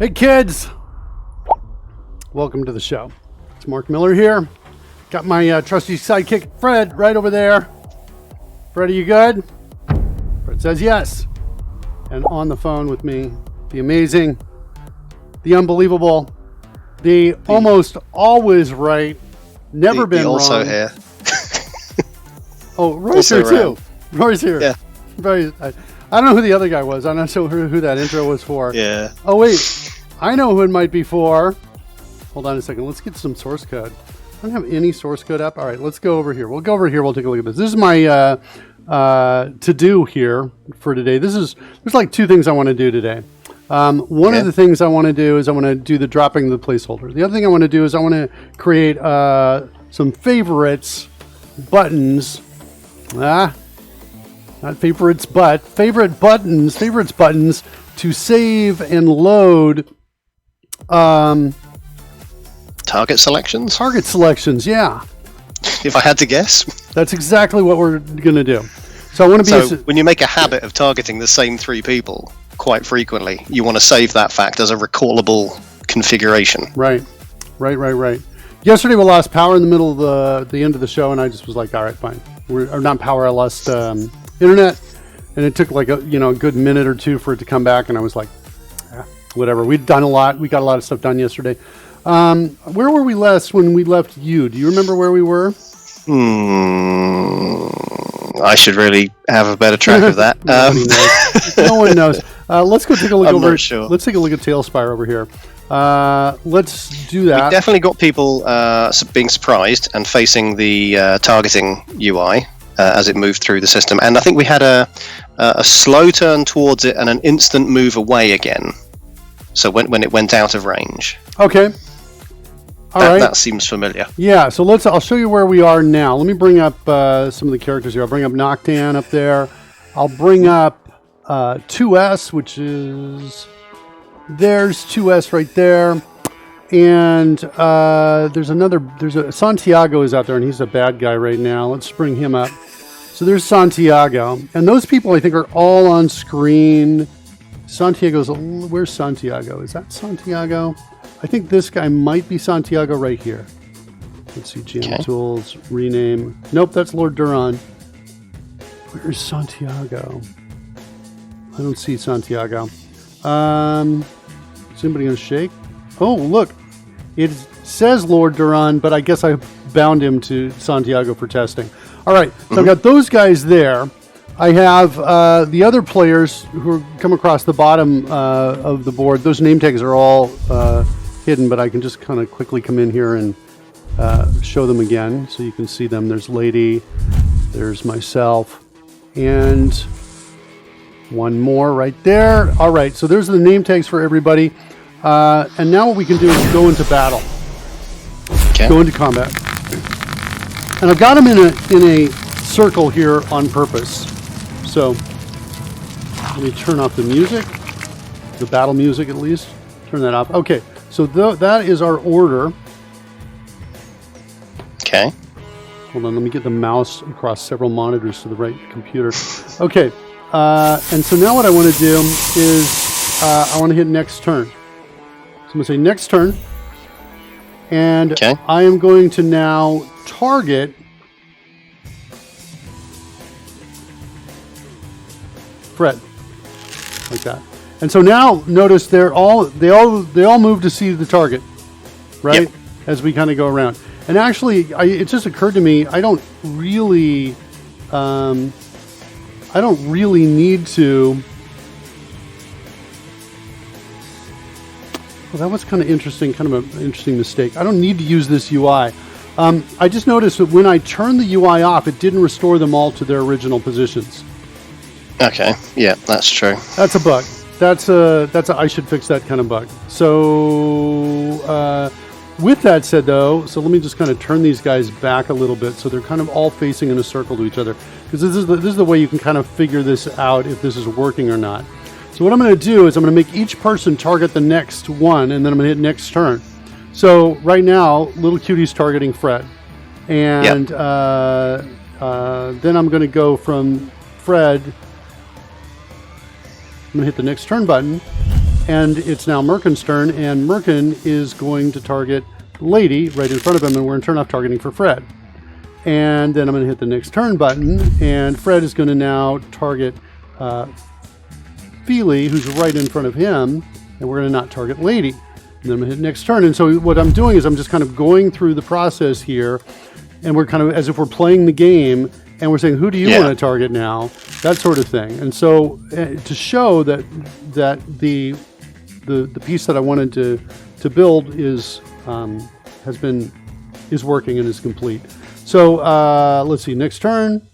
Hey kids, welcome to the show. It's Mark Miller here. Got my trusty sidekick Fred right over there. Fred, are you good? Fred says yes. And on the phone with me, the amazing, the unbelievable, the almost always right, never been wrong. Also here. Oh, Roy's here too. Roy's here. Yeah. Roy, I don't know who the other guy was. I'm not sure who that intro was for. Yeah. Oh, wait. I know who it might be for. Hold on a second. Let's get some source code. I don't have any source code up. All right, let's go over here. We'll go over here. We'll take a look at this. This is my to-do here for today. there's like two things I want to do today. One of the things I want to do is I want to do the dropping the placeholder. The other thing I want to do is I want to create some favorites buttons. Not favorites, but favorites buttons to save and load target selections? Target selections, yeah. If I had to guess. That's exactly what we're going to do. So I want to be... when you make a habit of targeting the same three people quite frequently, you want to save that fact as a recallable configuration. Right. Yesterday we lost power in the middle of the end of the show, and I just was like, all right, fine. Or not power, I lost internet, and it took like a good minute or two for it to come back, and I was like, whatever. We'd done a lot. We got a lot of stuff done yesterday. Where were we last when we left you? Do you remember where we were? I should really have a better track of that. No one knows. Let's go take a look over. Not sure. Let's take a look at TaleSpire over here. Let's do that. We definitely got people being surprised and facing the targeting UI as it moved through the system, and I think we had a slow turn towards it and an instant move away again. So when it went out of range. Okay. All right. That seems familiar. Yeah. So I'll show you where we are now. Let me bring up some of the characters here. I'll bring up Noctan up there. I'll bring up 2S, which is there's 2S right there, and there's Santiago is out there, and he's a bad guy right now. Let's bring him up. So there's Santiago, and those people I think are all on screen. Where's Santiago? Is that Santiago? I think this guy might be Santiago right here. Let's see, GM Tools, rename. Nope, that's Lord Duran. Where's Santiago? I don't see Santiago. Is anybody going to shake? Oh, look. It says Lord Duran, but I guess I bound him to Santiago for testing. All right, so I've got those guys there. I have the other players who come across the bottom of the board. Those name tags are all hidden, but I can just kind of quickly come in here and show them again so you can see them. There's Lady, there's myself, and one more right there. All right, so there's the name tags for everybody. And now what we can do is go into battle. Okay. Go into combat. And I've got them in a circle here on purpose. So let me turn off the music, the battle music at least. Turn that off. Okay, so that is our order. Okay. Hold on, let me get the mouse across several monitors to the right computer. Okay, and so now what I want to do is I want to hit next turn. So I'm going to say next turn, and I am going to now target Fred, like that. And so now notice they all move to see the target, right? Yep. As we kind of go around. And actually, it just occurred to me I don't really need to. Well, that was kind of interesting, kind of an interesting mistake. I don't need to use this UI. I just noticed that when I turned the UI off, it didn't restore them all to their original positions. Okay, yeah, that's true. That's a bug. I should fix that kind of bug. So with that said, though, so let me just kind of turn these guys back a little bit so they're kind of all facing in a circle to each other, because this is the way you can kind of figure this out if this is working or not. So what I'm going to do is I'm going to make each person target the next one, and then I'm going to hit next turn. So right now, Little Cutie's targeting Fred, and then I'm going to go from Fred. I'm going to hit the next turn button, and it's now Merkin's turn, and Merkin is going to target Lady right in front of him, and we're going to turn off targeting for Fred. And then I'm going to hit the next turn button, and Fred is going to now target Feely, who's right in front of him, and we're going to not target Lady. And then I'm going to hit next turn. And so what I'm doing is I'm just kind of going through the process here, and we're kind of as if we're playing the game, and we're saying, who do you want to target now? That sort of thing. And so to show that the piece that I wanted to build is working and is complete. So let's see, next turn,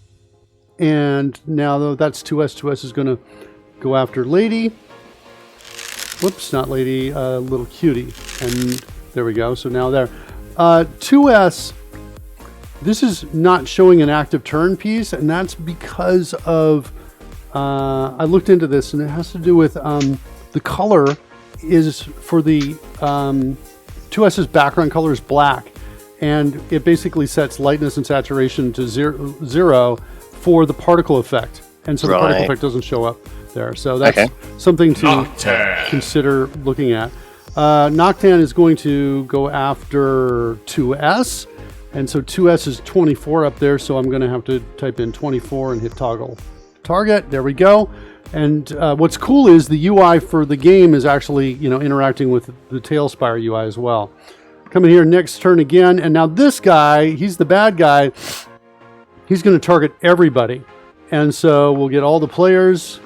and now though that's 2S. 2S is going to go after Lady. Whoops, not Lady, little cutie. And there we go. So now there, 2S. This is not showing an active turn piece, and that's because of I looked into this, and it has to do with the color is for the 2S's background color is black. And it basically sets lightness and saturation to zero for the particle effect. And so the particle effect doesn't show up there. So that's something to consider looking at. Noctan is going to go after 2S. And so 2S is 24 up there. So I'm going to have to type in 24 and hit toggle target. There we go. And what's cool is the UI for the game is actually, interacting with the TaleSpire UI as well. Coming here next turn again, and now this guy, he's the bad guy. He's going to target everybody, and so we'll get all the players.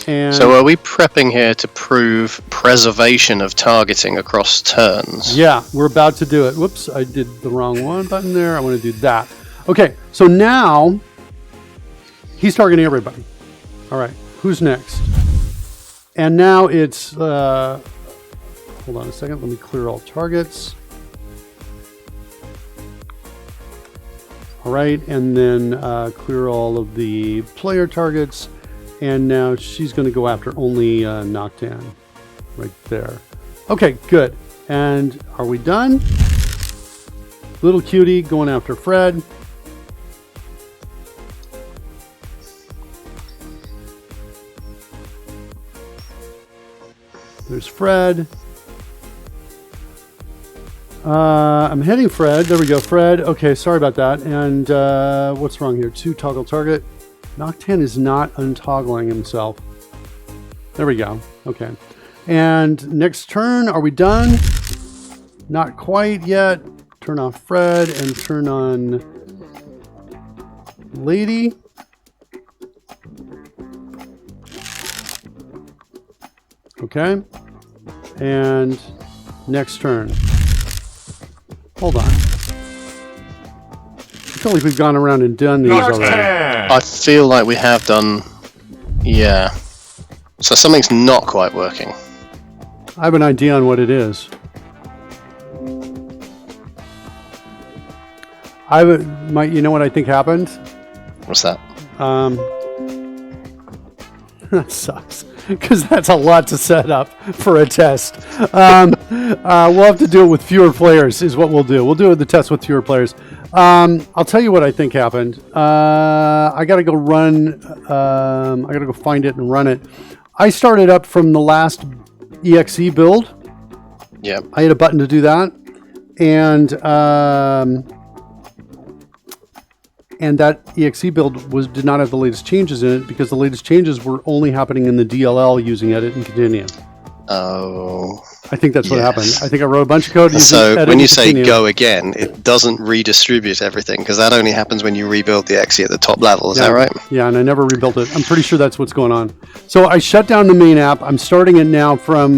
And so are we prepping here to prove preservation of targeting across turns? Yeah, we're about to do it. Whoops, I did the wrong one button there. I want to do that. Okay, so now he's targeting everybody. All right, who's next? And now it's... hold on a second. Let me clear all targets. All right, and then clear all of the player targets. And now she's going to go after only Noctan right there. Okay, good. And are we done? Little cutie going after Fred. There's Fred. I'm hitting Fred. There we go, Fred. Okay, sorry about that. And what's wrong here? 2 toggle target. Noctan is not untoggling himself. There we go. Okay. And next turn, are we done? Not quite yet. Turn off Fred and turn on Lady. Okay. And next turn. Hold on. I feel like we've gone around and done these already. I feel like we have done. Yeah. So something's not quite working. I have an idea on what it is. You know what I think happened? What's that? That sucks. Because that's a lot to set up for a test. We'll have to do it with fewer players is what we'll do. We'll do the test with fewer players. I'll tell you what I think happened. I got to go run. I got to go find it and run it. I started up from the last EXE build. Yeah. I had a button to do that. And that EXE build did not have the latest changes in it because the latest changes were only happening in the DLL using edit and continue. Oh. I think that's what happened. I think I wrote a bunch of code using so edit when you and say continue. go again, it doesn't redistribute everything because that only happens when you rebuild the EXE at the top level. Is that right? Yeah, and I never rebuilt it. I'm pretty sure that's what's going on. So I shut down the main app. I'm starting it now from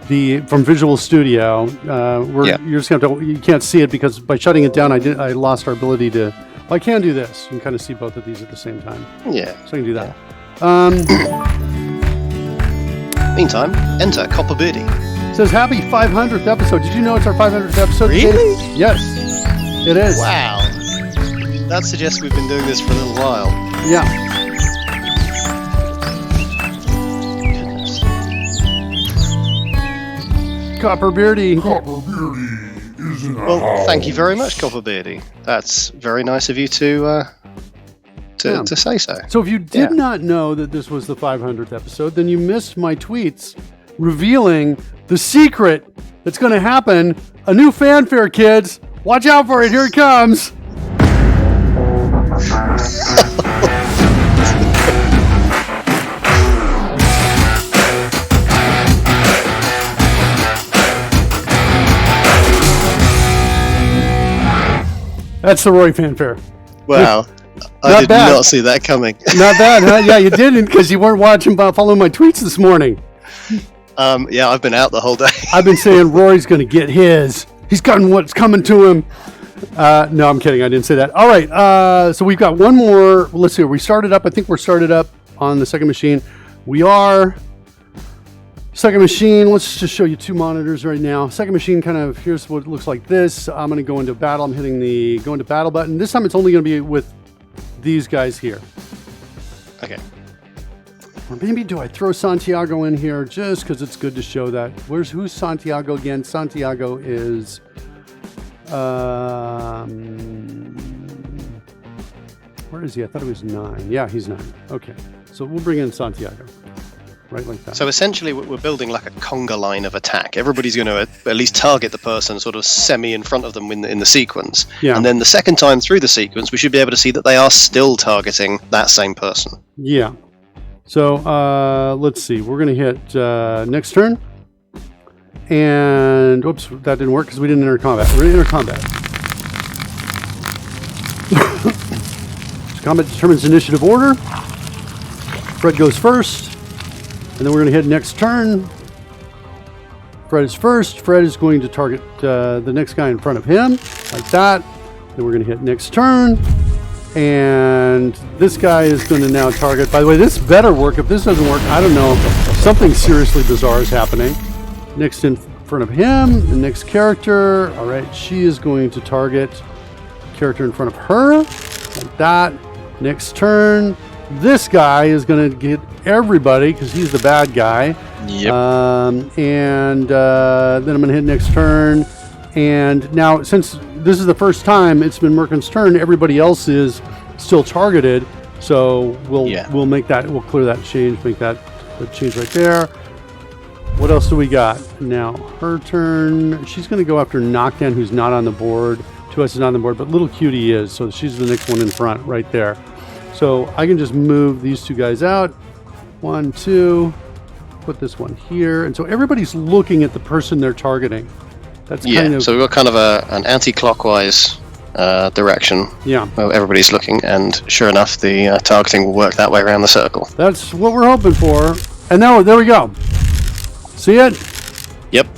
Visual Studio. You're just gonna have to. You can't see it because by shutting it down, I lost our ability to. Well, I can do this. You can kind of see both of these at the same time. Yeah. So I can do that. Meantime, enter Copper Beardy. It says happy 500th episode. Did you know it's our 500th episode? Really? Today? Yes, it is. Wow. That suggests we've been doing this for a little while. Yeah. Copper Beardy. Copper Beardy is in the Well, house. thank you very much, Copper Beardy. That's very nice of you to to say so. So if you did not know that this was the 500th episode, then you missed my tweets revealing the secret that's going to happen. A new fanfare, kids. Watch out for it. Here it comes. That's the Roy fanfare. Wow. I did not see that coming. Not bad, huh? Yeah, you didn't because you weren't following my tweets this morning. Yeah, I've been out the whole day. I've been saying Rory's going to get his. He's gotten what's coming to him. No, I'm kidding. I didn't say that. All right. So we've got one more. Let's see. We started up. I think we're started up on the second machine. We are. Second machine, let's just show you two monitors right now. Second machine here's what it looks like this. I'm going to go into battle. I'm hitting the go into battle button. This time it's only going to be with these guys here. Okay. Or maybe do I throw Santiago in here just because it's good to show that. Who's Santiago again? Santiago is... where is he? I thought he was 9. Yeah, he's 9. Okay. So we'll bring in Santiago. Right like that. So essentially we're building like a conga line of attack. Everybody's going to at least target the person sort of semi in front of them in the sequence. Yeah. And then the second time through the sequence, we should be able to see that they are still targeting that same person. Yeah. So let's see. We're going to hit next turn. And whoops, that didn't work because we didn't enter combat. We're going to enter combat. Combat determines initiative order. Fred goes first. And then we're going to hit next turn. Fred is first. Fred is going to target the next guy in front of him, like that. Then we're going to hit next turn. And this guy is going to now target. By the way, this better work. If this doesn't work, I don't know. Something seriously bizarre is happening. Next in front of him, the next character. All right, she is going to target character in front of her, like that. Next turn. This guy is going to get everybody because he's the bad guy. Yep. And then I'm going to hit next turn. And now, since this is the first time it's been Merkin's turn, everybody else is still targeted. So we'll make that. We'll clear that change. Make that change right there. What else do we got? Now her turn. She's going to go after Knockdown, who's not on the board. 2S is not on the board, but Little Cutie is. So she's the next one in front right there. So I can just move these two guys out. 1, 2, put this one here. And so everybody's looking at the person they're targeting. That's kind of... So we've got kind of an anti-clockwise direction. Yeah. Well, everybody's looking, and sure enough, the targeting will work that way around the circle. That's what we're hoping for. And now, there we go. See it? Yep.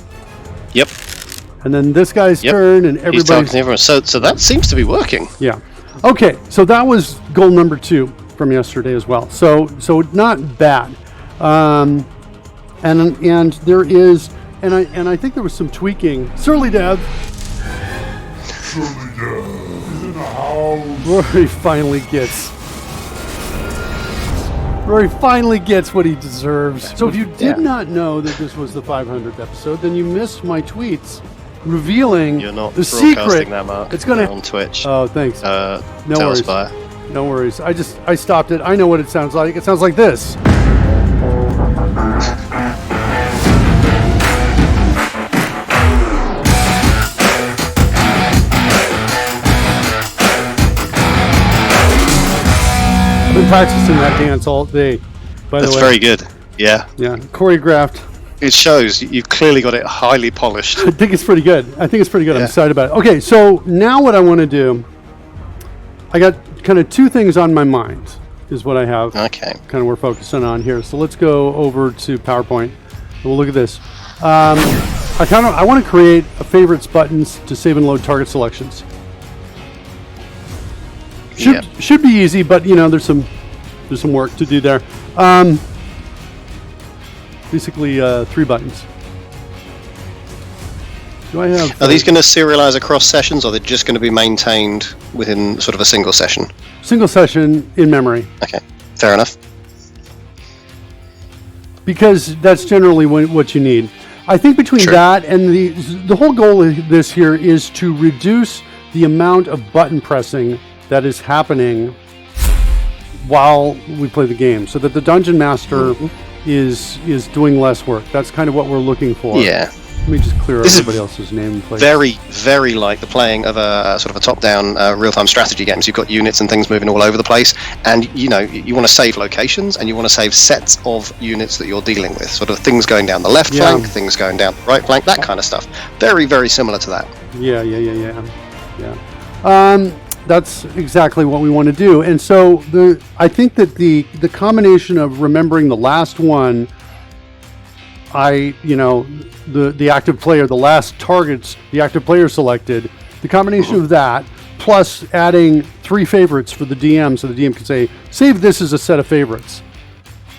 And then this guy's turn, and everybody's... He's targeting everyone. So that seems to be working. Yeah. Okay, so that was goal number 2 from yesterday as well. So not bad. And there is, and I think there was some tweaking. Surly Dev. Surly Dev is in the house. Rory finally gets what he deserves. So if you did not know that this was the 500th episode, then you missed my tweets revealing You're not the secret. That, Mark. It's gonna on Twitch. Oh, thanks. No TaleSpire. worries. No worries. I stopped it. I know what it sounds like. It sounds like this. I've been practicing that dance all day. By the way, that's very good. Yeah. Yeah, choreographed. It shows you've clearly got it highly polished. I think it's pretty good. Yeah. I'm excited about it. Okay, so now what I want to do, I got kind of 2 things on my mind, is what I have. Okay. Kind of we're focusing on here. So let's go over to PowerPoint. And we'll look at this. I want to create a favorites buttons to save and load target selections. Should be easy, but there's some work to do there. Basically 3 buttons. Do I have? Are these going to serialize across sessions, or are they just going to be maintained within sort of a single session? Single session in memory. Okay, fair enough. Because that's generally what you need. I think between that and the whole goal of this here is to reduce the amount of button pressing that is happening while we play the game, so that the dungeon master is doing less work. That's kind of what we're looking for. Yeah. Let me just clear This is everybody else's name and place. Very, very like the playing of a sort of a top-down real-time strategy game. So you've got units and things moving all over the place, and you want to save locations, and you want to save sets of units that you're dealing with. Sort of things going down the left flank, things going down the right flank, that kind of stuff. Very, very similar to that. Yeah. That's exactly what we want to do. And so I think that the combination of remembering the last one, the active player, the last targets the active player selected, the combination of that, plus adding 3 favorites for the DM, so the DM can say, save this as a set of favorites.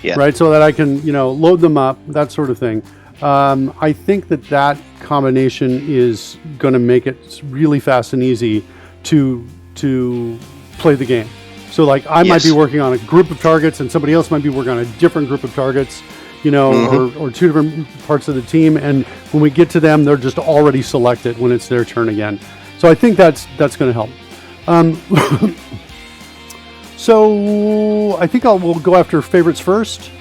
Yeah. Right, so that I can, load them up, that sort of thing. I think that combination is going to make it really fast and easy to play the game. So like I might be working on a group of targets and somebody else might be working on a different group of targets, or 2 different parts of the team, and when we get to them, they're just already selected when it's their turn again. So I think that's going to help. So I think we'll go after favorites first,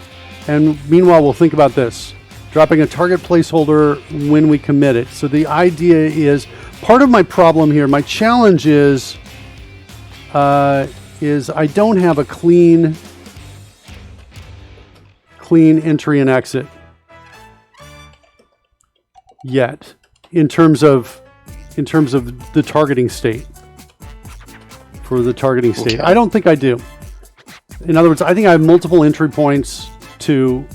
and meanwhile we'll think about this. Dropping a target placeholder when we commit it. So the idea is, part of my problem here, my challenge is I don't have a clean entry and exit yet in terms of the targeting state. For the targeting state, I don't think I do. In other words, I think I have multiple entry points to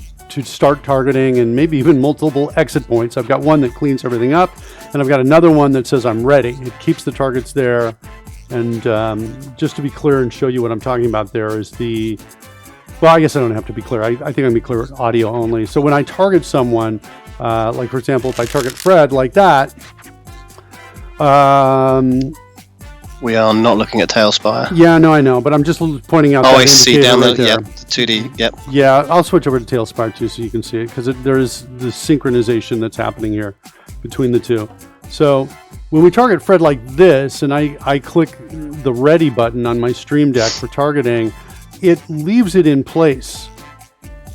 start targeting, and maybe even multiple exit points. I've got one that cleans everything up, and I've got another one that says I'm ready. It keeps the targets there. And just to be clear and show you what I'm talking about, there is well, I guess I don't have to be clear. I think I'm going to be clear with audio only. So when I target someone, like for example, if I target Fred like that, we are not looking at TaleSpire. Yeah, no, I know, but I'm just pointing out. Oh, I see down right there. The 2D. Yep. Yeah, I'll switch over to TaleSpire too, so you can see it, because there is the synchronization that's happening here between the two. So when we target Fred like this, and I click the ready button on my Stream Deck for targeting, it leaves it in place.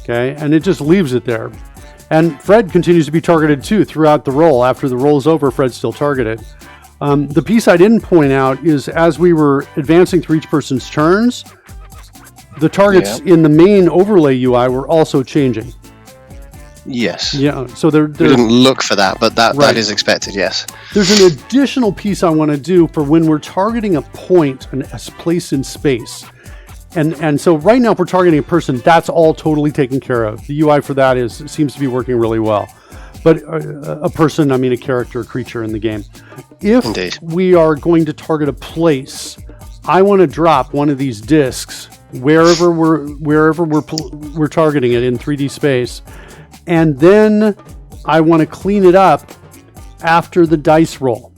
Okay, and it just leaves it there. And Fred continues to be targeted too throughout the roll. After the roll is over, Fred's still targeted. The piece I didn't point out is, as we were advancing through each person's turns, the targets in the main overlay UI were also changing. Yes. Yeah. So we didn't look for that, but that is expected. Yes. There's an additional piece I want to do for when we're targeting a point, a place in space. And so right now, if we're targeting a person, that's all totally taken care of. The UI for that seems to be working really well. But a person, I mean a character, a creature in the game. If we are going to target a place, I want to drop one of these discs wherever we're targeting it in 3D space, and then I want to clean it up after the dice roll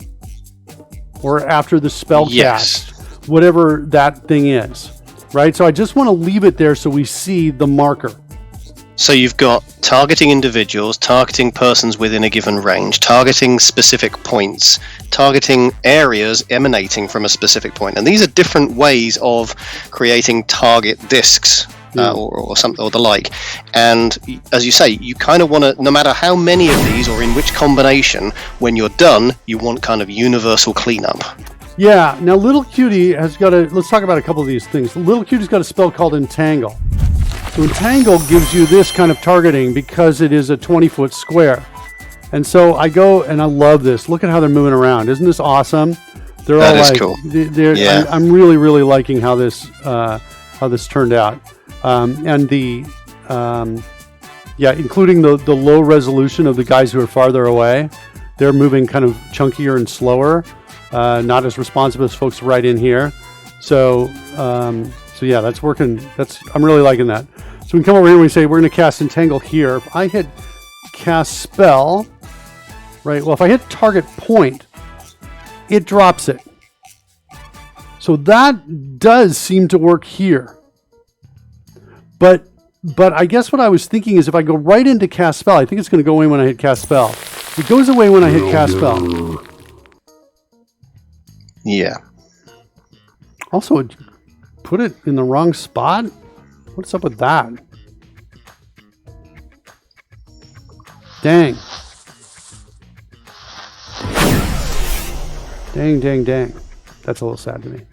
or after the spell cast, whatever that thing is. Right? So I just want to leave it there so we see the marker. So you've got targeting individuals, targeting persons within a given range, targeting specific points, targeting areas emanating from a specific point. And these are different ways of creating target discs or something or the like. And as you say, you kind of want to, no matter how many of these or in which combination, when you're done, you want kind of universal cleanup. Yeah. Now, Little Cutie has got let's talk about a couple of these things. Little Cutie's got a spell called Entangle. So Entangle gives you this kind of targeting because it is a 20-foot square. And so I go, and I love this. Look at how they're moving around. Isn't this awesome? They're all like, cool. I'm really, really liking how this turned out. And including the low resolution of the guys who are farther away. They're moving kind of chunkier and slower. Not as responsive as folks right in here. So yeah, that's working. I'm really liking that. So we come over here and we say we're going to cast Entangle here. If I hit cast spell, right? Well, if I hit target point, it drops it. So that does seem to work here. But I guess what I was thinking is if I go right into cast spell, I think it's going to go away when I hit cast spell. It goes away when I hit cast spell. Yeah. Also, put it in the wrong spot? What's up with that? Dang. Dang. That's a little sad to me.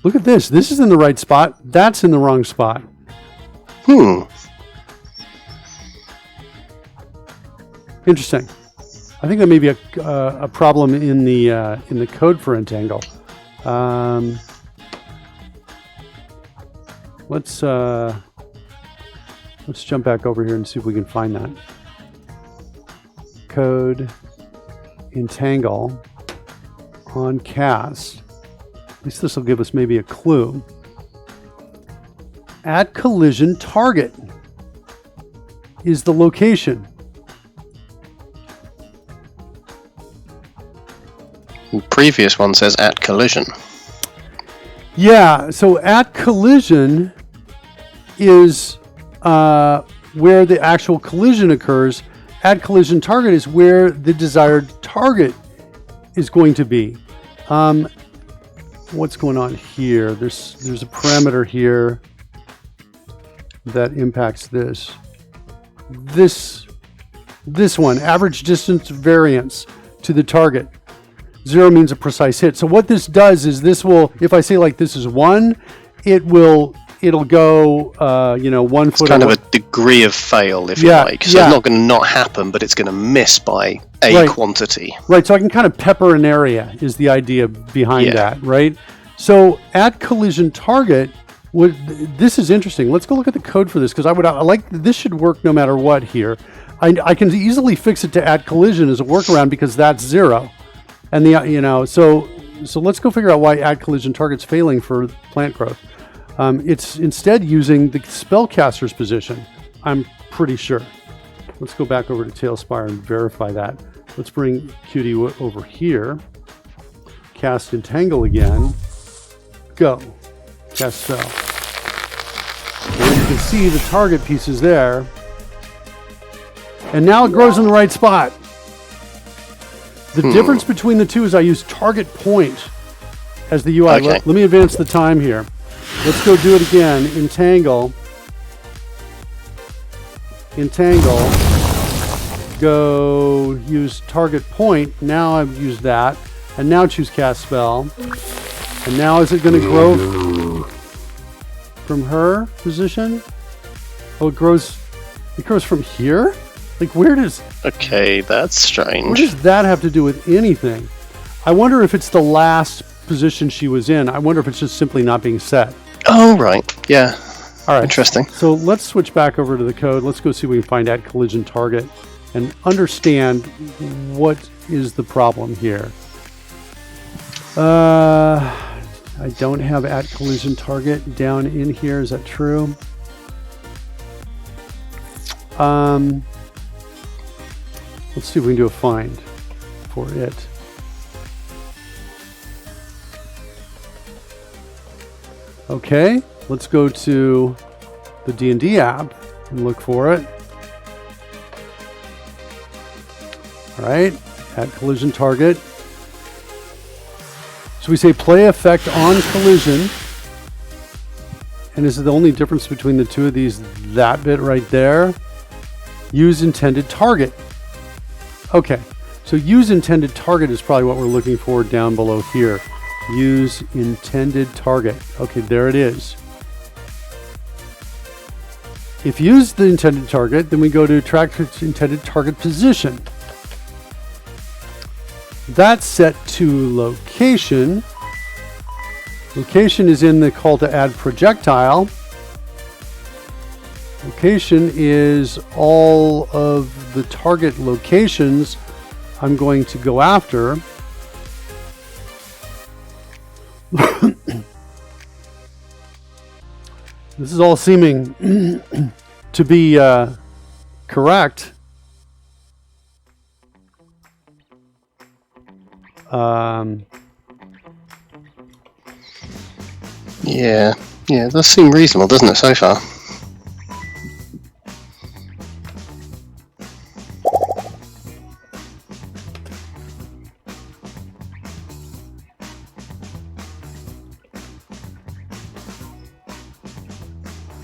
Look at this. This is in the right spot. That's in the wrong spot. Interesting. I think that may be a problem in the code for Entangle. Let's jump back over here and see if we can find that. Code Entangle on cast. At least this will give us maybe a clue. At collision target is the location. The previous one says at collision. Yeah, so at collision is where the actual collision occurs. At collision target is where the desired target is going to be. What's going on here? There's a parameter here that impacts this. This one, average distance variance to the target. 0 means a precise hit. So what this does is this will, if I say like this is 1, it'll go 1 foot. It's kind of a degree of fail, if you like. So it's not going to not happen, but it's going to miss by a quantity. Right. So I can kind of pepper an area is the idea behind that, right? So at collision target, this is interesting. Let's go look at the code for this because I like this should work no matter what here. I can easily fix it to at collision as a workaround because that's 0. And so let's go figure out why at collision target's failing for plant growth. It's instead using the spellcaster's position. I'm pretty sure. Let's go back over to TaleSpire and verify that. Let's bring Cutie over here. Cast Entangle again. Go. Cast spell. And you can see the target piece is there. And now it grows in the right spot. The difference between the two is I use target point as the UI. Okay. Let me advance the time here. Let's go do it again. Entangle. Go use target point. Now I've used that. And now choose cast spell. And now is it going to grow from her position? Oh, it grows from here? Like where does... Okay, that's strange. What does that have to do with anything? I wonder if it's the last position she was in. I wonder if it's just simply not being set. Oh, right. Yeah. All right. Interesting. So let's switch back over to the code. Let's go see if we can find at collision target and understand what is the problem here. I don't have at collision target down in here. Is that true? Let's see if we can do a find for it. Okay, let's go to the D&D app and look for it. All right, at collision target. So we say play effect on collision. And is it the only difference between the two of these? That bit right there. Use intended target. Okay, so use intended target is probably what we're looking for down below here. Use intended target. Okay, there it is. If you use the intended target, then we go to track intended target position. That's set to location. Location is in the call to add projectile. Location is all of the target locations I'm going to go after. This is all seeming to be correct. Yeah, it does seem reasonable, doesn't it, so far?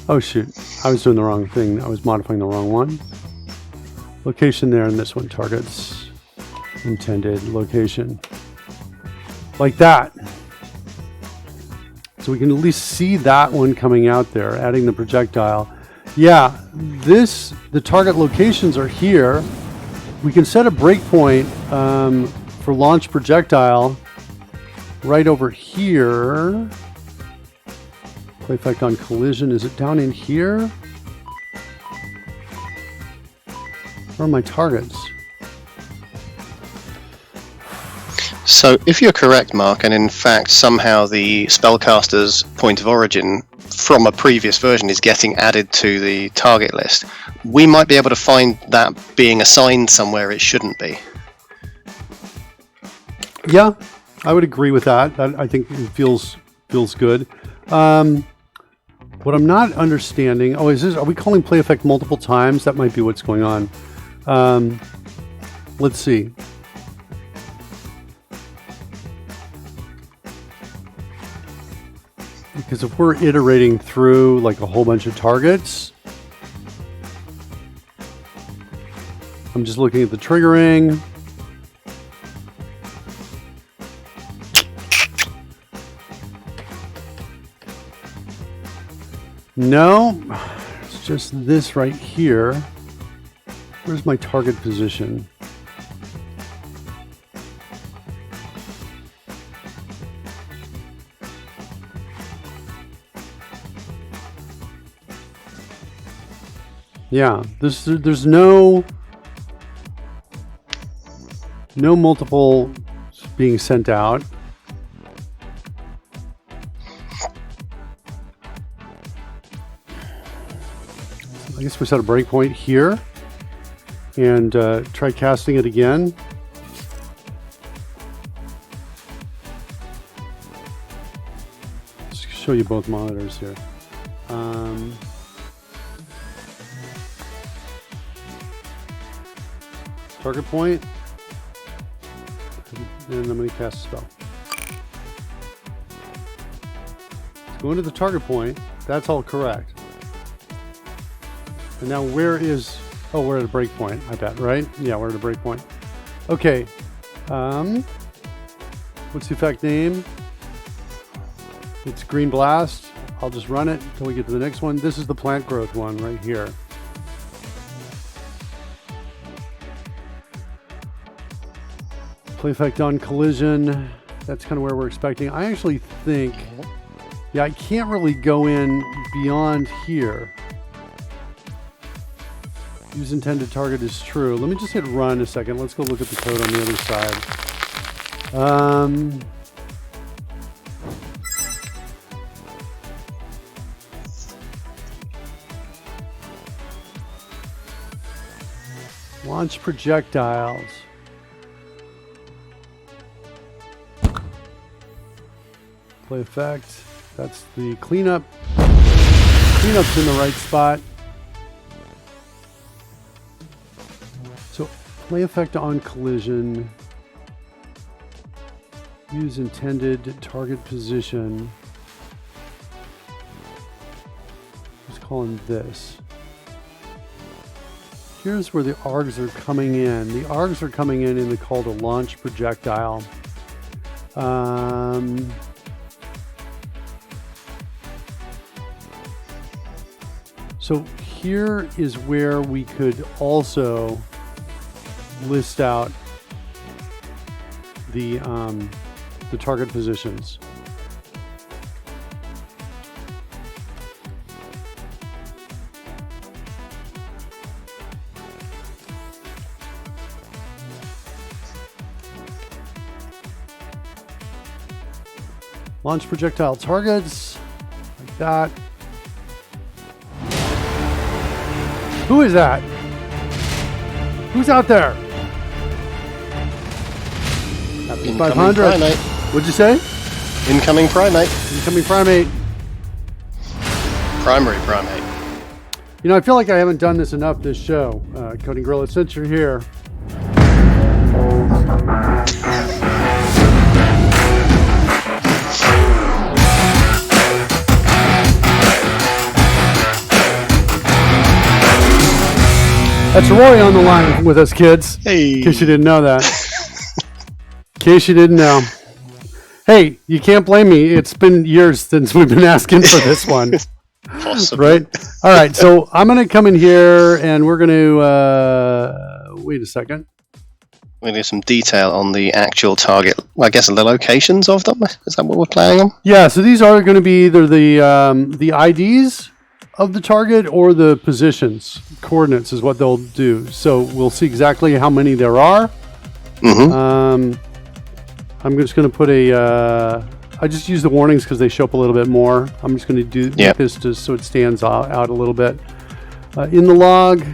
Oh shoot, I was doing the wrong thing. I was modifying the wrong one. Location there, and this one, targets, intended location. Like that. So we can at least see that one coming out there, adding the projectile. Yeah, the target locations are here. We can set a breakpoint for launch projectile right over here. Play effect on collision. Is it down in here? Where are my targets? So if you're correct, Mark, and in fact somehow the spellcaster's point of origin from a previous version is getting added to the target list, we might be able to find that being assigned somewhere it shouldn't be. Yeah, I would agree with that. I think it feels good. What I'm not understanding... Oh, are we calling play effect multiple times? That might be what's going on. Let's see. Because if we're iterating through like a whole bunch of targets, I'm just looking at the triggering. No, it's just this right here. Where's my target position? Yeah, there's no multiple being sent out. I guess we set a breakpoint here and try casting it again. Let's show you both monitors here. Target point, and I'm going to cast a spell. Let's go into the target point. That's all correct. And now where is... Oh, we're at a breakpoint, I bet, right? Yeah, we're at a breakpoint. Okay. What's the effect name? It's Green Blast. I'll just run it until we get to the next one. This is the plant growth one right here. Play effect on collision. That's kind of where we're expecting. I actually think... Yeah, I can't really go in beyond here. Use intended target is true. Let me just hit run a second. Let's go look at the code on the other side. Launch projectiles. Play effect. That's the cleanup. Cleanup's in the right spot. So play effect on collision. Use intended target position. Let's call him this. Here's where the ARGs are coming in. The ARGs are coming in the call to launch projectile. So here is where we could also list out the target positions. Launch projectile targets, like that. Who is that? Who's out there? Happy 500. Primate. What'd you say? Incoming primate. Incoming primate. Primary primate. You know, I feel like I haven't done this enough this show, Coding Gorilla, since you're here. That's Roy on the line with us, kids. Hey. In case you didn't know that. In case you didn't know. Hey, you can't blame me. It's been years since we've been asking for this one. Possibly. Right? All right, so I'm going to come in here and we're going to... wait a second. We need some detail on the actual target. I guess the locations of them. Is that what we're playing on? Yeah, so these are going to be either the IDs of the target or the positions. Coordinates is what they'll do. So we'll see exactly how many there are. Mm-hmm. I'm just going to put I just use the warnings because they show up a little bit more. I'm just going to make this just so it stands out a little bit. In the log,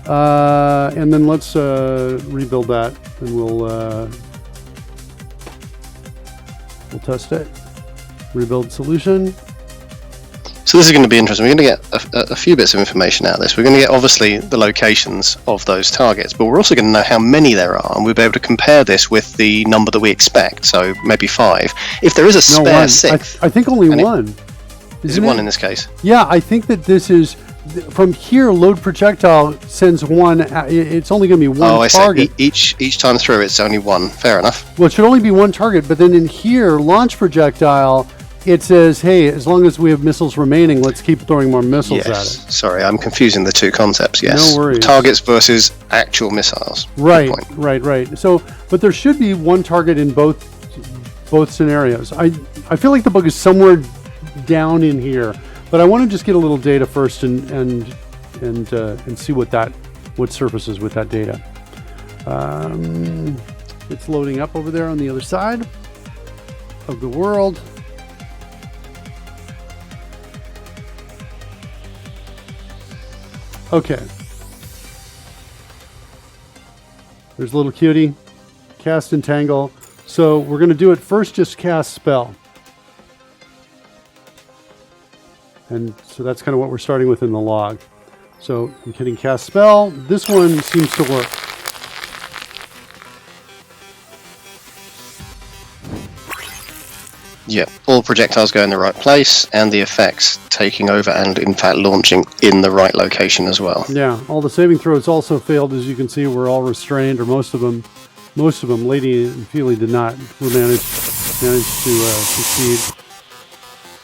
and then let's rebuild that, and we'll test it. Rebuild solution. So this is going to be interesting. We're going to get a few bits of information out of this. We're going to get, obviously, the locations of those targets, but we're also going to know how many there are, and we'll be able to compare this with the number that we expect, so maybe 5. If there is a spare 6... I think only one. Is it 1 in this case? Yeah, I think that this is... From here, load projectile sends 1... It's only going to be one target. Each time through, it's only 1. Fair enough. Well, it should only be one target, but then in here, launch projectile... It says, hey, as long as we have missiles remaining, let's keep throwing more missiles at it. Sorry, I'm confusing the two concepts, yes. No worries. Targets versus actual missiles. Right. So, but there should be one target in both scenarios. I feel like the bug is somewhere down in here, but I want to just get a little data first and see what surfaces with that data. It's loading up over there on the other side of the world. Okay. There's a little cutie. Cast Entangle. So we're going to do it first, just cast Spell. And so that's kind of what we're starting with in the log. So I'm hitting Cast Spell. This one seems to work. Yeah, all projectiles go in the right place, and the effects taking over and, in fact, launching in the right location as well. Yeah, all the saving throws also failed, as you can see. We're all restrained, or most of them. Lady and Feely did not manage to succeed.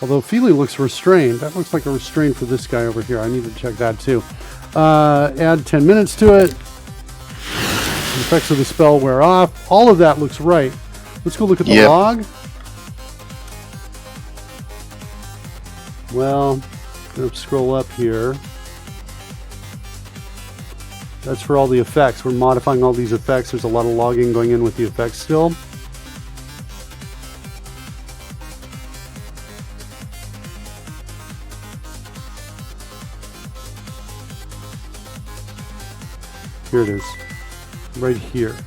Although Feely looks restrained. That looks like a restraint for this guy over here. I need to check that too. Add 10 minutes to it. The effects of the spell wear off. All of that looks right. Let's go look at the log. Well, I'm going to scroll up here. That's for all the effects. We're modifying all these effects. There's a lot of logging going in with the effects still. Here it is. Right here.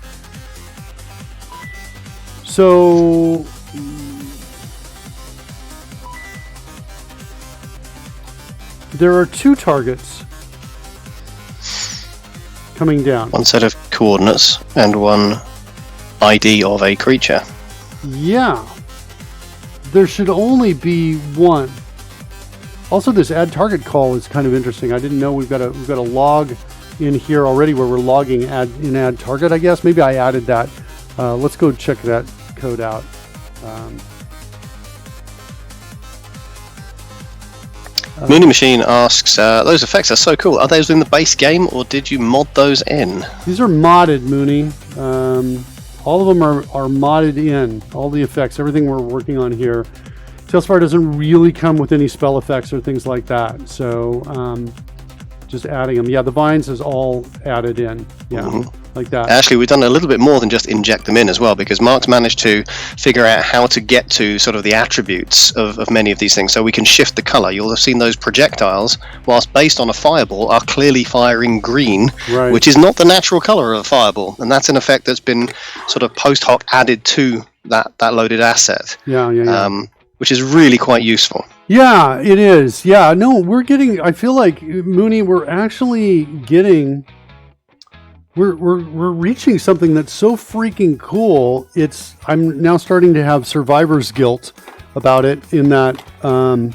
So... there are 2 targets coming down. One set of coordinates and one ID of a creature. Yeah. There should only be one. Also, this add target call is kind of interesting. I didn't know we've got a log in here already where we're logging add target, I guess. Maybe I added that. Let's go check that code out. Mooney Machine asks, those effects are so cool. Are those in the base game, or did you mod those in? These are modded, Mooney. All of them are modded in. All the effects, everything we're working on here. TaleSpire doesn't really come with any spell effects or things like that. So just adding them. Yeah, the vines is all added in. Yeah, like that. Actually, we've done a little bit more than just inject them in as well, because Mark's managed to figure out how to get to sort of the attributes of many of these things, so we can shift the color. You'll have seen those projectiles, whilst based on a fireball, are clearly firing green, which is not the natural color of a fireball, and that's an effect that's been sort of post hoc added to that loaded asset. Which is really quite useful. Yeah, it is. Yeah, no, we're getting, I feel like, Mooney, we're actually getting, we're reaching something that's so freaking cool. I'm now starting to have survivor's guilt about it, in that I'm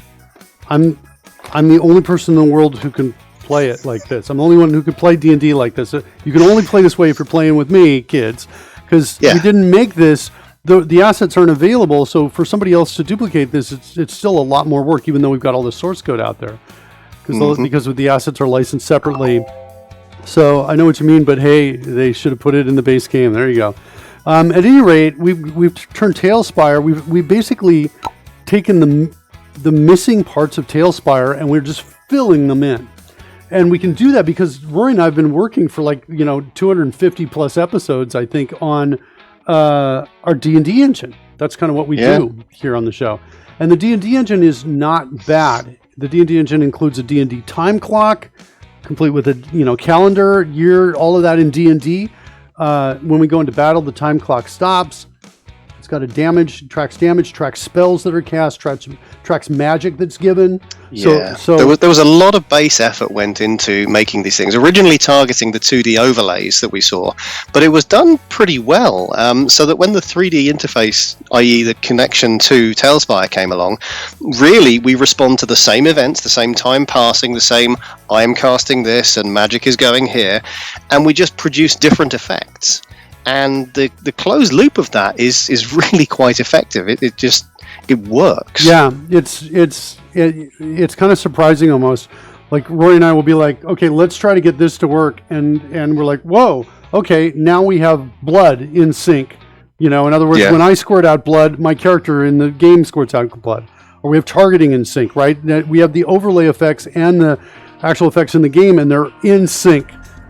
the only person in the world who can play it like this. I'm the only one who could play D&D like this. You can only play this way if you're playing with me, kids, because we didn't make this. The assets aren't available, so for somebody else to duplicate this, it's still a lot more work, even though we've got all the source code out there, because the assets are licensed separately. So I know what you mean, but hey, they should have put it in the base game. There you go. At any rate, we've turned TaleSpire. We've basically taken the missing parts of TaleSpire, and we're just filling them in. And we can do that because Rory and I have been working for 250 plus episodes, I think, on our D&D engine. That's kind of what we do here on the show. And the D&D engine is not bad. The D&D engine includes a D&D time clock, complete with a calendar, year, all of that in D&D. When we go into battle, the time clock stops. It's got tracks spells that are cast, tracks magic that's given. Yeah. So there was a lot of base effort went into making these things, originally targeting the 2D overlays that we saw, but it was done pretty well, so that when the 3D interface, i.e. the connection to TaleSpire came along, really we respond to the same events, the same time passing, the same I am casting this and magic is going here, and we just produce different effects. And the closed loop of that is really quite effective. It works. Yeah, it's kind of surprising almost. Like Rory and I will be like, okay, let's try to get this to work, and we're like, whoa, okay, now we have blood in sync. In other words, when I squirt out blood, my character in the game squirts out blood. Or we have targeting in sync, right? We have the overlay effects and the actual effects in the game, and they're in sync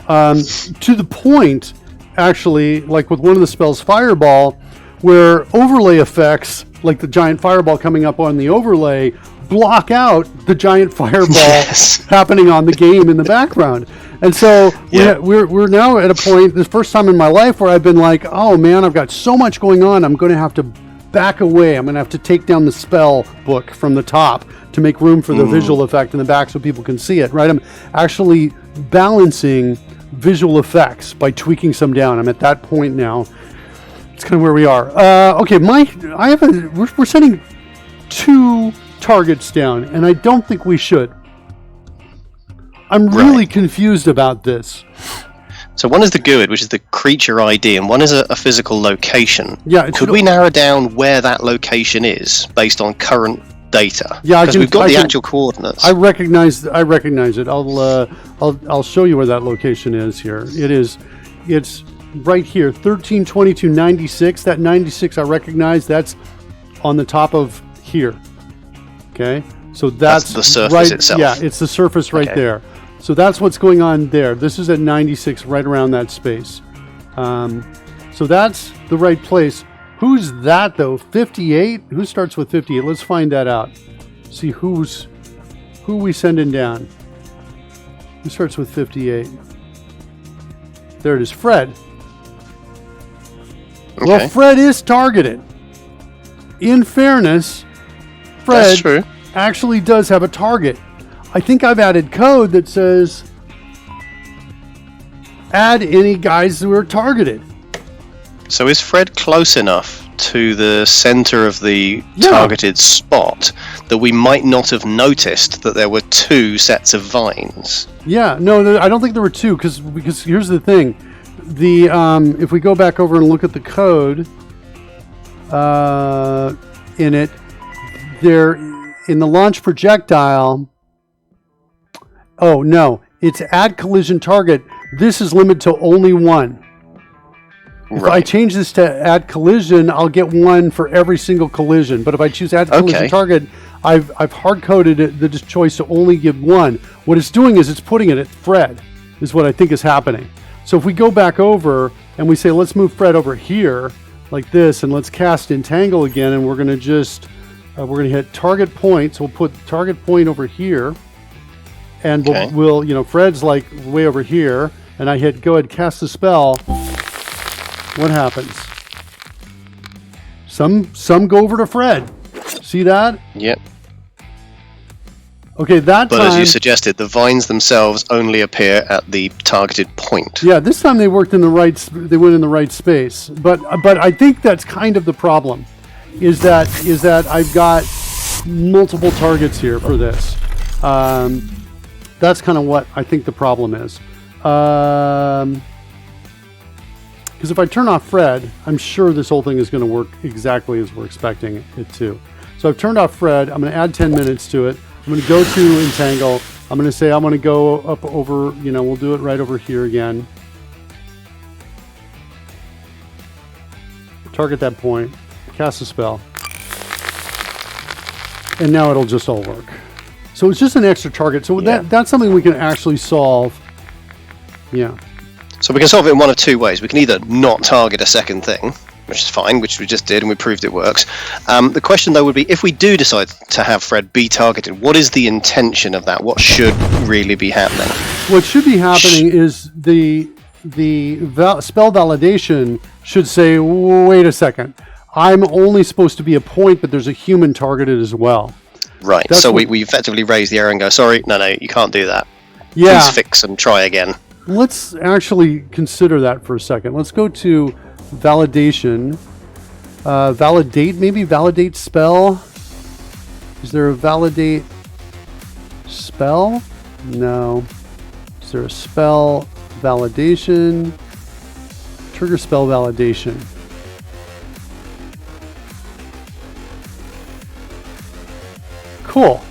to the point. Actually, like with one of the spells, Fireball, where overlay effects, like the giant fireball coming up on the overlay, block out the giant fireball happening on the game in the background. And so we're now at a point, the first time in my life, where I've been like, oh man, I've got so much going on, I'm going to have to back away. I'm going to have to take down the spell book from the top to make room for the visual effect in the back so people can see it, right? I'm actually balancing visual effects by tweaking some down. I'm at that point now. It's kind of where we are. Okay, we're setting 2 targets down, and I don't think we should. I'm really confused about this. So one is the GUID, which is the creature ID, and one is a physical location. Yeah. Could we narrow down where that location is based on current data? Yeah, because we've got the actual coordinates. I recognize it. I'll show you where that location is here. It's right here, 132296. That 96 I recognize. That's on the top of here. Okay, so that's the surface right, itself. Yeah, it's the surface right there. So that's what's going on there. This is at 96, right around that space. So that's the right place. Who's that though? 58? Who starts with 58? Let's find that out. See who we sending down. Who starts with 58? There it is, Fred. Okay. Well, Fred is targeted. In fairness, Fred actually does have a target. I think I've added code that says add any guys who are targeted. So is Fred close enough to the center of the targeted spot that we might not have noticed that there were 2 sets of vines? Yeah, no, I don't think there were 2 because here's the thing. If we go back over and look at the code in it, there in the launch projectile. Oh no, it's add collision target. This is limited to only 1. If I change this to add collision, I'll get 1 for every single collision. But if I choose add collision target, I've hard coded the choice to only give 1. What it's doing is it's putting it at Fred, is what I think is happening. So if we go back over and we say let's move Fred over here like this, and let's cast Entangle again, and we're going to just we're going to hit target point. So we'll put target point over here, and we'll Fred's like way over here, and I hit go ahead cast the spell. What happens? Some go over to Fred. See that? Yep. Okay, but as you suggested, the vines themselves only appear at the targeted point. Yeah, this time they went in the right space. But I think that's kind of the problem. Is that I've got multiple targets here for this. That's kind of what I think the problem is. Because if I turn off Fred, I'm sure this whole thing is going to work exactly as we're expecting it to. So I've turned off Fred. I'm going to add 10 minutes to it. I'm going to go to Entangle. I'm going to say I'm going to go up over, we'll do it right over here again. Target that point. Cast a spell. And now it'll just all work. So it's just an extra target. So that's something we can actually solve. Yeah. So we can solve it in one of two ways. We can either not target a second thing, which is fine, which we just did, and we proved it works. The question, though, would be, if we do decide to have Fred be targeted, what is the intention of that? What should really be happening? What should be happening is the spell validation should say, wait a second, I'm only supposed to be a point, but there's a human targeted as well. Right, that's so we effectively raise the arrow and go, sorry, no, you can't do that. Yeah. Please fix and try again. Let's actually consider that for a second. Let's go to validation. Validate spell. Is there a validate spell? No. Is there a spell validation? Trigger spell validation. Cool.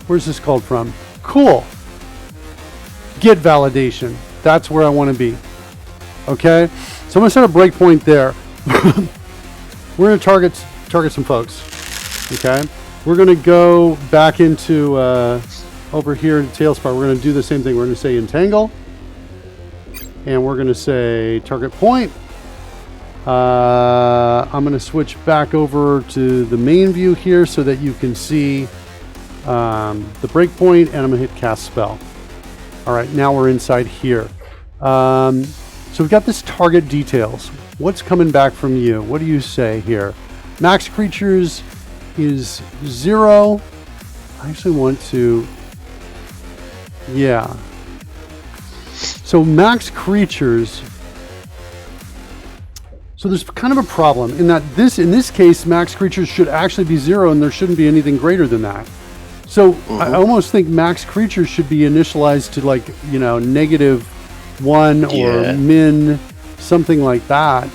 Where's this called from? Cool. Get validation. That's where I want to be. Okay? So I'm going to set a breakpoint there. We're going to target some folks. Okay? We're going to go back into over here in TaleSpire. We're going to do the same thing. We're going to say entangle. And we're going to say target point. I'm going to switch back over to the main view here so that you can see the breakpoint, and I'm going to hit cast spell. All right, now we're inside here. So we've got this target details. What's coming back from you? What do you say here? Max creatures is 0. I actually want to... Yeah. So max creatures... So there's kind of a problem in that in this case, max creatures should actually be 0, and there shouldn't be anything greater than that. So I almost think max creatures should be initialized to -1 or min, something like that.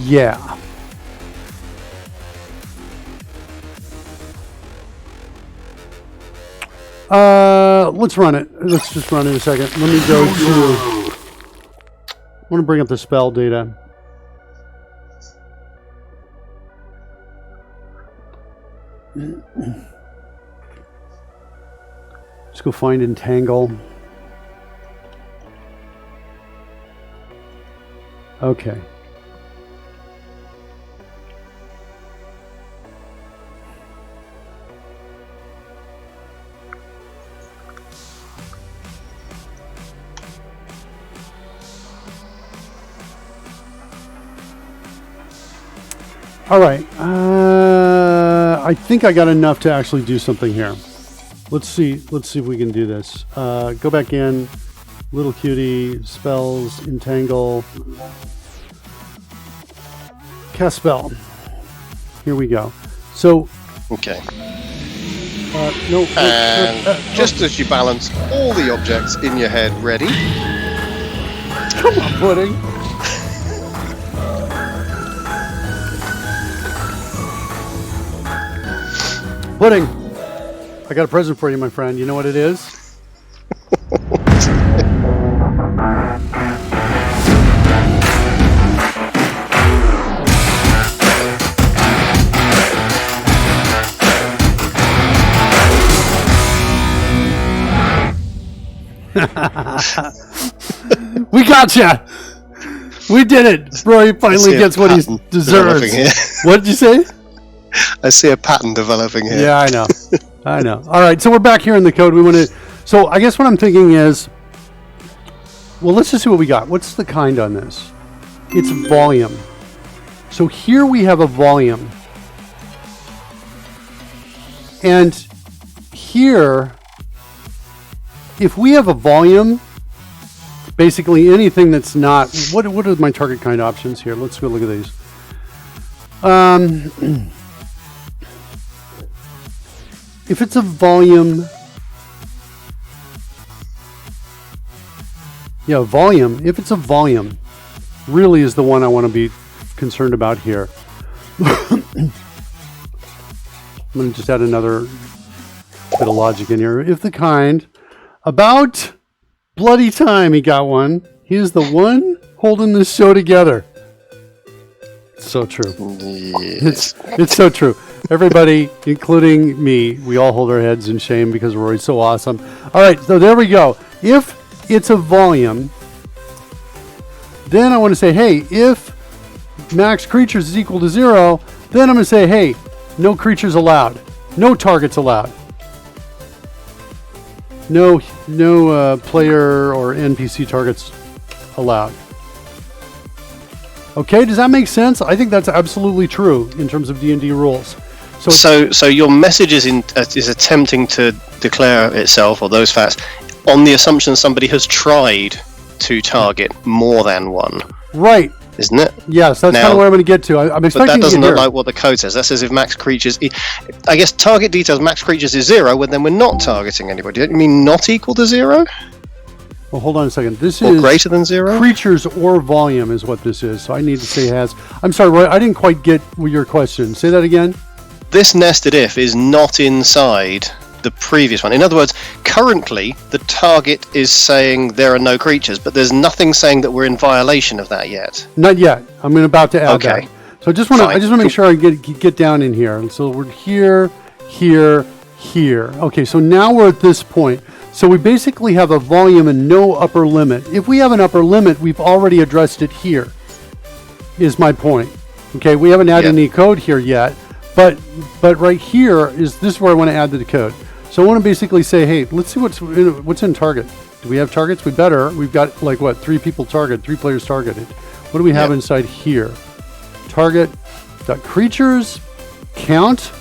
Yeah. Let's run it. Let's just run it a second. Let me go to... I want to bring up the spell data. Let's go find Entangle. Okay. All right. I think I got enough to actually do something here. Let's see. Let's see if we can do this. Go back in. Little cutie. Spells. Entangle. Cast spell. Here we go. So. Okay. No. And just as you balance all the objects in your head ready. Come on, Pudding. Pudding, I got a present for you, my friend. You know what it is? We gotcha! We did it! Bro, he finally gets what he deserves. What did you say? I see a pattern developing here. Yeah, I know. I know. All right, so we're back here in the code. We want to. So I guess what I'm thinking is, well, let's just see what we got. What's the kind on this? It's volume. So here we have a volume. And here, if we have a volume, basically anything that's not, what are my target kind options here? Let's go look at these. If it's a volume, yeah, volume, if it's a volume, really is the one I want to be concerned about here. I'm going to just add another bit of logic in here. If the kind, about bloody time he got one. He is the one holding this show together. It's so true. Yes. It's so true. Everybody, including me, we all hold our heads in shame because Roy's so awesome. All right, so there we go. If it's a volume, then I want to say, hey, if max creatures is equal to 0, then I'm going to say, hey, no creatures allowed. No targets allowed. No player or NPC targets allowed. Okay, does that make sense? I think that's absolutely true in terms of D&D rules. So your message is attempting to declare itself, or those facts, on the assumption somebody has tried to target more than one. Right. Isn't it? Yes, that's kind of what I'm going to get to. I'm expecting. But that doesn't look like what the code says. That says if max creatures, I guess target details max creatures is 0, then we're not targeting anybody. Don't you mean not equal to 0? Well, hold on a second. This or is greater than 0. Creatures or volume is what this is. So I need to say has. I'm sorry, Roy. I didn't quite get your question. Say that again. This nested if is not inside the previous one. In other words, currently the target is saying there are no creatures, but there's nothing saying that we're in violation of that yet. Not yet. I'm about to add that. So I just want to make sure I get down in here. And so we're here, here, here. Okay, so now we're at this point. So we basically have a volume and no upper limit. If we have an upper limit, we've already addressed it here, is my point. Okay, we haven't added any code here yet, but right here this is where I want to add the code. So I want to basically say, hey, let's see what's in target. Do we have targets? We better. We've got like what, 3 people targeted, 3 players targeted. What do we have inside here? Target creatures count.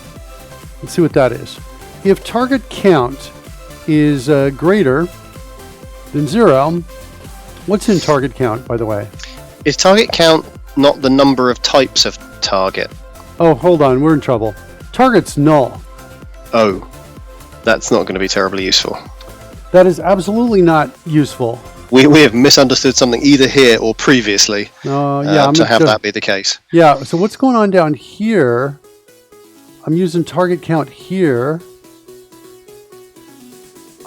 Let's see what that is. If target count is greater than 0, what's in target count, by the way? Is target count not the number of types of target? Oh, hold on, we're in trouble. Target's null. Oh, that's not going to be terribly useful. That is absolutely not useful. We have misunderstood something either here or previously to have that be the case. Yeah, so what's going on down here? I'm using target count here.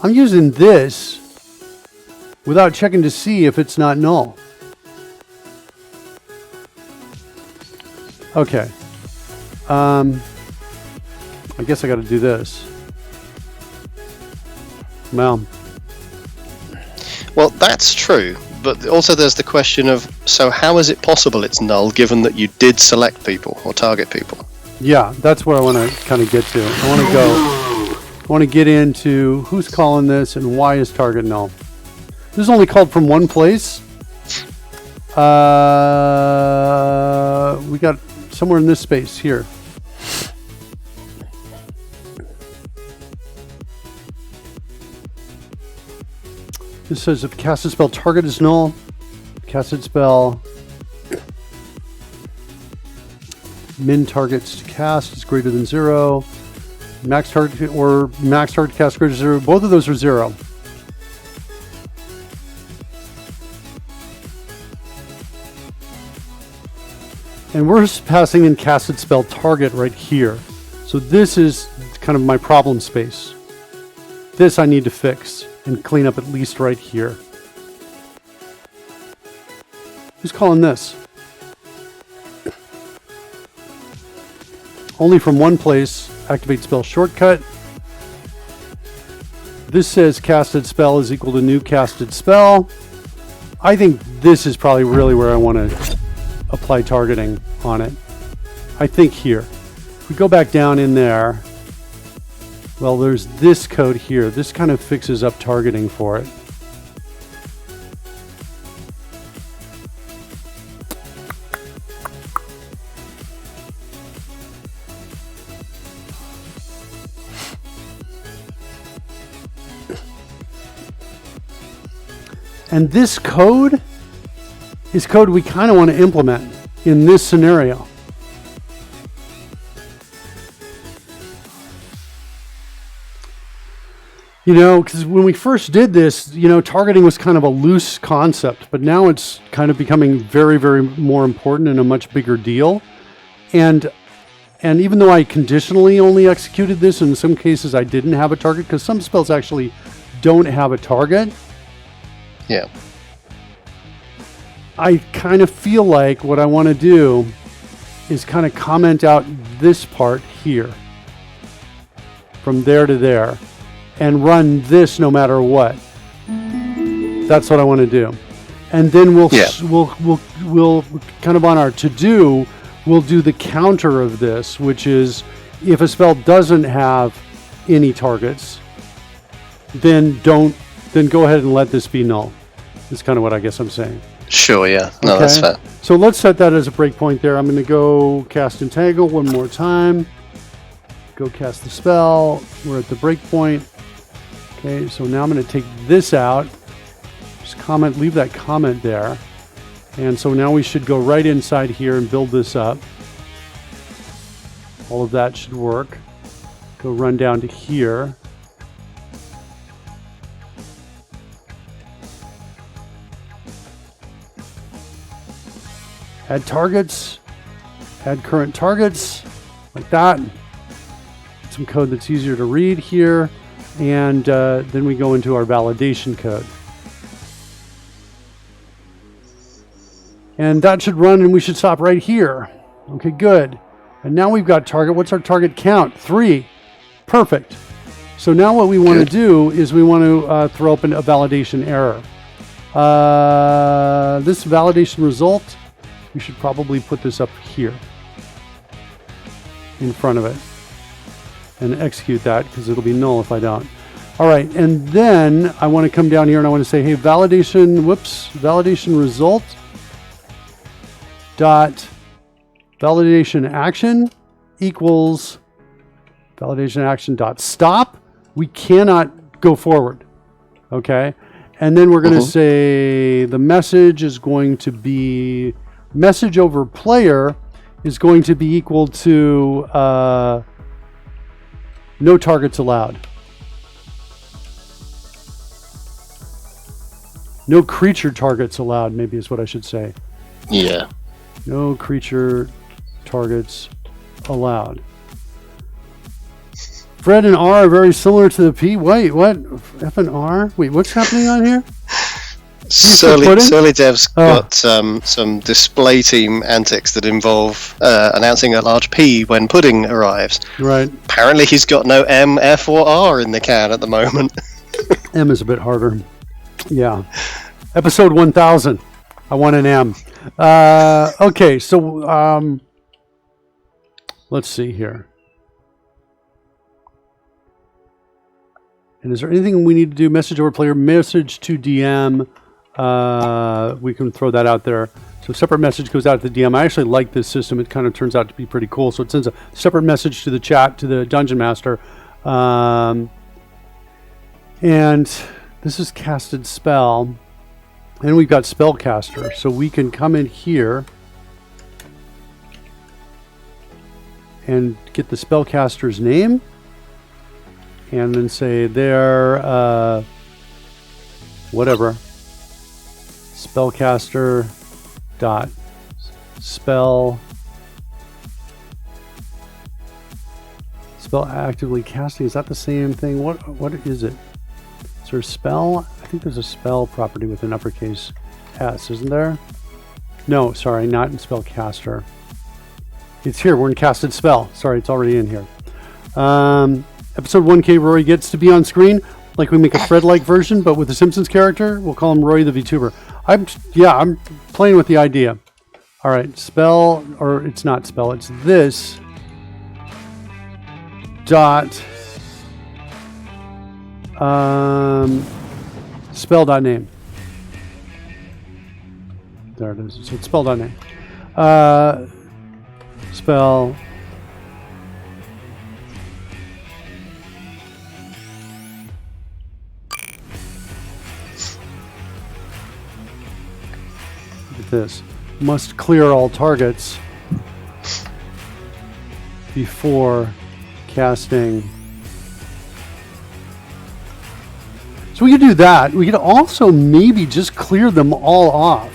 I'm using this without checking to see if it's not null. Okay. I guess I got to do this. Well, that's true, but also there's the question of, so how is it possible it's null given that you did select people or target people? Yeah, that's where I want to kind of get to. I want to get into who's calling this and why is target null. This is only called from one place. We got somewhere in this space here. This says if casted spell target is null, casted spell min targets to cast is greater than 0, max target to cast greater than 0. Both of those are 0. And we're passing in casted spell target right here. So this is kind of my problem space. This I need to fix and clean up at least right here. Who's calling this? Only from one place, activate spell shortcut. This says casted spell is equal to new casted spell. I think this is probably really where I want to apply targeting on it. I think here. If we go back down in there, well, there's this code here. This kind of fixes up targeting for it. And this code is code we kind of want to implement in this scenario. You know, because when we first did this, you know, targeting was kind of a loose concept, but now it's kind of becoming very, very more important and a much bigger deal. And even though I conditionally only executed this, in some cases I didn't have a target, because some spells actually don't have a target. Yeah. I kind of feel like what I want to do is kind of comment out this part here, from there to there, and run this no matter what. That's what I want to do. And then we'll kind of on our to-do, we'll do the counter of this, which is if a spell doesn't have any targets, then go ahead and let this be null. That's kind of what I guess I'm saying. Sure, yeah. No, Okay. that's fair. So let's set that as a breakpoint there. I'm going to go cast Entangle one more time. Go cast the spell. We're at the breakpoint. Okay, so now I'm going to take this out. Just leave that comment there. And so now we should go right inside here and build this up. All of that should work. Go run down to here. Add targets. Add current targets. Like that. Some code that's easier to read here. And then we go into our validation code. And that should run, and we should stop right here. Okay, good. And now we've got target. What's our target count? 3. Perfect. So now what we want to do is we want to throw open a validation error. This validation result, we should probably put this up here in front of it and execute that, because it'll be null if I don't. All right, and then I want to come down here and I want to say, hey, validation result dot validation action equals validation action dot stop. We cannot go forward. Okay, and then we're going to say the message is going to be message over player is going to be equal to no targets allowed. No creature targets allowed, maybe is what I should say. Yeah. No creature targets allowed. Fred and R are very similar to the P. Wait, what? F and R? Wait, what's happening on here? Surly Dev's got some display team antics that involve announcing a large P when pudding arrives. Right. Apparently he's got no M, F, or R in the can at the moment. M is a bit harder. Yeah. Episode 1000. I want an M. Okay, so let's see here. And is there anything we need to do? Message over player, message to DM. We can throw that out there. So separate message goes out to the DM. I actually like this system. It kind of turns out to be pretty cool. So it sends a separate message to the chat, to the Dungeon Master. And this is casted spell. And we've got spellcaster. So we can come in here and get the spellcaster's name. And then say there, whatever. Spellcaster dot spell actively casting. Is that the same thing? What is it? Is there a spell? I think there's a spell property with an uppercase S, isn't there? No, sorry, not in spellcaster. It's here. We're in casted spell. Sorry, it's already in here. Episode 1K, Roy gets to be on screen. Like we make a Fred-like version, but with a Simpsons character. We'll call him Roy the VTuber. I'm playing with the idea. All right, spell, or it's not spell, it's this dot spell dot name. There it is. So it's spell dot name. Spell. this. Must clear all targets before casting. So we could do that. We could also maybe just clear them all off.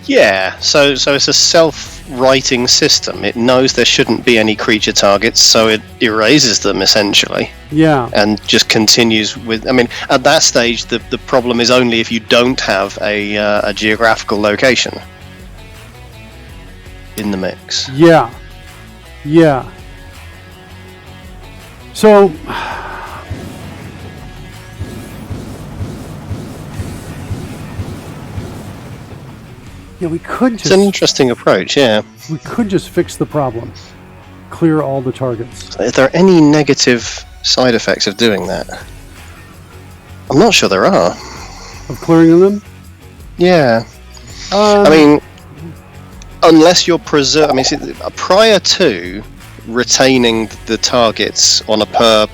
Yeah, so it's a self-writing system. It knows there shouldn't be any creature targets, so it erases them essentially. Yeah. And just continues with. I mean, at that stage, the problem is only if you don't have a geographical location in the mix. Yeah. Yeah. So. Yeah, we could just. It's an interesting approach, yeah. We could just fix the problem. Clear all the targets. Are there any negative side effects of doing that? I'm not sure there are. Of clearing them? Yeah. I mean, unless you're I mean, see, prior to retaining the targets on a per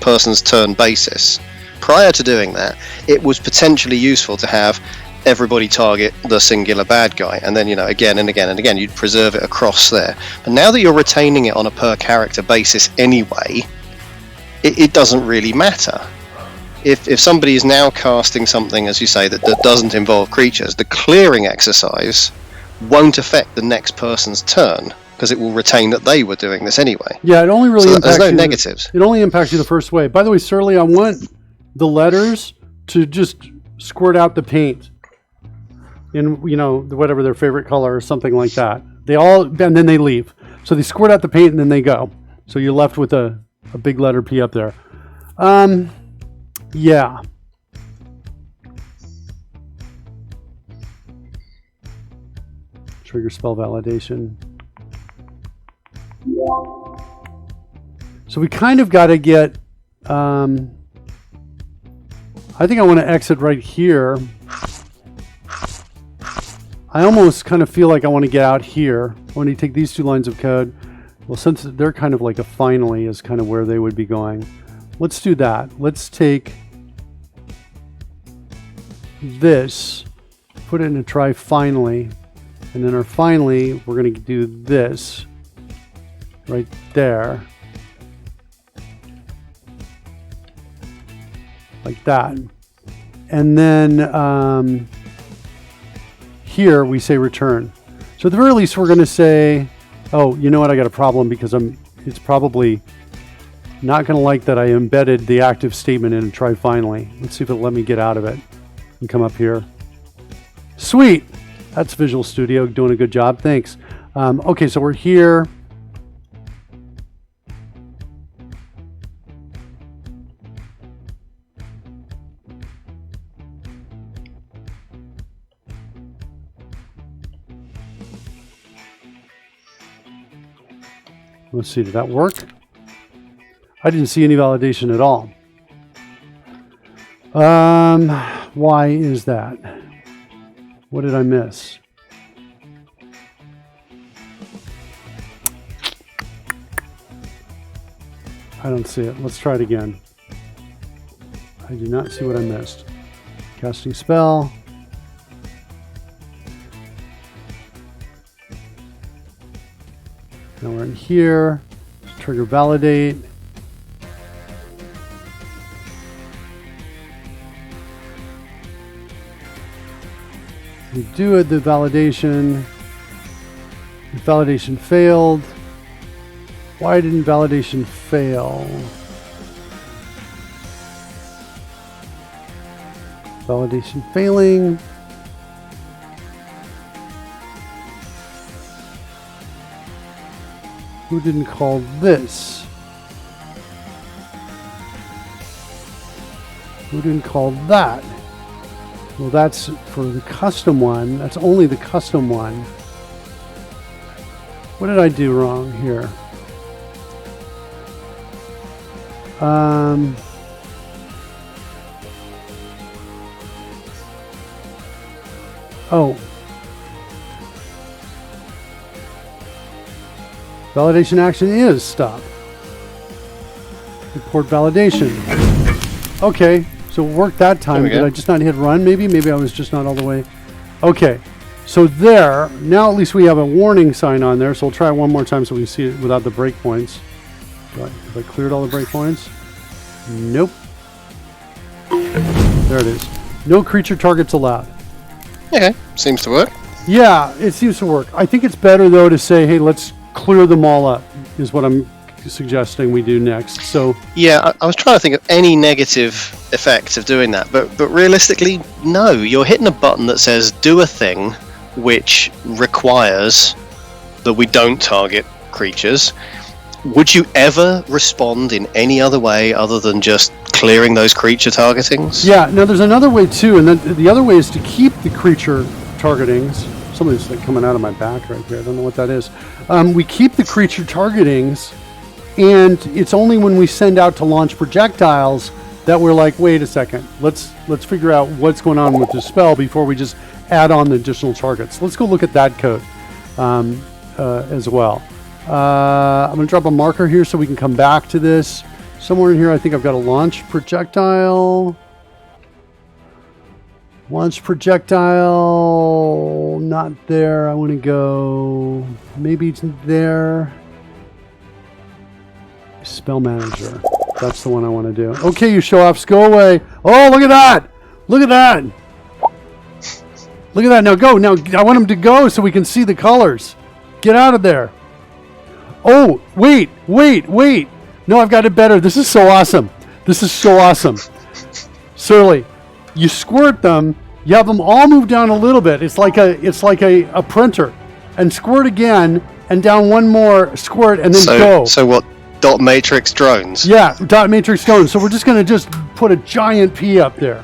person's turn basis, prior to doing that, it was potentially useful to have everybody target the singular bad guy, and then, you know, again and again and again, you'd preserve it across there. But now that you're retaining it on a per character basis anyway, it doesn't really matter. If somebody is now casting something, as you say, that doesn't involve creatures, the clearing exercise won't affect the next person's turn, because it will retain that they were doing this anyway. Yeah, it only really impacts there's no negatives. It only impacts you the first way. By the way, Surly, I want the letters to just squirt out the paint in, you know, whatever their favorite color or something like that. They all, and then they leave. So they squirt out the paint and then they go. So you're left with a big letter P up there. Yeah. Trigger spell validation. So we kind of got to get, I think I want to exit right here. I almost kind of feel like I want to get out here. I want to take these two lines of code. Well, since they're kind of like a finally is kind of where they would be going. Let's do that. Let's take this, put it in a try finally, and then our finally, we're going to do this right there. Like that. And then here we say return. So at the very least, we're going to say, oh, you know what? I got a problem because it's probably not going to like that I embedded the active statement in a try finally. Let's see if it'll let me get out of it and come up here. Sweet. That's Visual Studio doing a good job. Thanks. Okay, so we're here. Let's see, did that work? I didn't see any validation at all. Why is that? What did I miss? I don't see it. Let's try it again. I do not see what I missed. Casting spell. Now we're in here. Trigger validate. We do it, the validation. The validation failed. Why didn't validation fail? Validation failing. Who didn't call this? Who didn't call that? Well, that's for the custom one. That's only the custom one. What did I do wrong here? Oh. Validation action is stop. Report validation. Okay, So it worked that time. There we Did go. I just not hit run? Maybe I was just not all the way. Okay. So there, now at least we have a warning sign on there. So we'll try it one more time so we can see it without the breakpoints. Have I cleared all the breakpoints? Nope. There it is. No creature targets allowed. Okay, seems to work. Yeah, it seems to work. I think it's better though to say, hey, let's clear them all up, is what I'm suggesting we do next. So Yeah, I was trying to think of any negative effect of doing that, but realistically, no. You're hitting a button that says do a thing which requires that we don't target creatures. Would you ever respond in any other way other than just clearing those creature targetings? yeah, now there's another way too, and then the other way is to keep the creature targetings. Something's like coming out of my back right here. I don't know what that is. We keep the creature targetings, and it's only when we send out to launch projectiles that we're like, wait a second, let's figure out what's going on with the spell before we just add on the additional targets. Let's go look at that code as well. I'm going to drop a marker here so we can come back to this. Somewhere in here, I think I've got a launch projectile. Launch projectile, not there. I want to go, maybe it's there. Spell manager. That's the one I want to do. Okay, you show-offs, go away. Oh, look at that. Look at that. Look at that. Now go. Now I want them to go so we can see the colors. Get out of there. Oh, wait. No, I've got it better. This is so awesome. This is so awesome. Surly. You squirt them, you have them all move down a little bit. It's like a printer. And squirt again, and down one more squirt, and then go. So what, dot matrix drones? Yeah, dot matrix drones. So we're just going to put a giant P up there.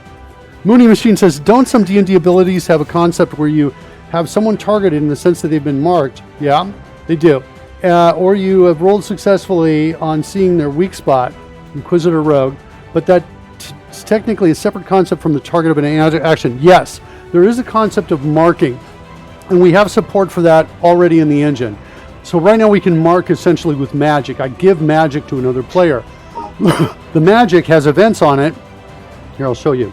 Mooney Machine says, don't some D&D abilities have a concept where you have someone targeted in the sense that they've been marked? Yeah, they do. Or you have rolled successfully on seeing their weak spot, Inquisitor Rogue, but that it's technically a separate concept from the target of an action. Yes, there is a concept of marking, and we have support for that already in the engine. So right now we can mark essentially with magic. I give magic to another player. The magic has events on it. Here, I'll show you.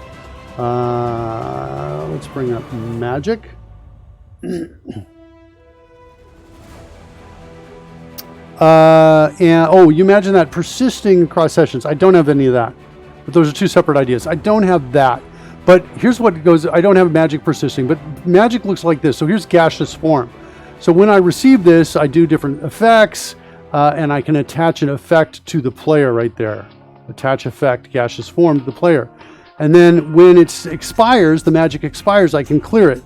Let's bring up magic. You imagine that persisting across sessions. I don't have any of that. But those are two separate ideas. I don't have that. But here's what goes. I don't have magic persisting, but magic looks like this. So here's gaseous form. So when I receive this, I do different effects, and I can attach an effect to the player right there. Attach effect, gaseous form to the player. And then when it expires, the magic expires, I can clear it.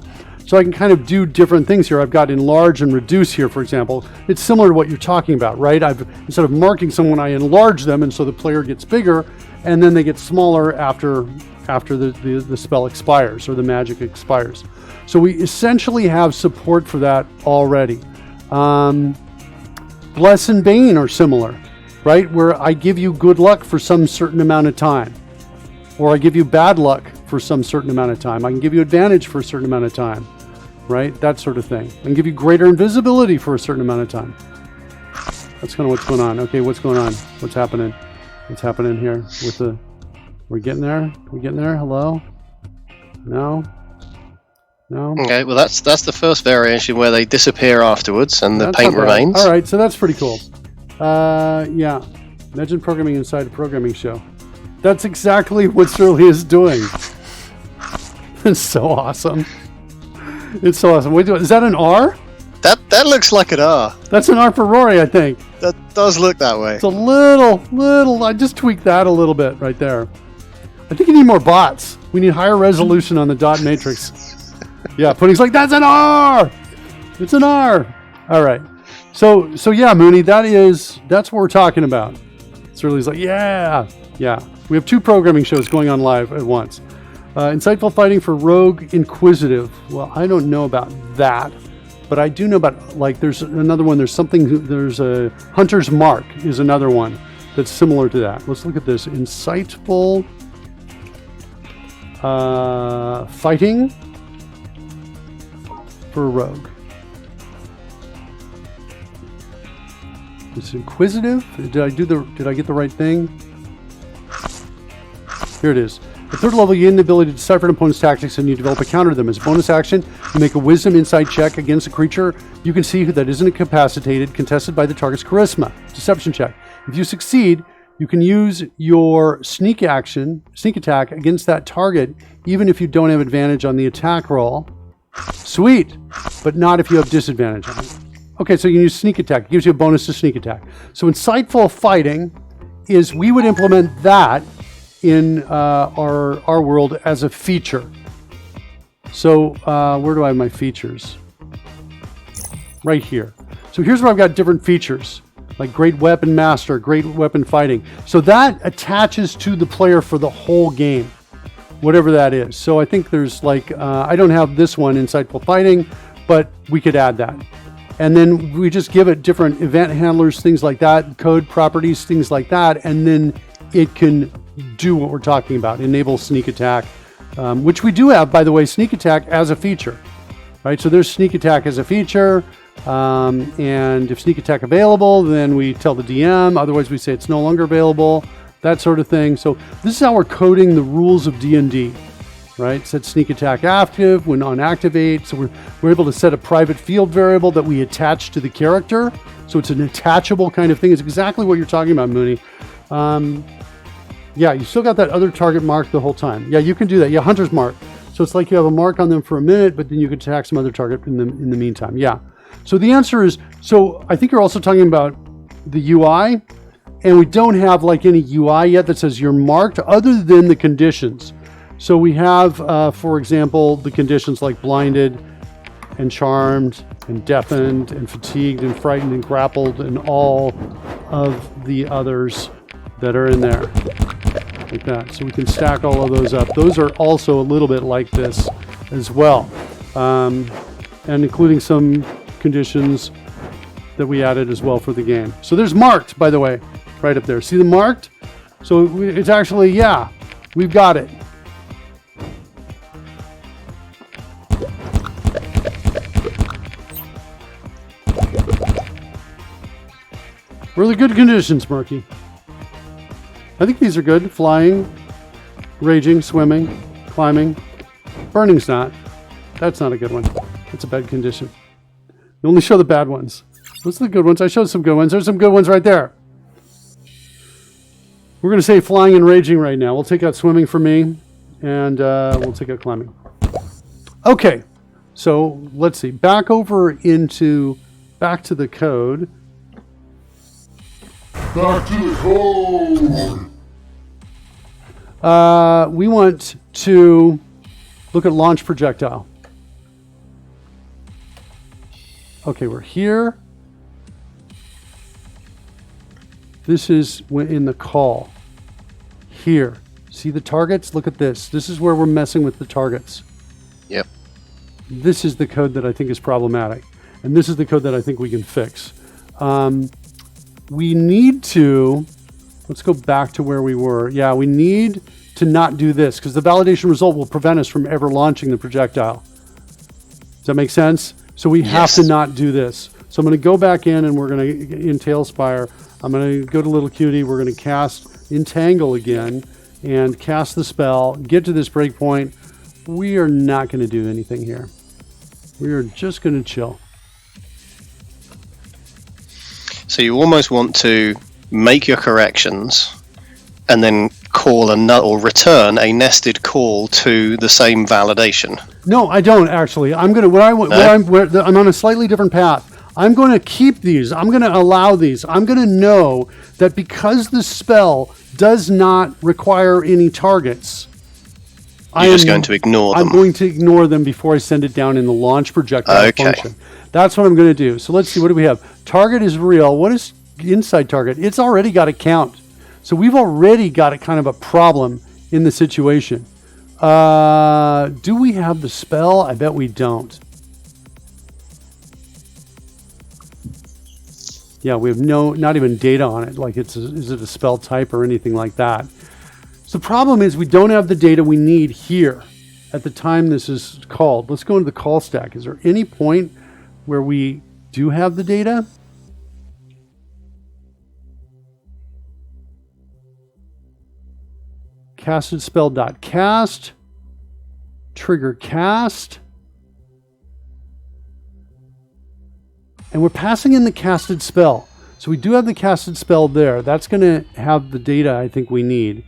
So I can kind of do different things here. I've got enlarge and reduce here, for example. It's similar to what you're talking about, right? Instead of marking someone, I enlarge them, and so the player gets bigger, and then they get smaller after the spell expires or the magic expires. So we essentially have support for that already. Bless and Bane are similar, right? Where I give you good luck for some certain amount of time, or I give you bad luck for some certain amount of time. I can give you advantage for a certain amount of time, right? That sort of thing. I can give you greater invisibility for a certain amount of time. That's kind of what's going on. Okay, what's going on? What's happening? What's happening here with the... We're getting there? We getting there? Hello? No? No? Okay, well that's the first variation where they disappear afterwards and the paint remains. All right, so that's pretty cool. Yeah. Imagine programming inside a programming show. That's exactly what Surly is doing. It's so awesome. It's so awesome. Wait, is that an R? That looks like an R. That's an R for Rory, I think. That does look that way. It's a little, I just tweaked that a little bit right there. I think you need more bots. We need higher resolution on the dot matrix. Yeah, Pudding's like, that's an R! It's an R! All right. So yeah, Mooney, that's what we're talking about. Surly's like, yeah. We have two programming shows going on live at once. Insightful Fighting for Rogue Inquisitive. Well, I don't know about that, but I do know about, like, there's another one. There's a Hunter's Mark is another one that's similar to that. Let's look at this. Insightful Fighting for Rogue. It's inquisitive. Did I get the right thing? Here it is. At third level, you gain the ability to decipher an opponent's tactics and you develop a counter to them. As a bonus action, you make a wisdom insight check against a creature you can see that isn't incapacitated, contested by the target's charisma. Deception check. If you succeed, you can use your sneak attack against that target, even if you don't have advantage on the attack roll. Sweet, but not if you have disadvantage on it. Okay, so you can use sneak attack. It gives you a bonus to sneak attack. So insightful fighting is we would implement that in our world as a feature. So where do I have my features? Right here. So here's where I've got different features, like Great Weapon Master, Great Weapon Fighting. So that attaches to the player for the whole game, whatever that is. So I think there's like, I don't have this one, Insightful Fighting, but we could add that. And then we just give it different event handlers, things like that, code properties, things like that, and then it can do what we're talking about, enable sneak attack, which we do have, by the way, sneak attack as a feature, right? So there's sneak attack as a feature, and if sneak attack available, then we tell the DM, otherwise we say it's no longer available, that sort of thing. So this is how we're coding the rules of D&D. Right? Set sneak attack active when on activate. So we're able to set a private field variable that we attach to the character. So it's an attachable kind of thing. It's exactly what you're talking about, Mooney. Yeah, you still got that other target mark the whole time. Yeah, you can do that. Yeah, hunter's mark. So it's like you have a mark on them for a minute, but then you can attack some other target in the meantime. Yeah. So the answer is, so I think you're also talking about the UI, and we don't have like any UI yet that says you're marked other than the conditions. So we have, for example, the conditions like blinded and charmed and deafened and fatigued and frightened and grappled and all of the others that are in there like that. So we can stack all of those up. Those are also a little bit like this as well. And including some conditions that we added as well for the game. So there's marked, by the way, right up there. See the marked? So it's actually, yeah, we've got it. Really good conditions, Murky. I think these are good. Flying, raging, swimming, climbing. Burning's not. That's not a good one. That's a bad condition. You only show the bad ones. Those are the good ones. I showed some good ones. There's some good ones right there. We're going to say flying and raging right now. We'll take out swimming for me, and we'll take out climbing. Okay, so let's see. Back to the code. Back to the code. We want to look at launch projectile. Okay, we're here. This is in the call. Here. See the targets? Look at this. This is where we're messing with the targets. Yep. This is the code that I think is problematic. And this is the code that I think we can fix. We need to, let's go back to where we were. Yeah, we need to not do this because the validation result will prevent us from ever launching the projectile. Does that make sense? So we have to not do this. So I'm going to go back in and we're going to, in TaleSpire, I'm going to go to Little Cutie. We're going to cast Entangle again and cast the spell, get to this breakpoint. We are not going to do anything here. We are just going to chill. So you almost want to make your corrections and then call another or return a nested call to the same validation. No, I don't actually. I'm on a slightly different path. I'm going to keep these. I'm going to allow these. I'm going to know that because the spell does not require any targets, You're just going to ignore them. I'm going to ignore them before I send it down in the launch projectile function. That's what I'm going to do. So let's see. What do we have? Target is real. What is inside target? It's already got a count. So we've already got a kind of a problem in the situation. Do we have the spell? I bet we don't. Yeah, we have not even data on it. Like is it a spell type or anything like that? So the problem is we don't have the data we need here at the time this is called. Let's go into the call stack. Is there any point where we do have the data? Casted spell dot cast. Trigger cast. And we're passing in the casted spell. So we do have the casted spell there. That's going to have the data I think we need.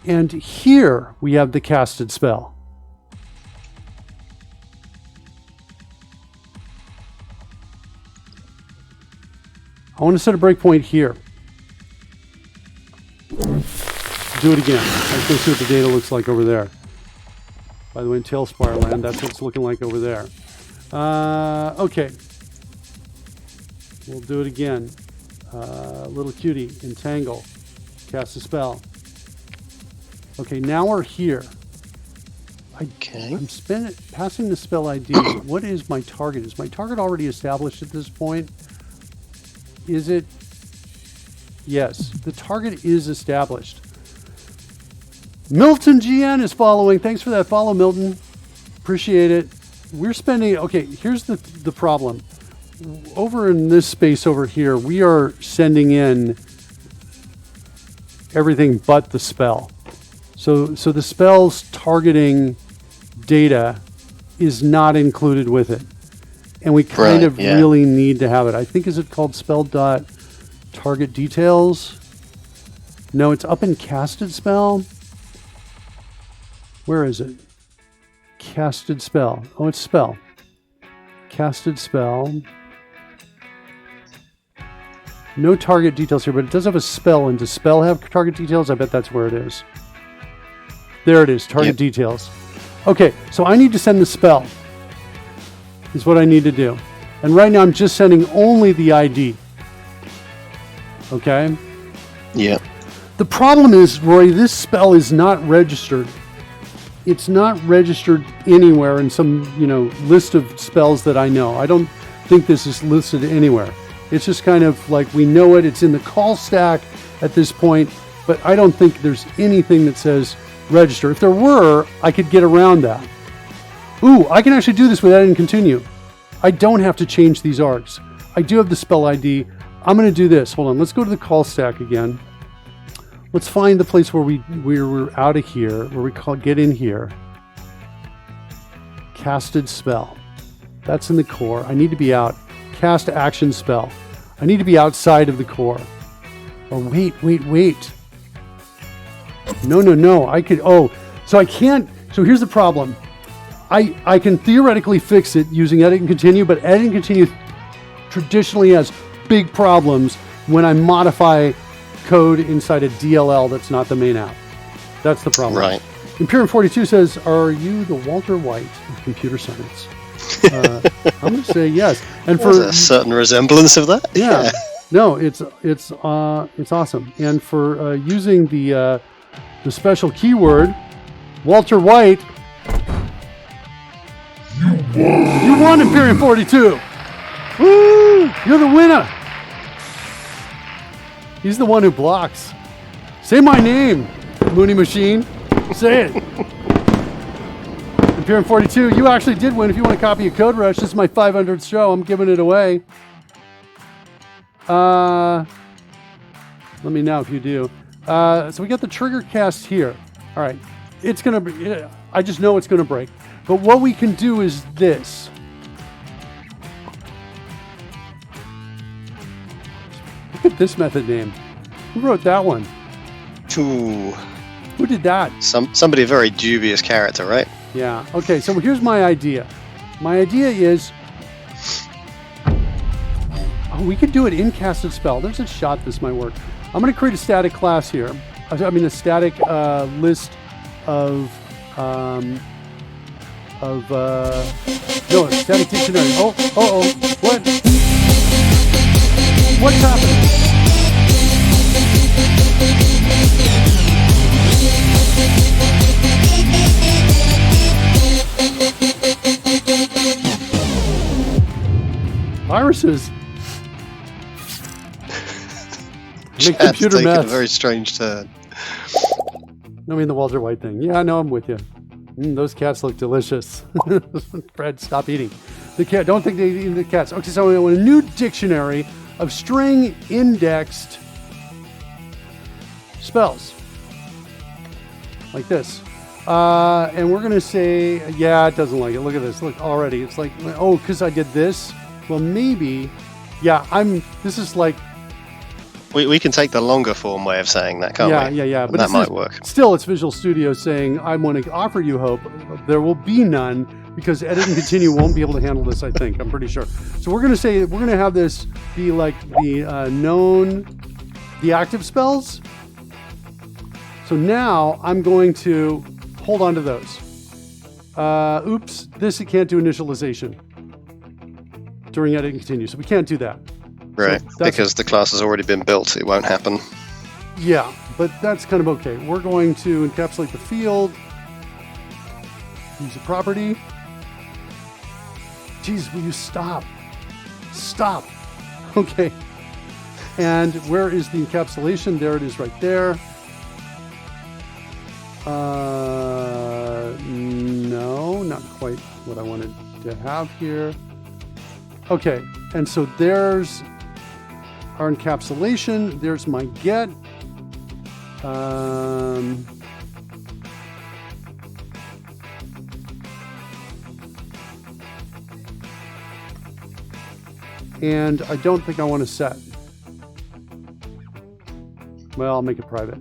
And here we have the casted spell. I want to set a breakpoint here. Do it again. Let's go see what the data looks like over there. By the way, in TaleSpire land, that's what it's looking like over there. Okay. We'll do it again. Little cutie, entangle, cast a spell. Okay, now we're here. Okay. I'm passing the spell ID. What is my target? Is my target already established at this point? Is it? Yes, the target is established. Milton GN is following. Thanks for that follow, Milton. Appreciate it. We're spending, okay, here's the problem. Over in this space over here, we are sending in everything but the spell. So the spell's targeting data is not included with it. And we kind of really need to have it. I think, is it called spell dot target details? No, it's up in casted spell. Where is it? Casted spell. Oh, it's spell. Casted spell. No target details here, but it does have a spell. And does spell have target details? I bet that's where it is. There it is, target details. Okay, so I need to send the spell. Is what I need to do. And right now I'm just sending only the ID. Okay? Yeah. The problem is, Roy, this spell is not registered. It's not registered anywhere in some, list of spells that I know. I don't think this is listed anywhere. It's just kind of like we know it. It's in the call stack at this point, but I don't think there's anything that says register. If there were, I could get around that. Ooh, I can actually do this with edit and continue. I don't have to change these args. I do have the spell ID. I'm going to do this. Hold on. Let's go to the call stack again. Let's find the place where we're out of here, where we call get in here. Casted spell. That's in the core. I need to be out. Cast action spell. I need to be outside of the core. Oh, wait. No. I could, so I can't. So here's the problem. I can theoretically fix it using edit and continue, but edit and continue traditionally has big problems when I modify code inside a DLL that's not the main app. That's the problem. Right. Imperium42 says, are you the Walter White of computer science? I'm going to say yes. And There's a certain resemblance of that. Yeah. No, it's awesome. And for using the special keyword, Walter White, you won Imperium42. Woo! You're the winner. He's the one who blocks. Say my name, Mooney Machine. Say it. Imperium42, you actually did win. If you want to copy a Code Rush, this is my 500th show. I'm giving it away. Let me know if you do. So we got the trigger cast here. All right. It's going to be, I just know it's going to break. But what we can do is this. Look at this method name. Who wrote that one? Ooh. Who did that? Somebody very dubious character, right? Yeah. Okay, so here's my idea. My idea is, we could do it in casted spell. There's a shot this might work. I'm going to create a static class here. A static list of static dictionary. What? What's happening? Viruses. Make computer taken mess. A very strange turn. I mean the Walter White thing. Yeah, I know. I'm with you. Those cats look delicious. Fred, stop eating. The cat. Don't think they eat the cats. Okay, so we want a new dictionary of string indexed spells. Like this. And we're going to say, yeah, it doesn't like it. Look at this. Look, already. It's like, oh, because I did this. Well, maybe, yeah, this is like. We can take the longer form way of saying that, can't we? Yeah. But that might work. Still, it's Visual Studio saying, I want to offer you hope. There will be none because Edit and Continue won't be able to handle this, I think. I'm pretty sure. So we're going to say, we're going to have this be like the active spells. So now I'm going to hold on to those. Oops, it can't do initialization during Edit and Continue. So we can't do that. Right, so because the class has already been built, it won't happen. Yeah, but that's kind of okay. We're going to encapsulate the field. Use a property. Geez, will you stop? Stop. Okay. And where is the encapsulation? There it is right there. No, not quite what I wanted to have here. Okay, and so there's our encapsulation. There's my get. And I don't think I want to set. Well, I'll make it private.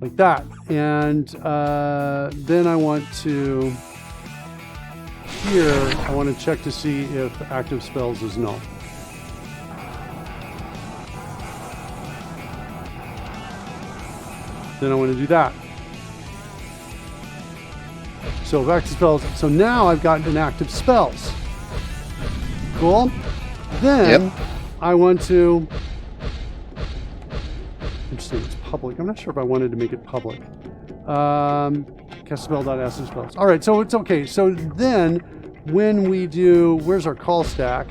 Like that. And then I want to, here, I want to check to see if active spells is null. Then I want to do that. So if active spells, so now I've got an active spells. Cool. Then I want to, interesting, it's public. I'm not sure if I wanted to make it public. Cast spell.active spells. All right, so it's okay. So then when we do, where's our call stack?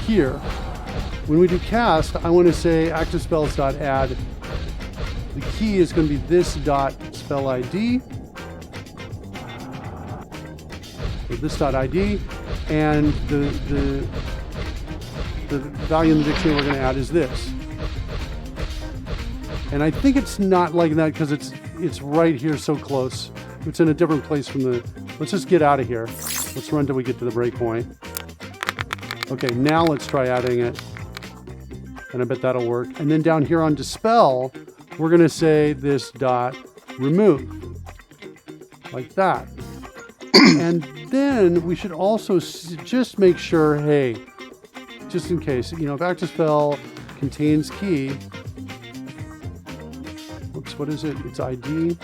Here. When we do cast, I want to say active spells.add. The key is going to be this dot spell ID. So this dot ID, and the value in the dictionary we're going to add is this. And I think it's not like that because it's right here so close. It's in a different place from the. Let's just get out of here. Let's run till we get to the breakpoint. Okay, now let's try adding it. And I bet that'll work. And then down here on dispel, we're going to say this dot remove. Like that. And then we should also just make sure, hey, just in case, if active spell contains key, oops, what is it? It's ID. I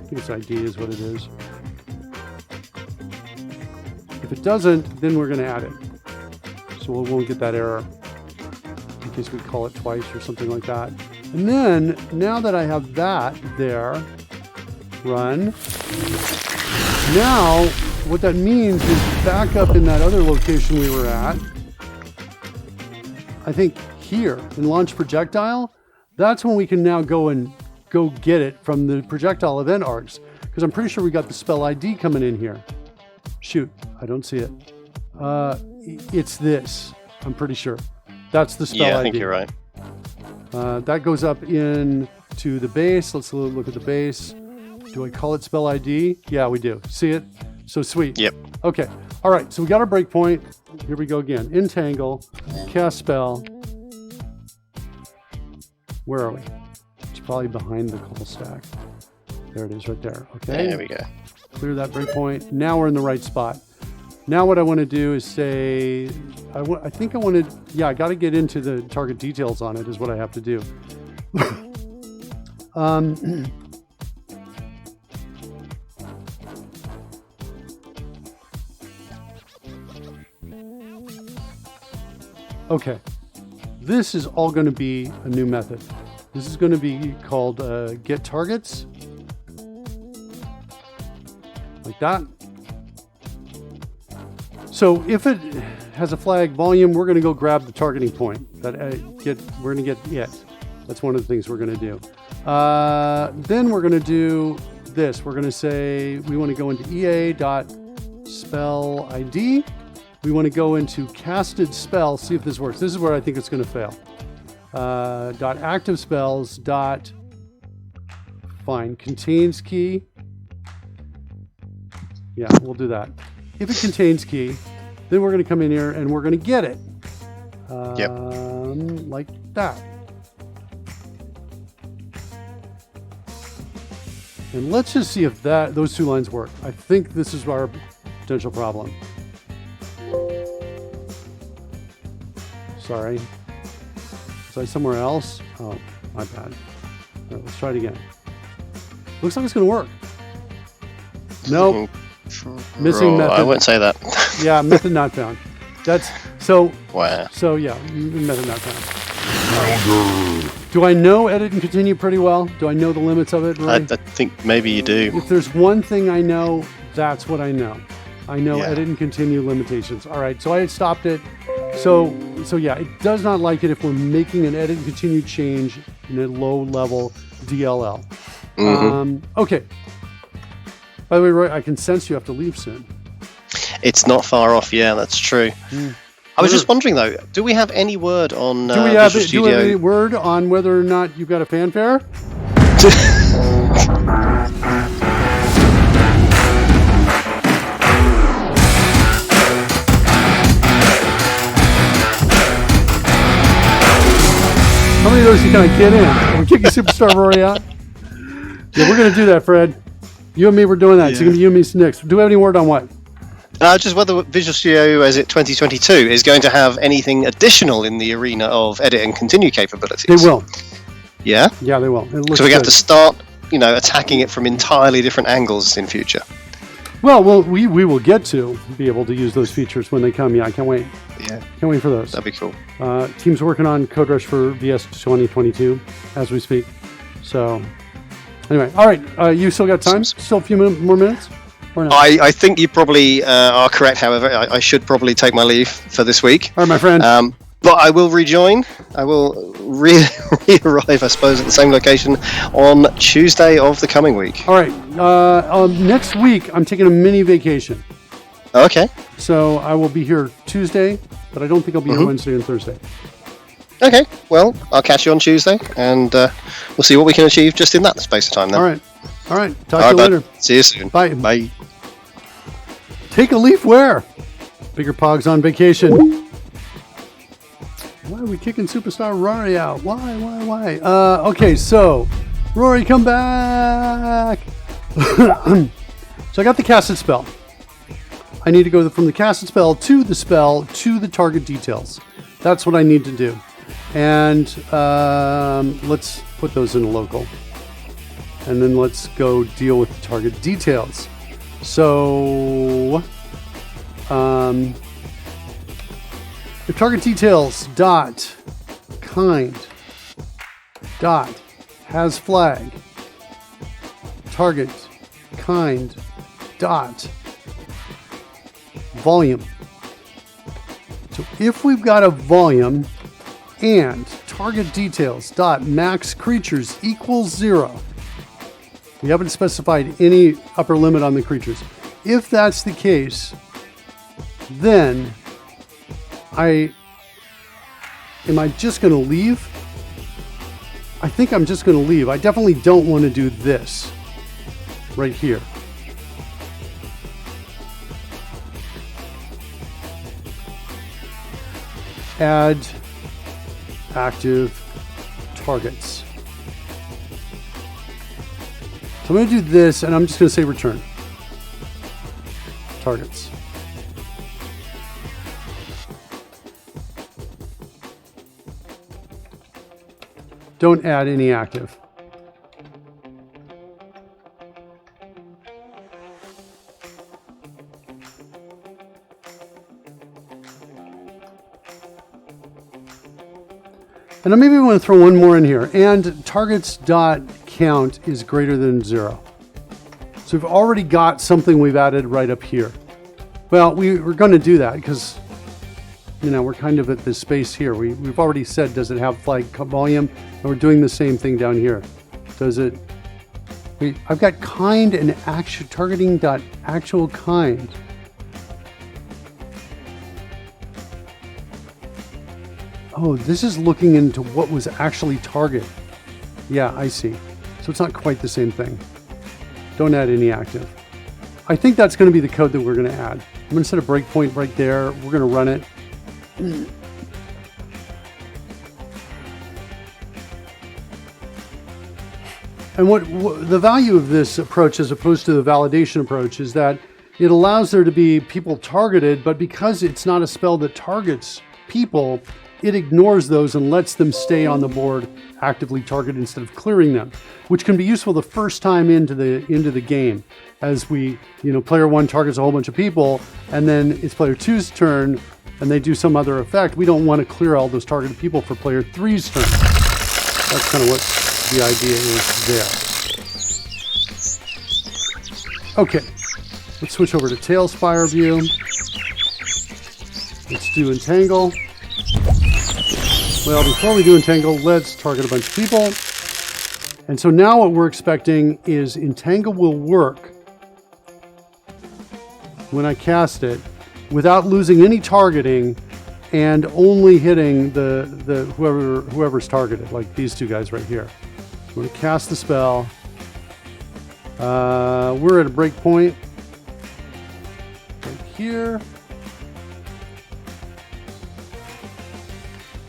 think it's ID is what it is. If it doesn't, then we're going to add it. So we won't get that error in case we call it twice or something like that. And then, now that I have that there, run. Now, what that means is back up in that other location we were at, I think here in launch projectile, that's when we can now go get it from the projectile event args. Because I'm pretty sure we got the spell ID coming in here. Shoot, I don't see it. It's this, I'm pretty sure. That's the spell ID. Yeah, I think you're right. That goes up into the base. Let's look at the base. Do I call it spell ID? Yeah, we do. See it? So sweet. Yep. Okay. All right. So we got our breakpoint. Here we go again. Entangle, cast spell. Where are we? It's probably behind the call stack. There it is right there. Okay. There we go. Clear that breakpoint. Now we're in the right spot. Now what I want to do is say, I think I want to, I got to get into the target details on it is what I have to do. Okay, this is all going to be a new method. This is going to be called get targets, like that. So if it has a flag volume, we're going to go grab the targeting point. We're going to get it. That's one of the things we're going to do. Then we're going to do this. We're going to say we want to go into EA.spellID. we want to go into casted spell, see if this works. This is where I think it's going to fail. Dot active spells dot find contains key. Yeah, we'll do that. If it contains key, then we're going to come in here and we're going to get it. Like that. And let's just see if those two lines work. I think this is our potential problem. Sorry. Was I somewhere else? Oh, my bad. All right, let's try it again. Looks like it's going to work. Nope. Missing method. I wouldn't say that. Yeah, method not found. That's so. Wow. So yeah, method not found. Do I know edit and continue pretty well? Do I know the limits of it? Really? I think maybe you do. If there's one thing I know, that's what I know. I know Yeah. edit and continue limitations. All right, so I had stopped it. So yeah, it does not like it if we're making an edit and continue change in a low level DLL. Okay. By the way, Roy, I can sense you have to leave soon. It's not far off. Yeah, that's true. I was just wondering though, do we have any word on Do we have Visual Studio? any word on whether or not you've got a fanfare? How many of those can I get in? Are we kicking Superstar Rory out? Yeah, we're going to do that, Fred. You and me, we're doing that. It's going to be you and me next. Do we have any word on what? Just whether Visual Studio, as it 2022, is going to have anything additional in the arena of edit and continue capabilities. They will. Yeah? Yeah, they will. It looks So we have good. to start, attacking it from entirely different angles in future. Well, we will get to be able to use those features when they come. Yeah, I can't wait. Yeah, Can't wait for those. that'd be cool. Team's working on Code Rush for VS 2022 as we speak. So, anyway, all right. You still got time? Still a few more minutes? Or not? I think you probably are correct, however. I should probably take my leave for this week. All right, my friend. But I will rejoin. I will re-arrive, I suppose, at the same location on Tuesday of the coming week. All right. Next week, I'm taking a mini vacation. Okay. So I will be here Tuesday, but I don't think I'll be here Wednesday and Thursday. Okay. Well, I'll catch you on Tuesday, and we'll see what we can achieve just in that space of time then. All right. All right. Talk All to you right, later. bud. See you soon. Bye. Bye. Take a leaf where? Bigger Pog's on vacation. Why are we kicking Superstar Rory out? Why? Okay, so Rory, come back. So I got the casted spell. I need to go from the casted spell to the target details. That's what I need to do. And let's put those in local. And then let's go deal with the target details. So, if target details dot kind dot has flag target kind dot volume. So if we've got a volume and target details dot max creatures equals 0, we haven't specified any upper limit on the creatures. If that's the case, then am I just going to leave? I think I'm just going to leave. I definitely don't want to do this right here. Add active targets. So I'm going to do this, and I'm just going to say return targets. Don't add any active. And I maybe want to throw one more in here. And targets dot count is greater than 0. So we've already got something we've added right up here. Well, we're going to do that because, we're kind of at this space here. We've already said, does it have flag volume? And we're doing the same thing down here. Does it? I've got kind and actual targeting dot actual kind. Oh, this is looking into what was actually target. Yeah, I see. So it's not quite the same thing. Don't add any active. I think that's going to be the code that we're going to add. I'm going to set a breakpoint right there. We're going to run it. And what the value of this approach as opposed to the validation approach is that it allows there to be people targeted, but because it's not a spell that targets people, it ignores those and lets them stay on the board actively targeted instead of clearing them, which can be useful the first time into the game. As we, player 1 targets a whole bunch of people, and then it's player 2's turn, and they do some other effect. We don't want to clear all those targeted people for player 3's turn. That's kind of what the idea is there. Okay, let's switch over to TaleSpire view. Let's do Entangle. Well, before we do Entangle, let's target a bunch of people. And so now what we're expecting is Entangle will work when I cast it without losing any targeting and only hitting the whoever's targeted, like these two guys right here. I'm going to cast the spell. We're at a break point right here.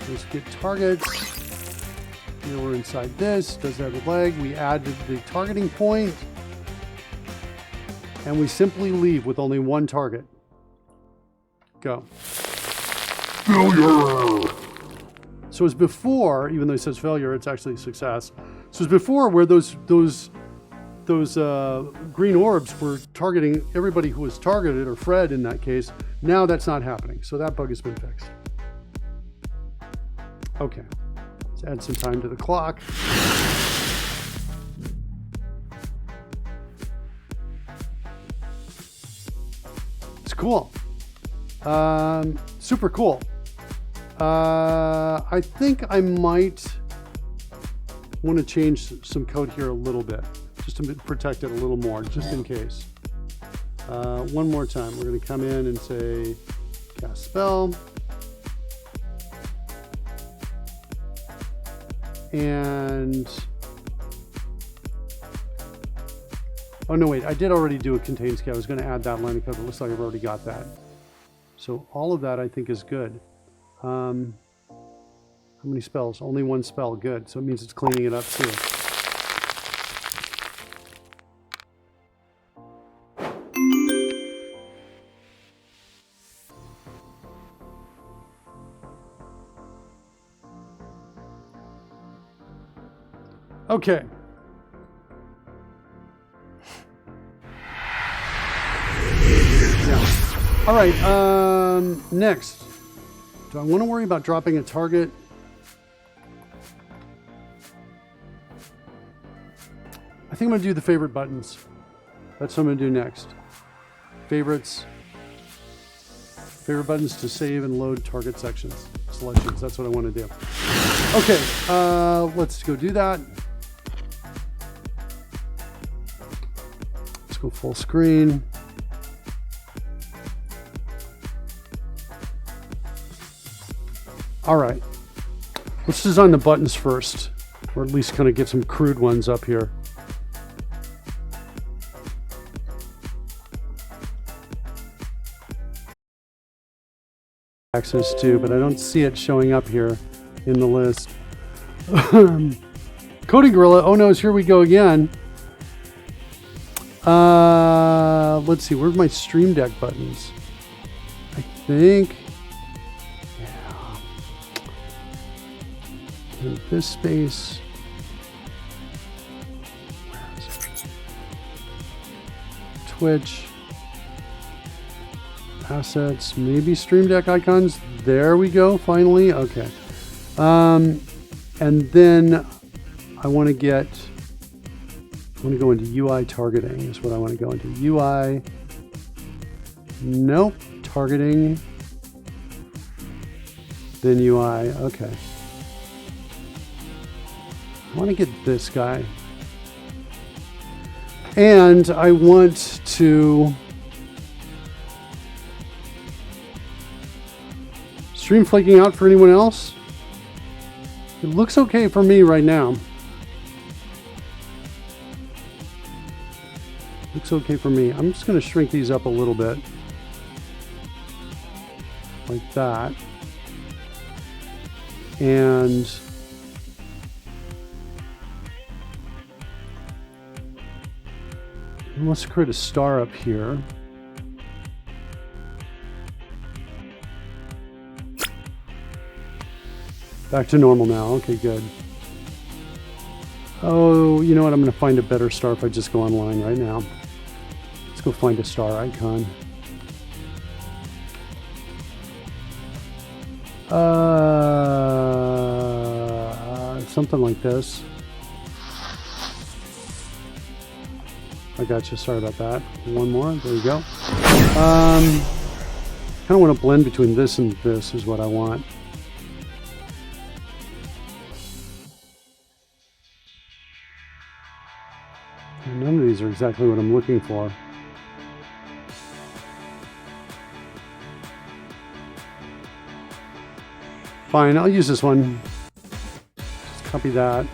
Let's get targets. Here we're inside this. Does have a leg. We add the targeting point, and we simply leave with only one target. Go. Failure! So as before, even though it says failure, it's actually a success. So as before, where those green orbs were targeting everybody who was targeted, or Fred in that case, now that's not happening. So that bug has been fixed. Okay, let's add some time to the clock. It's cool. Super cool. I think I might want to change some code here a little bit, just to protect it a little more, just in case. One more time, we're going to come in and say cast spell. And oh no, wait, I did already do a contain scan. I was going to add that line of code, but it looks like I've already got that. So all of that I think is good. How many spells? Only one spell. Good. So it means it's cleaning it up too. Okay. Yeah. All right. Next, do I want to worry about dropping a target? I think I'm going to do the favorite buttons. That's what I'm going to do next. Favorites. Favorite buttons to save and load target selections. That's what I want to do. Okay. Let's go do that. Let's go full screen. All right, let's design the buttons first, or at least kind of get some crude ones up here. Access to, but I don't see it showing up here in the list. Coding Gorilla, oh no, here we go again. Let's see, where's my Stream Deck buttons? I think, yeah, in this space. Where is it? Twitch, assets, maybe Stream Deck icons. There we go, finally. Okay. And then I want to go into UI targeting is what I want to go into. UI, nope, targeting, then UI, okay. I want to get this guy. And I want to stream flaking out for anyone else. It looks okay for me right now. Looks okay for me. I'm just going to shrink these up a little bit. Like that. And let's create a star up here. Back to normal now. Okay, good. Oh, you know what? I'm going to find a better star if I just go online right now. Let's go find a star icon. Something like this. I got you. Sorry about that. One more. There you go. Kind of want to blend between this and this is what I want. And none of these are exactly what I'm looking for. Fine, I'll use this one. Just copy that.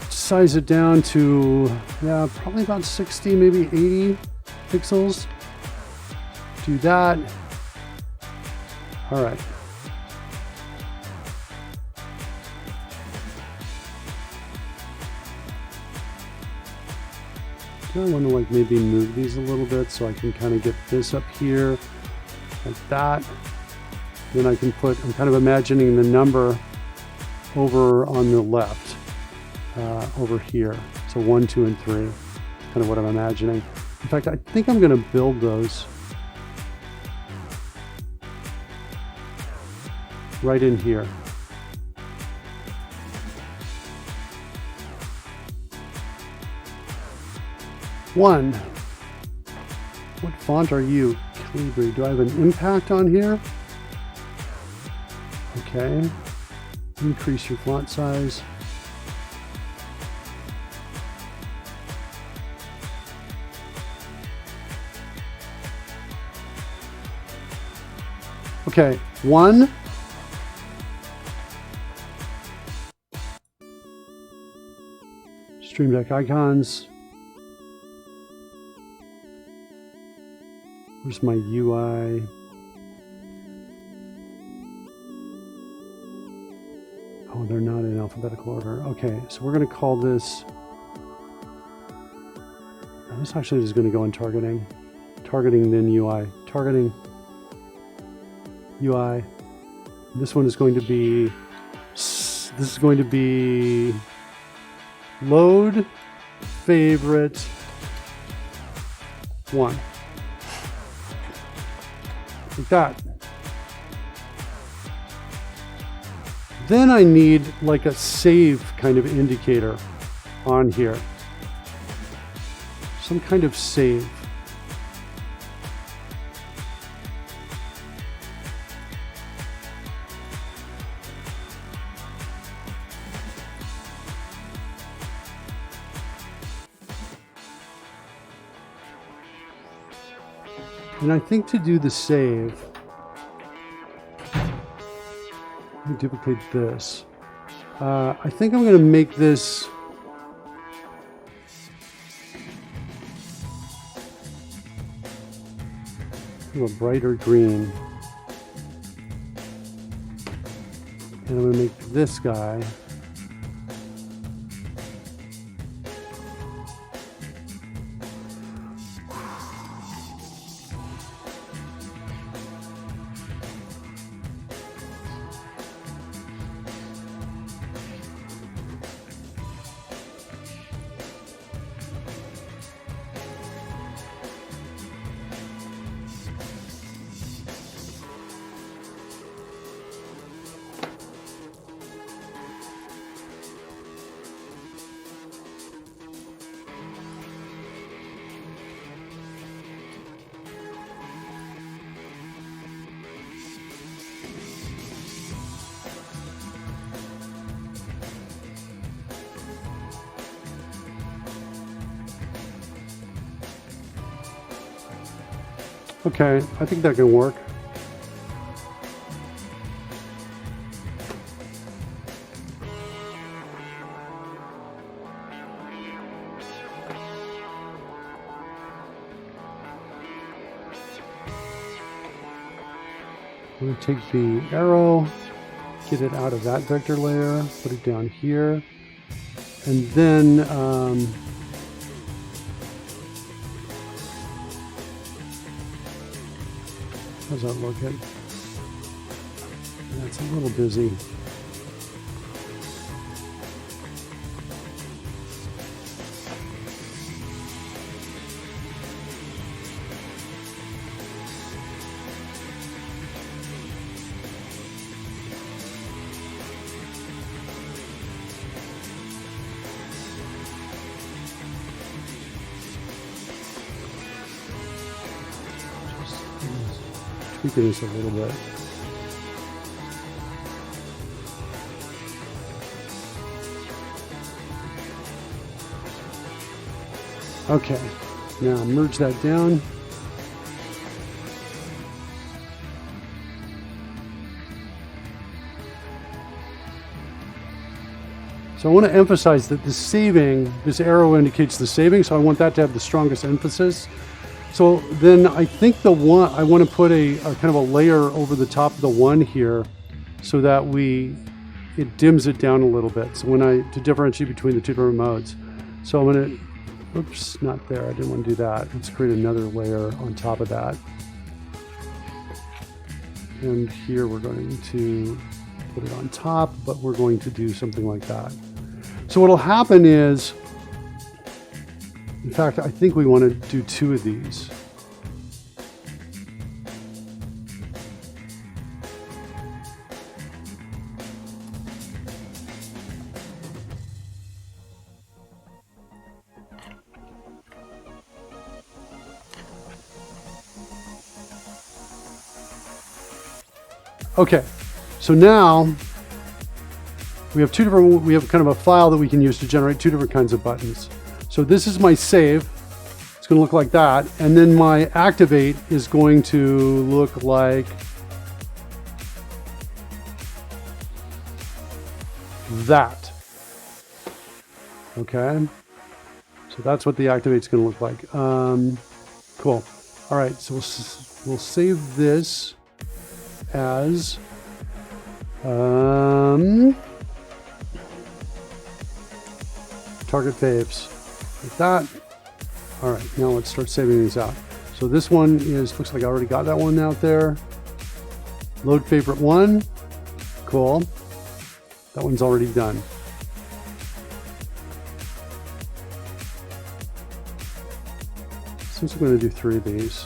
Size it down to, yeah, probably about 60, maybe 80 pixels. Do that. All right. I want to like maybe move these a little bit so I can kind of get this up here like that. Then I can put, I'm kind of imagining the number over on the left, over here. So 1, 2, and 3, kind of what I'm imagining. In fact, I think I'm going to build those right in here. One. What font are you? Calibri. Do I have an impact on here? Okay. Increase your font size. Okay, 1. Stream Deck icons. Where's my UI? Oh, they're not in alphabetical order. Okay, so we're going to call this... This actually is going to go in targeting. Targeting, then UI. Targeting, UI. This one is going to be... This is going to be... Load favorite 1. Like that. Then I need like a save kind of indicator on here. Some kind of save. And I think to do the save, let me duplicate this. I think I'm going to make this a brighter green. And I'm going to make this guy Okay, I think that can work. I'm going to take the arrow, get it out of that vector layer, put it down here, and then how's that looking? That's a little busy. Tweaking this a little bit. Okay, now merge that down. So I want to emphasize that the saving, this arrow indicates the saving, so I want that to have the strongest emphasis. So then I think the one, I want to put a kind of a layer over the top of the one here so that it dims it down a little bit. So to differentiate between the two different modes. So I'm going to, oops, not there. I didn't want to do that. Let's create another layer on top of that. And here we're going to put it on top, but we're going to do something like that. So what'll happen is, in fact, I think we want to do two of these. Okay, so now we have kind of a file that we can use to generate two different kinds of buttons. So this is my save. It's going to look like that. And then my activate is going to look like that. Okay. So that's what the activate is going to look like. Cool. All right. So we'll save this as target faves. Like that. All right, now let's start saving these out. So this one looks like I already got that one out there. Load favorite one. Cool. That one's already done. Since I'm going to do 3 of these.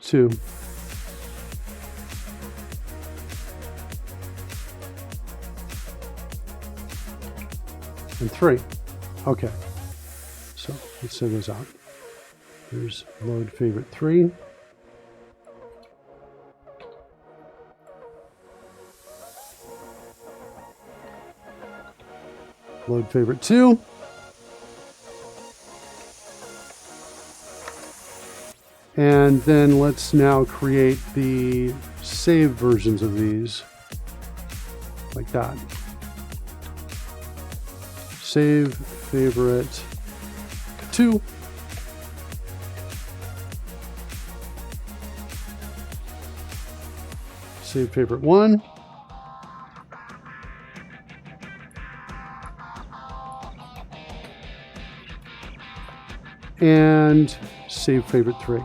Two. And 3. Okay. So let's save those out. Here's load favorite 3. Load favorite 2. And then let's now create the save versions of these like that. Save favorite 2. Save favorite 1. And save favorite 3.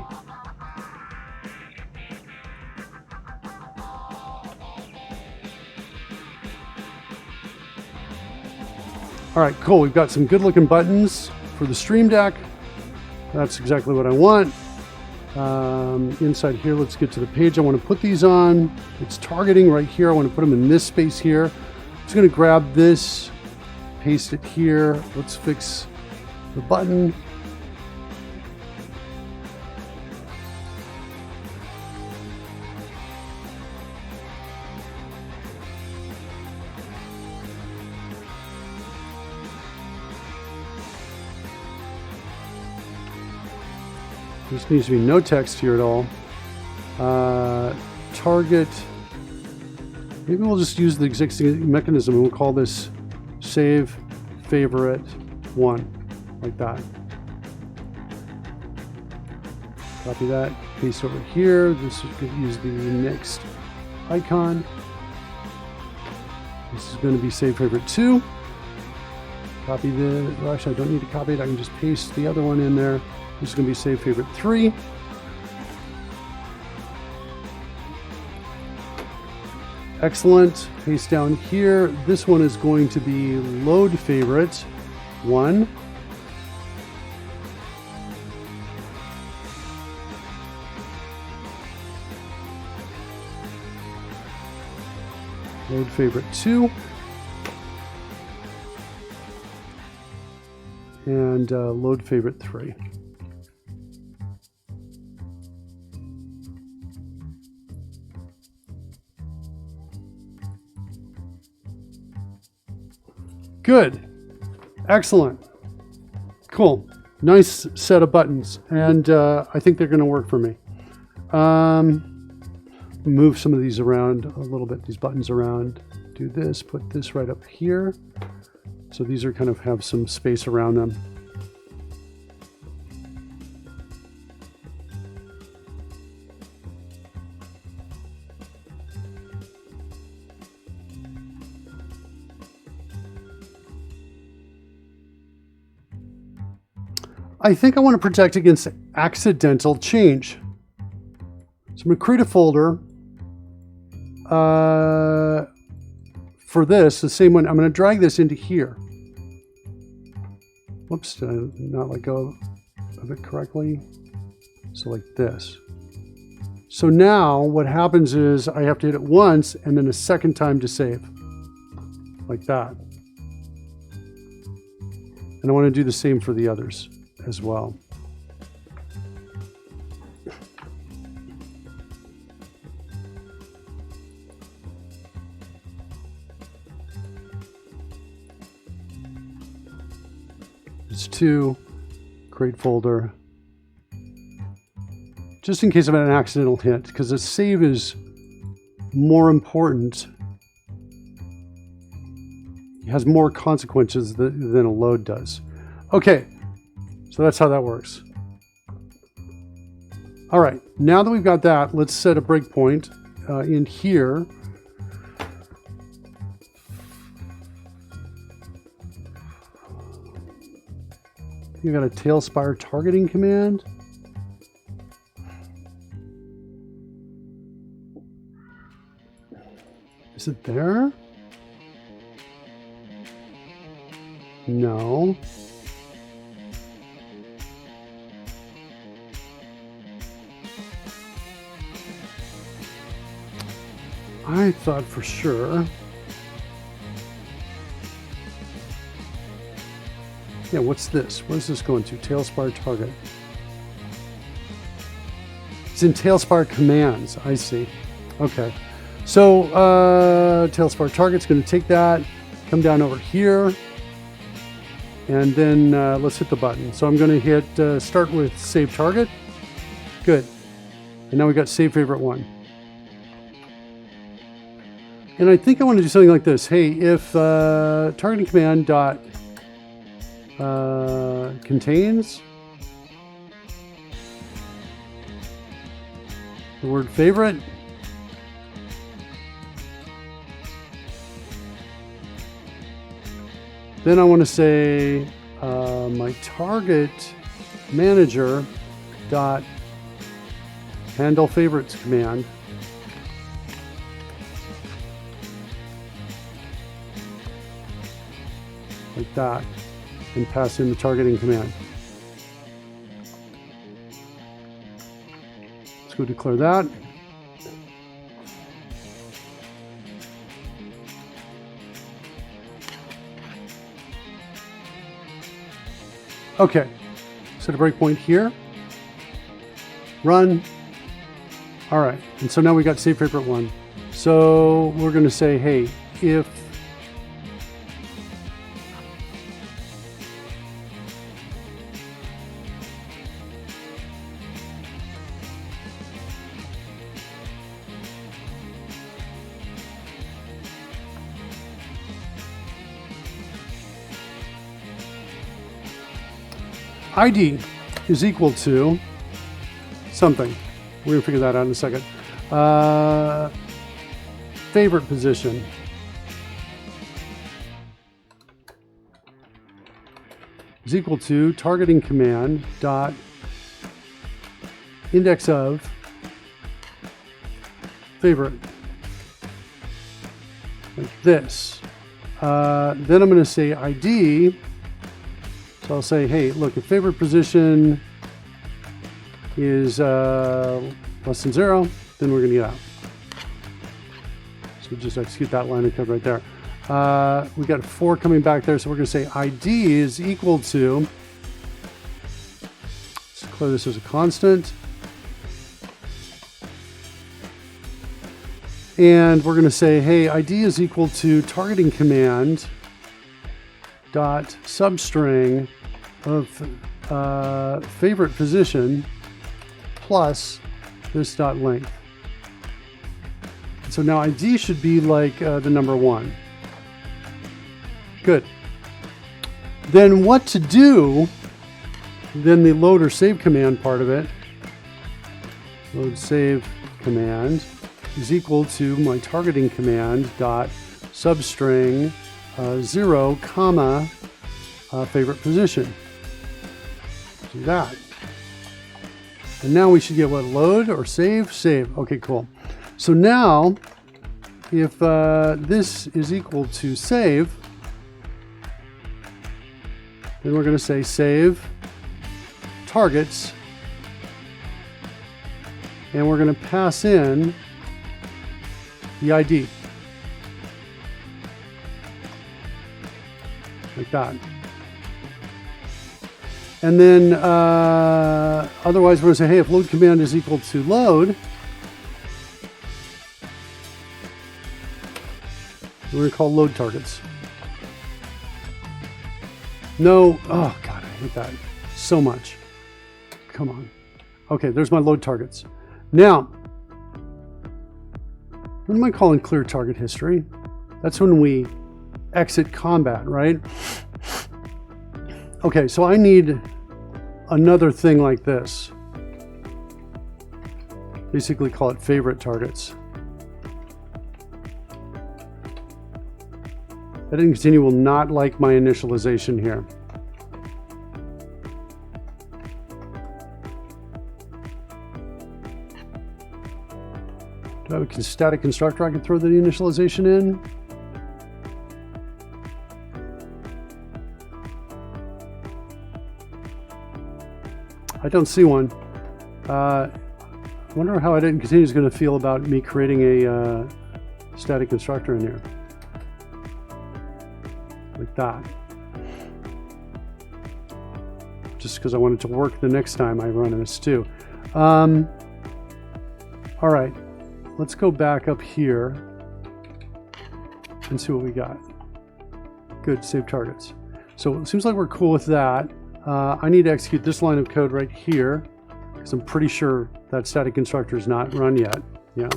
All right, cool. We've got some good looking buttons for the Stream Deck. That's exactly what I want. Inside here, let's get to the page I want to put these on. It's targeting right here. I want to put them in this space here. I'm just going to grab this, paste it here. Let's fix the button. This needs to be no text here at all. Target. Maybe we'll just use the existing mechanism and we'll call this save favorite 1, like that. Copy that, paste over here. This is going to use the next icon. This is going to be save favorite 2. Copy the, well, actually I don't need to copy it, I can just paste the other one in there. This is going to be save favorite 3. Excellent. Paste down here. This one is going to be load favorite 1. Load favorite 2. And load favorite 3. Good. Excellent. Cool. Nice set of buttons. And I think they're going to work for me. Move some of these around a little bit, these buttons around. Do this, put this right up here. So these are kind of have some space around them. I think I want to protect against accidental change. So I'm going to create a folder for this, the same one. I'm going to drag this into here. Whoops, did I not let go of it correctly? So like this. So now what happens is I have to hit it once and then a second time to save. Like that. And I want to do the same for the others as well. It's 2, create folder. Just in case of an accidental hit, because a save is more important. It has more consequences than a load does. Okay, so that's how that works. All right, now that we've got that, let's set a breakpoint in here. You got a TaleSpire targeting command. Is it there? No. I thought for sure. Yeah, what's this? What is this going to? TaleSpire target. It's in TaleSpire commands. I see. Okay. So TaleSpire target's going to take that, come down over here, and then let's hit the button. So I'm going to hit start with save target. Good. And now we got save favorite 1. And I think I want to do something like this. Hey, if targeting command dot contains the word favorite, then I want to say my target manager dot handle favorites command. Like that, and pass in the targeting command. Let's go declare that. Okay, set a breakpoint here. Run. All right, and so now we got save favorite 1. So we're going to say, hey, if ID is equal to something. We're going to figure that out in a second. Favorite position. Is equal to targeting command dot index of favorite. Like this. Then I'm going to say ID. So I'll say, hey, look, if favorite position is less than 0, then we're going to get out. So we just execute that line of code right there. We got 4 coming back there, so we're going to say ID is equal to, let's declare this as a constant. And we're going to say, hey, ID is equal to targeting command dot substring of favorite position plus this dot length. So now ID should be like the number 1. Good. Then what to do, then the load or save command part of it, load save command is equal to my targeting command dot substring 0 comma favorite position. Do that. And now we should get what? Load or save? Save. Okay, cool. So now if this is equal to save, then we're going to say save targets, and we're going to pass in the ID. Like that. And then otherwise we're going to say, hey, if load command is equal to load, we're going to call load targets. No, oh God, I hate that so much. Come on. Okay, there's my load targets. Now, what am I calling clear target history? That's when we exit combat, right? Okay, so I need another thing like this. Basically call it favorite targets. That didn't continue will not like my initialization here. Do I have a static constructor I can throw the initialization in? I don't see one. I wonder how I didn't continue is going to feel about me creating a static constructor in here. Like that. Just because I want it to work the next time I run this too. All right, let's go back up here and see what we got. Good, save targets. So it seems like we're cool with that. I need to execute this line of code right here because I'm pretty sure that static constructor is not run yet. Yeah,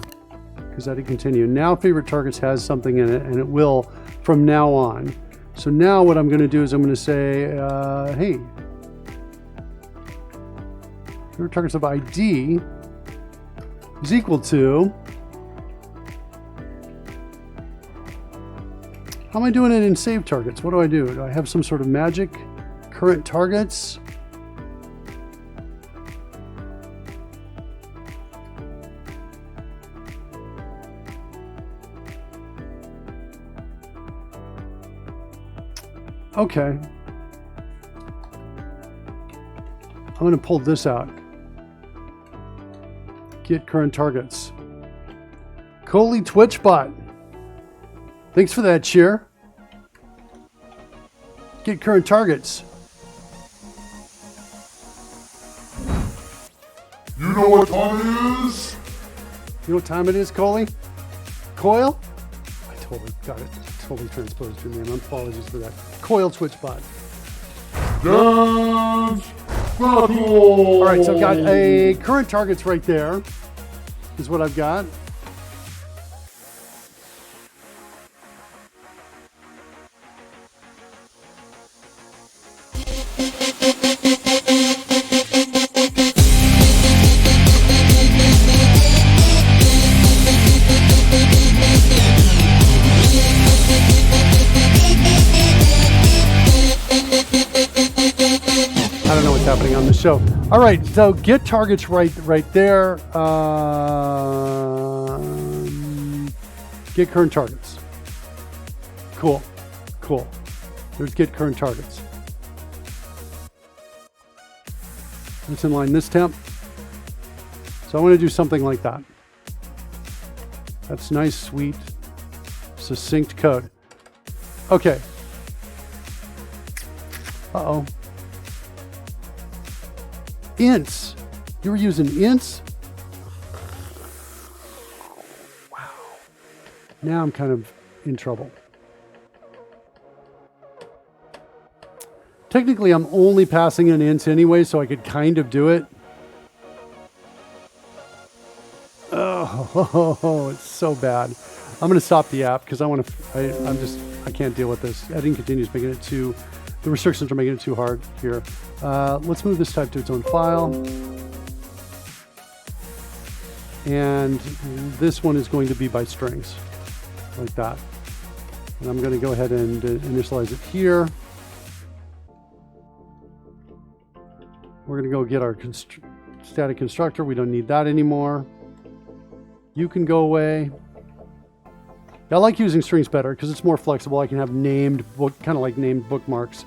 because that did continue. Now favorite targets has something in it, and it will from now on. So now what I'm going to do is I'm going to say, hey, favorite targets of ID is equal to, how am I doing it in save targets? What do I do? Do I have some sort of magic? Current targets? Okay. I'm going to pull this out. Get current targets. Coley Twitchbot. Thanks for that cheer. Get current targets. You know what time it is? You know what time it is, Coley? Coil? I totally got it. Totally transposed your name. Apologies for that. Coil Twitchbot. Dance battle! All right, so I've got a current targets right there. Is what I've got. show. All right, so get targets right there. Get current targets. Cool. There's get current targets. Let's inline this temp. So I want to do something like that. That's nice, sweet, succinct code. Okay. Uh-oh. Ints. You were using ints? Wow. Now I'm kind of in trouble. Technically, I'm only passing in ints anyway, so I could kind of do it. Oh, it's so bad. I'm going to stop the app because I can't deal with this. Editing continues, making it too, the restrictions are making it too hard here. Let's move this type to its own file. And this one is going to be by strings, like that. And I'm going to go ahead and initialize it here. We're going to go get our static constructor. We don't need that anymore. You can go away. I like using strings better because it's more flexible. I can have named kind of like named bookmarks.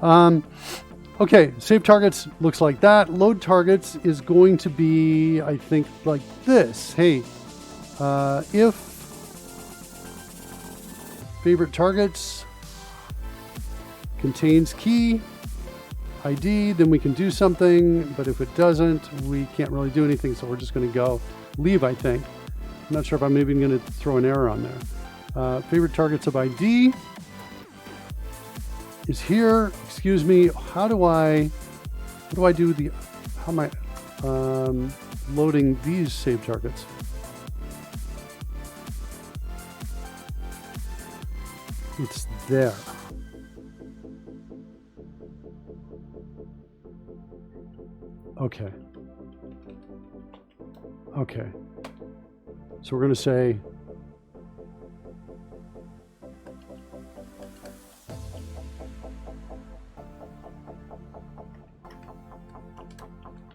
Okay, save targets looks like that. Load targets is going to be, I think, like this. Hey, if favorite targets contains key ID, then we can do something, but if it doesn't, we can't really do anything, so we're just going to go leave, I think. I'm not sure if I'm even going to throw an error on there. Favorite targets of ID is here. Excuse me, how am I loading these save targets? It's there. Okay. So we're going to say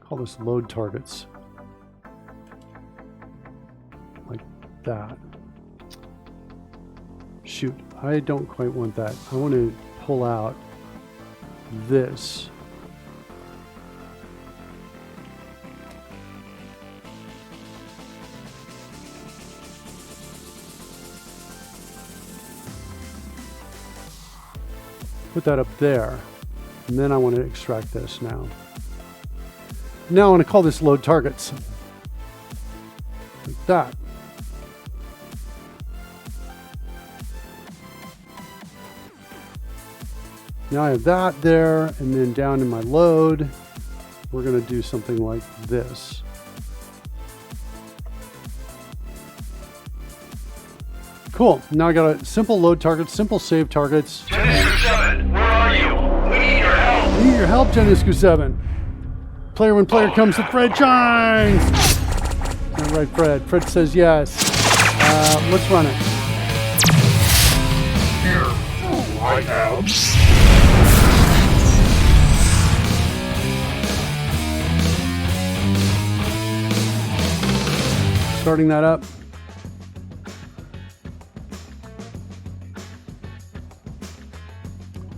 call this load targets. Like that. Shoot, I don't quite want that. I want to pull out this. Put that up there, and then I want to extract this now. Now I want to call this load targets. Like that. Now I have that there, and then down in my load, we're going to do something like this. Cool. Now I got a simple load targets, simple save targets. Genescu 7, where are you? We need your help. We need your help, Genescu 7. Player when player comes to Fred shines. All right, Fred. Fred says yes. Let's run it. Here, I am. Starting that up.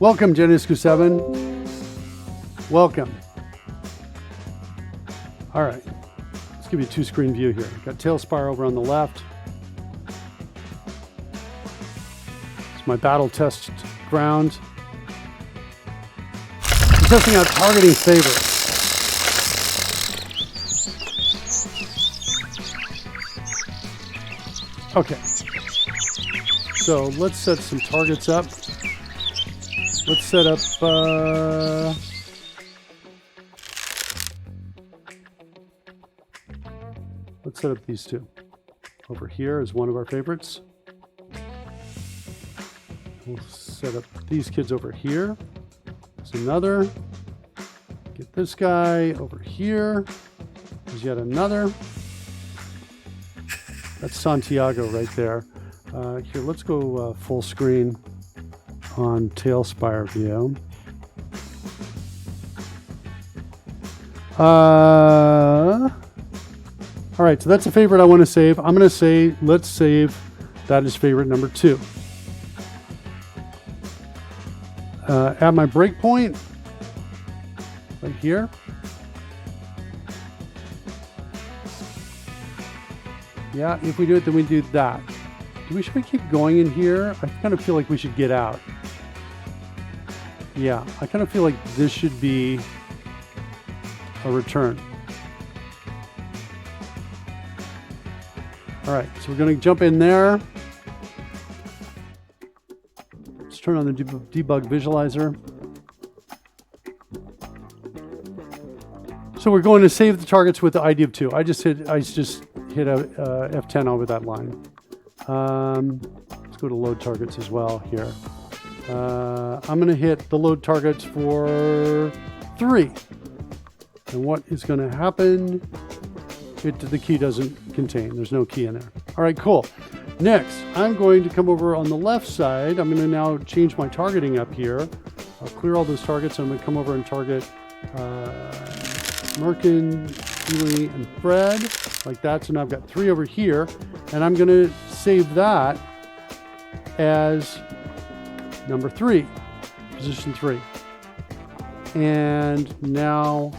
Welcome, Genescu 7. Welcome. All right. Let's give you a two-screen view here. Got TaleSpire over on the left. It's my battle test ground. I'm testing out targeting favorites. Okay. So let's set some targets up. Let's set up, let's set up these two. Over here is one of our favorites. We'll set up these kids over here. There's another. Get this guy over here. There's yet another. That's Santiago right there. Here, let's go full screen on TaleSpire view. All right, so that's a favorite I want to save. I'm going to say, let's save that as favorite number 2. Add my breakpoint right here. Yeah, if we do it, then we do that. Should we keep going in here? I kind of feel like we should get out. Yeah, I kind of feel like this should be a return. All right, so we're going to jump in there. Let's turn on the debug visualizer. So we're going to save the targets with the ID of 2. I just hit a F10 over that line. Let's go to load targets as well here. I'm going to hit the load targets for 3. And what is going to happen? The key doesn't contain. There's no key in there. All right, cool. Next, I'm going to come over on the left side. I'm going to now change my targeting up here. I'll clear all those targets. I'm going to come over and target Merkin, Ely, and Fred, like that. So now I've got 3 over here, and I'm going to save that as number 3, position 3. And now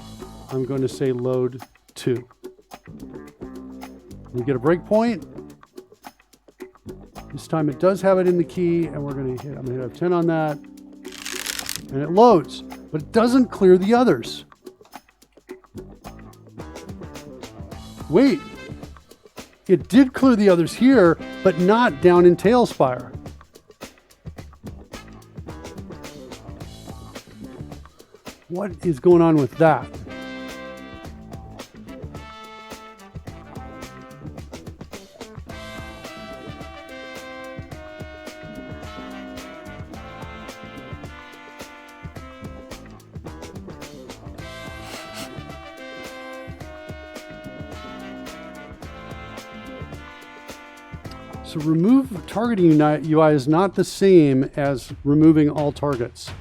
I'm going to say load 2. We get a breakpoint. This time it does have it in the key, and I'm going to hit F10 on that, and it loads, but it doesn't clear the others. Wait, it did clear the others here, but not down in TaleSpire. What is going on with that? So remove targeting UI is not the same as removing all targets.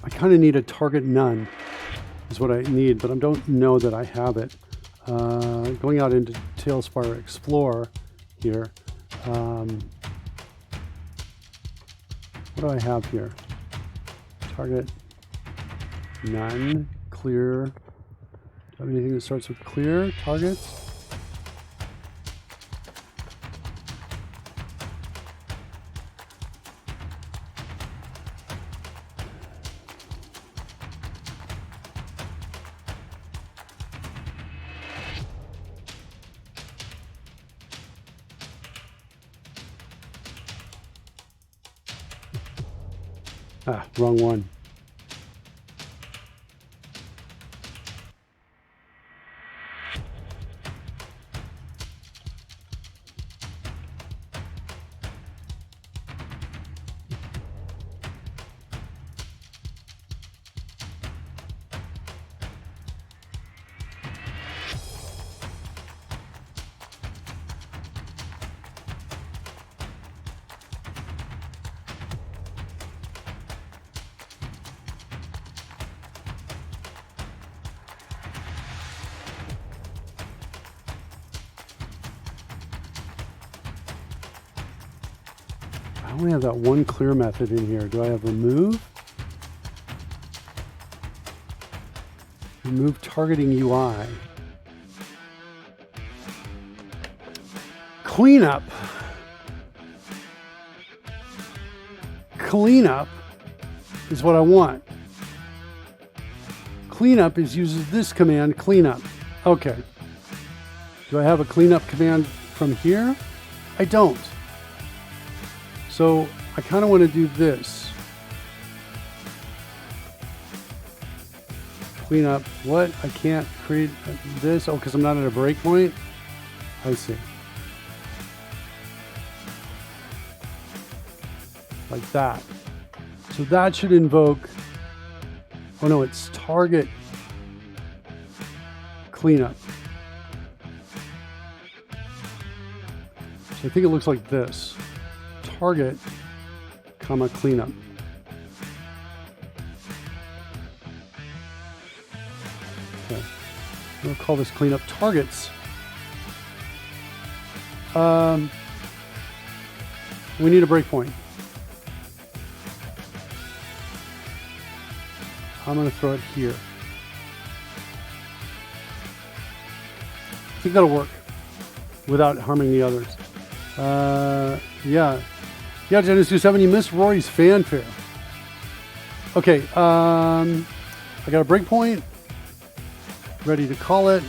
I kind of need a target none is what I need, but I don't know that I have it. Going out into TaleSpire Explorer here. What do I have here? Target none, clear. Do I have anything that starts with clear targets? Ah, wrong one. I only have that one clear method in here. Do I have remove? Remove targeting UI. Cleanup. Cleanup is what I want. Cleanup uses this command, cleanup. Okay. Do I have a cleanup command from here? I don't. So I kind of want to do this. Clean up what? I can't create this. Oh, because I'm not at a breakpoint? I see. like that. So that should invoke, oh no, it's target cleanup. So I think it looks like this. Target, comma, cleanup. Okay. We'll call this cleanup targets. We need a breakpoint. I'm going to throw it here. I think that'll work without harming the others. Yeah, Genesis 27, you missed Rory's fanfare. Okay, I got a breakpoint. Ready to call it.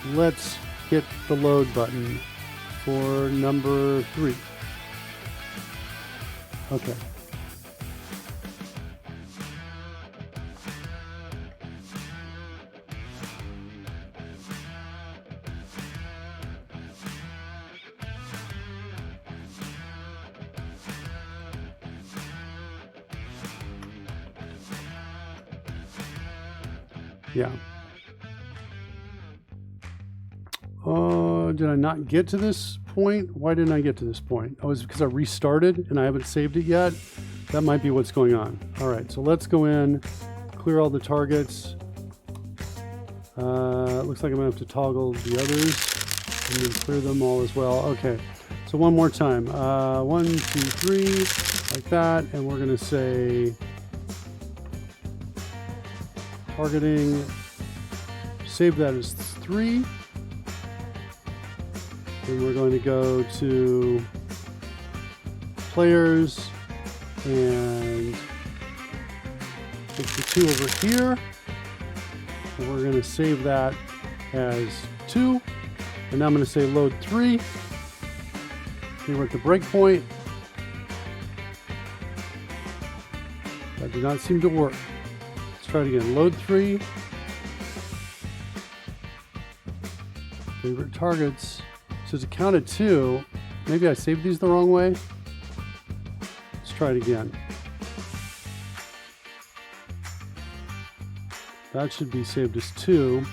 Let's hit the load button for number 3. Okay. Yeah. Did I not get to this point? Why didn't I get to this point? Oh, is it because I restarted and I haven't saved it yet? That might be what's going on. All right, so let's go in, clear all the targets. Looks like I'm gonna have to toggle the others and then clear them all as well. Okay, so one more time. 1, 2, 3, like that, and we're gonna say targeting, save that as 3. Then we're going to go to players and take the 2 over here. And we're going to save that as 2. And now I'm going to say load 3. Okay, we're at the breakpoint. That did not seem to work. Let's try it again. Load 3. Favorite targets. So to count at 2, maybe I saved these the wrong way. Let's try it again. That should be saved as 2.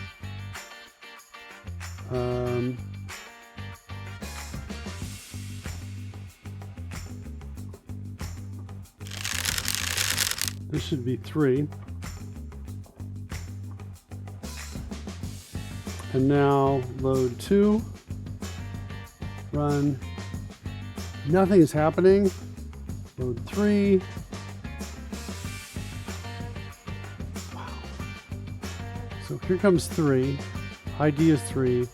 This should be 3. And now load 2. Run. Nothing is happening. Load 3. Wow. So here comes 3. ID is 3.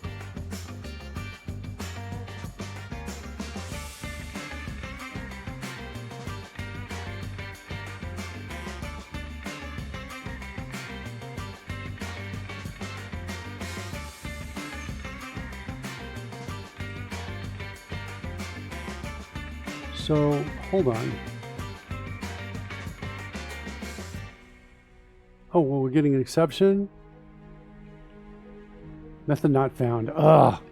So, hold on. Oh, well, we're getting an exception. Method not found. Ugh.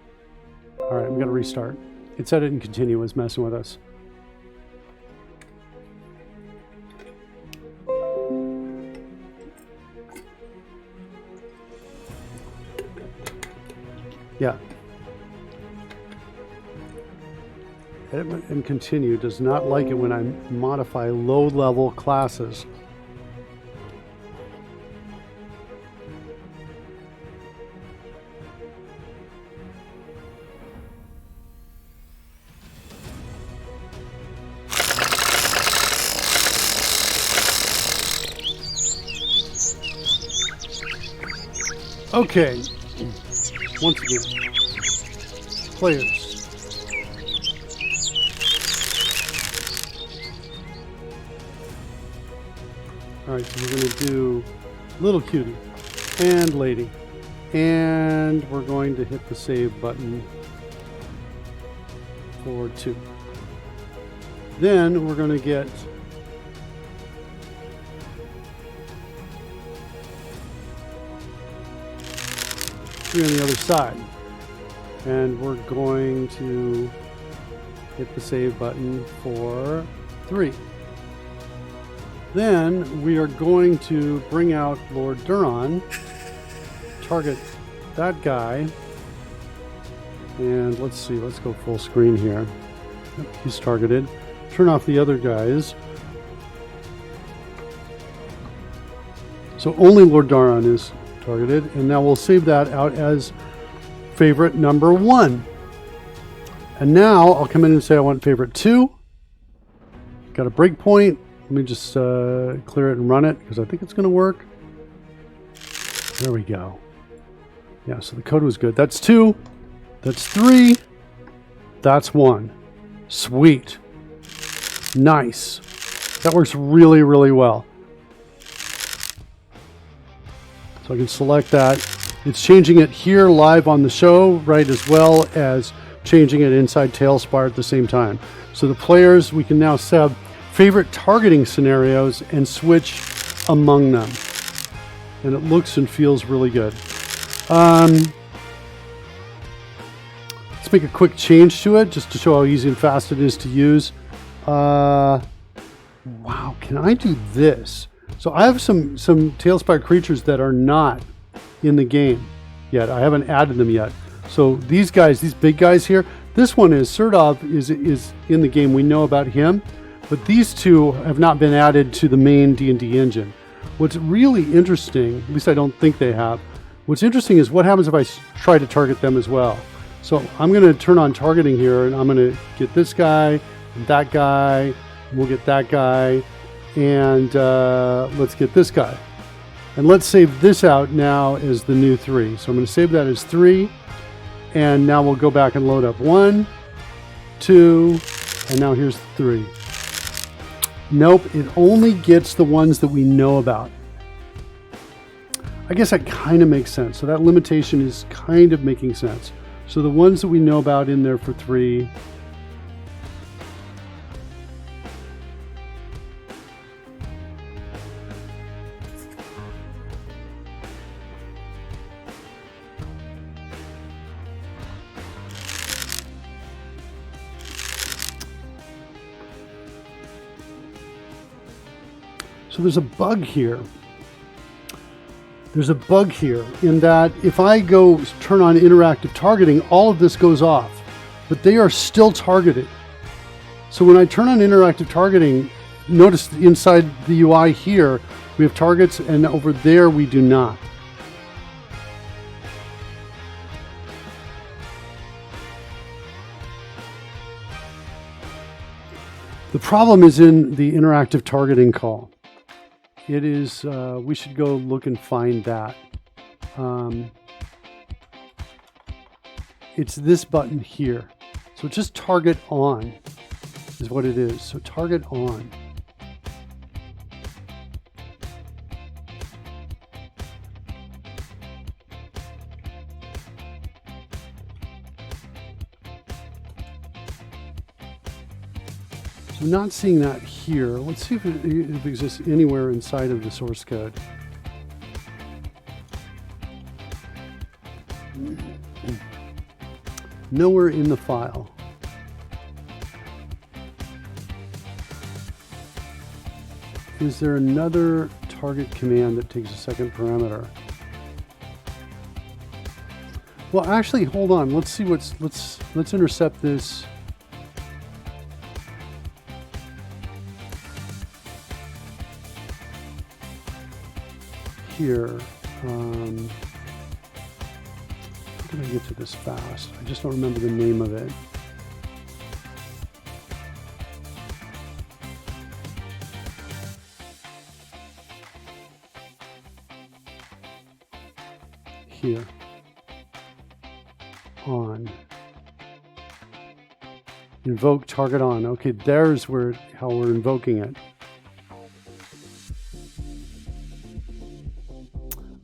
All right, I'm going to restart. It said it didn't continue. It was messing with us. Yeah. Edit and continue does not like it when I modify low-level classes. Okay. Once again, players. All right, so we're going to do little cutie and lady, and we're going to hit the save button for 2. Then we're going to get on the other side, and we're going to hit the save button for 3. Then we are going to bring out Lord Duron, target that guy, and let's see, let's go full screen here. Yep, he's targeted. Turn off the other guys. So only Lord Duron is targeted, and now we'll save that out as favorite number 1. And now I'll come in and say I want favorite 2. Got a breakpoint. Let me just clear it and run it because I think it's going to work. There we go. Yeah, so the code was good. That's 2. That's 3. That's 1. Sweet. Nice. That works really, really well. So I can select that. It's changing it here live on the show, right, as well as changing it inside TaleSpire at the same time. So the players, we can now set favorite targeting scenarios and switch among them. And it looks and feels really good. Let's make a quick change to it just to show how easy and fast it is to use. Wow, can I do this? So I have some TaleSpire creatures that are not in the game yet. I haven't added them yet. So these guys, these big guys here, this one is Serdov is in the game. We know about him, but these two have not been added to the main D&D engine. What's really interesting, at least I don't think they have, what's interesting is what happens if I try to target them as well. So I'm going to turn on targeting here, and I'm going to get this guy and that guy, and we'll get that guy, and let's get this guy. And let's save this out now as the new 3. So I'm going to save that as 3. And now we'll go back and load up 1, 2, and now here's 3. Nope, it only gets the ones that we know about. I guess that kind of makes sense. So that limitation is kind of making sense. So the ones that we know about in there for 3. So there's a bug here. There's a bug here in that if I go turn on interactive targeting, all of this goes off, but they are still targeted. So when I turn on interactive targeting, notice inside the UI here, we have targets, and over there we do not. The problem is in the interactive targeting call. It is, we should go look and find that. It's this button here. So just target on is what it is. So target on. I'm not seeing that here. Let's see if it exists anywhere inside of the source code. Nowhere in the file. Is there another target command that takes a second parameter? Well, actually, hold on. Let's see let's intercept this. Here, how can I get to this fast? I just don't remember the name of it. Here, on, invoke target on. Okay, there's how we're invoking it.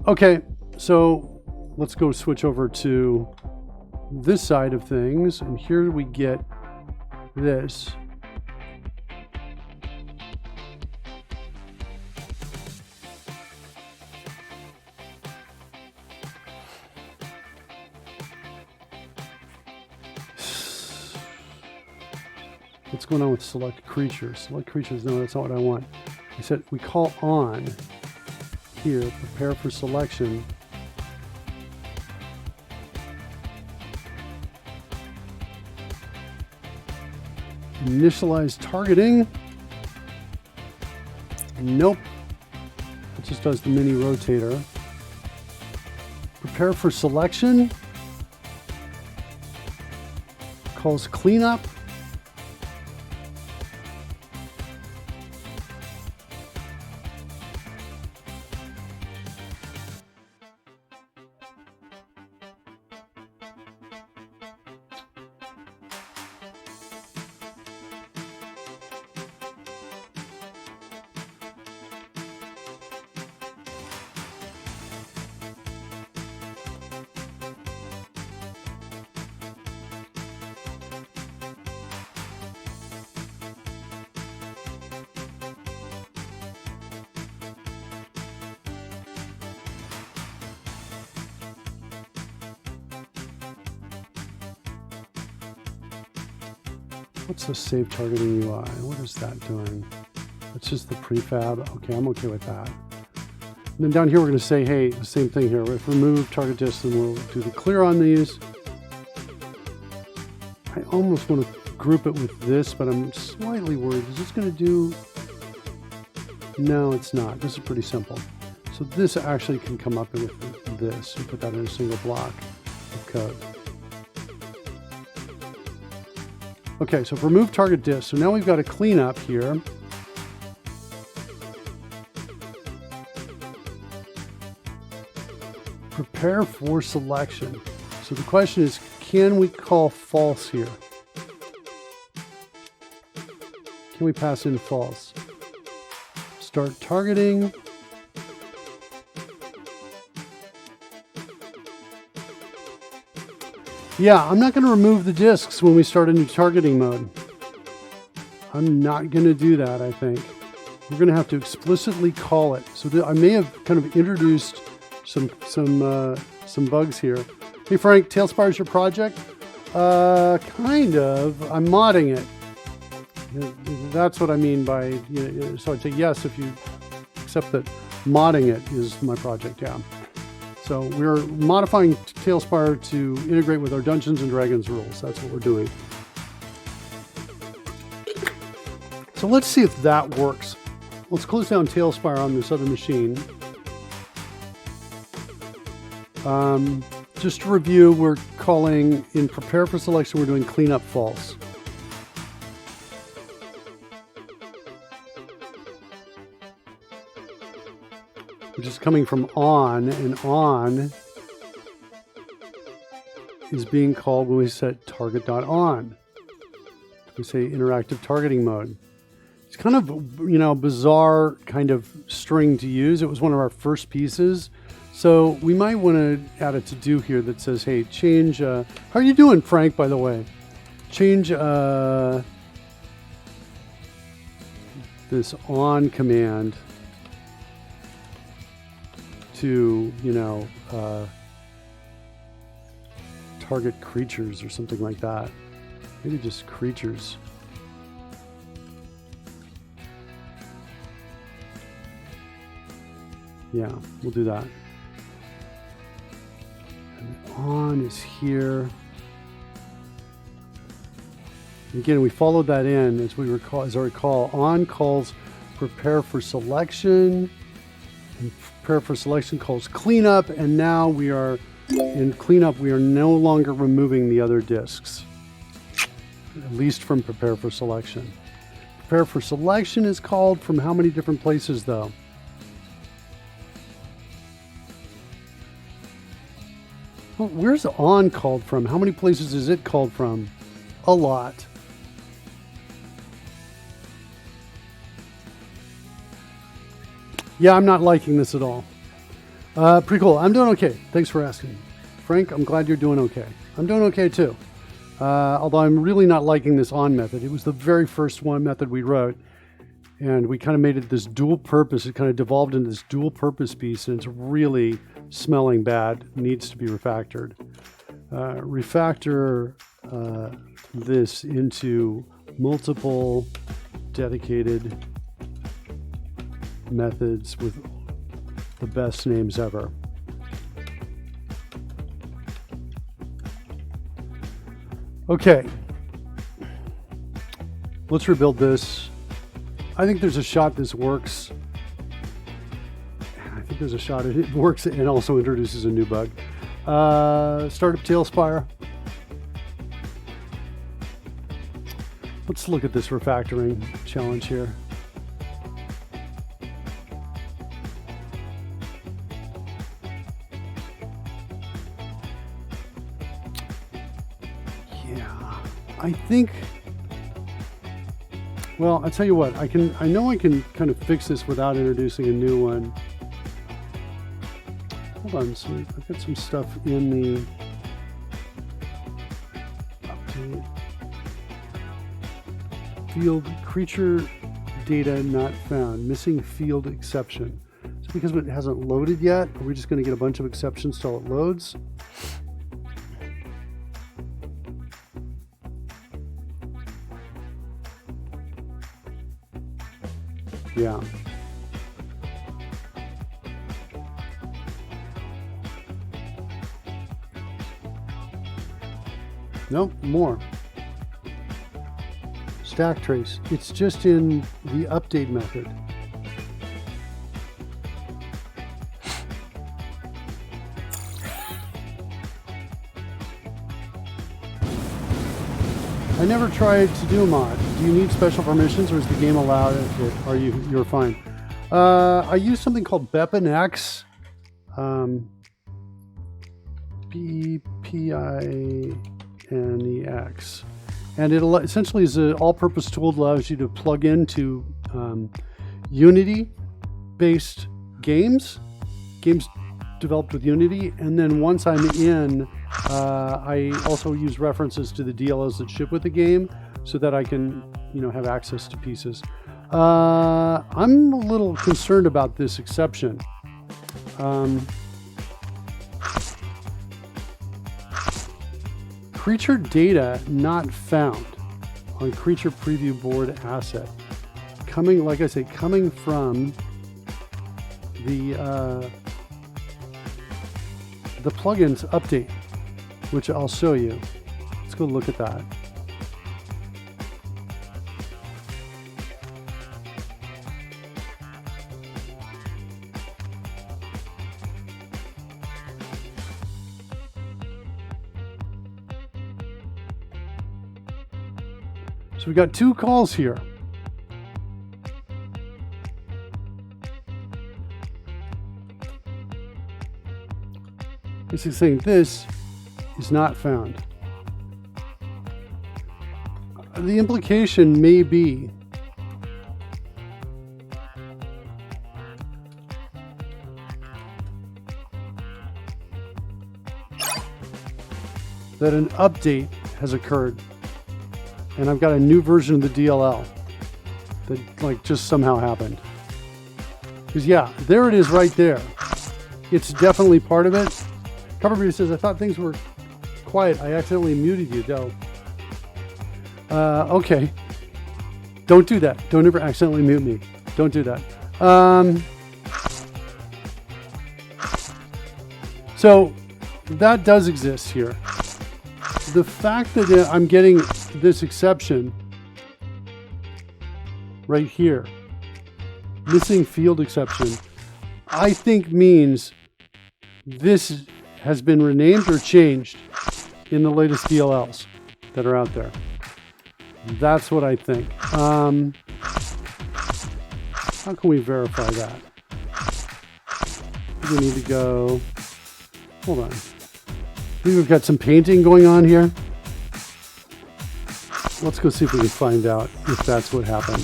Okay, so let's go switch over to this side of things, and here we get this. What's going on with select creatures? Select creatures, no, that's not what I want. I said we call on here, prepare for selection. Initialize targeting. Nope. It just does the mini rotator. Prepare for selection. Calls cleanup. What's the save targeting UI? What is that doing? That's just the prefab. Okay, I'm okay with that. And then down here, we're going to say, hey, the same thing here. If remove target disk, then we'll do the clear on these. I almost want to group it with this, but I'm slightly worried. Is this going to do? No, it's not. This is pretty simple. So this actually can come up with this. You put that in a single block of code. Okay, so remove target disk. So now we've got a cleanup here. Prepare for selection. So the question is, can we call false here? Can we pass in false? Start targeting. Yeah, I'm not going to remove the disks when we start a new targeting mode. I'm not going to do that, I think. We're going to have to explicitly call it. So I may have kind of introduced some bugs here. Hey, Frank, TaleSpire is your project? Kind of. I'm modding it. That's what I mean by, so I'd say yes if you accept that modding it is my project, yeah. So we're modifying TaleSpire to integrate with our Dungeons & Dragons rules. That's what we're doing. So let's see if that works. Let's close down TaleSpire on this other machine. Just to review, we're calling in prepare for selection, we're doing cleanup false. Which is coming from on, and on is being called when we set target.on. We say interactive targeting mode. It's kind of, bizarre kind of string to use. It was one of our first pieces. So we might want to add a to-do here that says, hey, change, how are you doing, Frank, by the way? Change this on command to, target creatures or something like that. Maybe just creatures. Yeah, we'll do that. And on is here. Again, we followed that in as I recall. On calls prepare for selection. And prepare for selection calls cleanup, and now we are in cleanup. We are no longer removing the other disks, at least from prepare for selection. Prepare for selection is called from how many different places, though? Well, where's on called from? How many places is it called from? A lot. Yeah, I'm not liking this at all. Pretty cool. I'm doing okay. Thanks for asking. Frank, I'm glad you're doing okay. I'm doing okay too. Although I'm really not liking this on method. It was the very first one method we wrote. And we kind of made it this dual purpose. It kind of devolved into this dual purpose piece. And it's really smelling bad. It needs to be refactored. Refactor this into multiple dedicated methods with the best names ever. Okay, let's rebuild this. I think there's a shot this works. I think there's a shot it works and also introduces a new bug. Start up TaleSpire. Let's look at this refactoring challenge here. Yeah, I think. Well, I'll tell you what. I know I can kind of fix this without introducing a new one. Hold on. So I've got some stuff in the update. Field creature data not found. Missing field exception. Is it because it hasn't loaded yet? Are we just going to get a bunch of exceptions till it loads? Yeah. Nope, more. Stack trace. It's just in the update method. I never tried to do a mod. Do you need special permissions, or is the game allowed it? Are you're fine? I use something called BepInX. BepInX. And it essentially is an all-purpose tool that allows you to plug into Unity-based games developed with Unity. And then once I'm in, I also use references to the DLLs that ship with the game so that I can, have access to pieces. I'm a little concerned about this exception. Creature data not found on creature preview board asset. Coming, like I say, coming from the plugins update, which I'll show you. Let's go look at that. So we got two calls here. This is saying this is not found. The implication may be that an update has occurred. And I've got a new version of the DLL that just somehow happened. Because yeah, there it is right there. It's definitely part of it. Coverbreeder says, I thought things were quiet. I accidentally muted you, though. Okay. Don't do that. Don't ever accidentally mute me. Don't do that. So that does exist here. The fact that I'm getting this exception right here, missing field exception, I think means this has been renamed or changed in the latest DLLs that are out there. That's what I think. How can we verify that? We need to go, hold on. We've got some painting going on here. Let's go see if we can find out if that's what happened.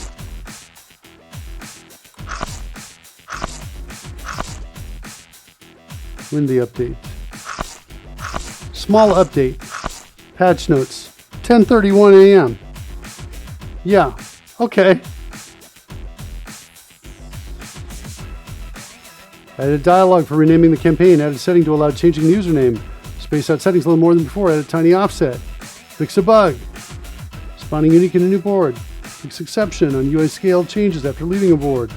When the update. Small update. Patch notes. 10:31 a.m. Yeah. Okay. Added dialogue for renaming the campaign. Added setting to allow changing the username. Spaced out settings a little more than before. Added tiny offset. Fix a bug. Spawning unique in a new board. Fix exception on UI scale changes after leaving a board.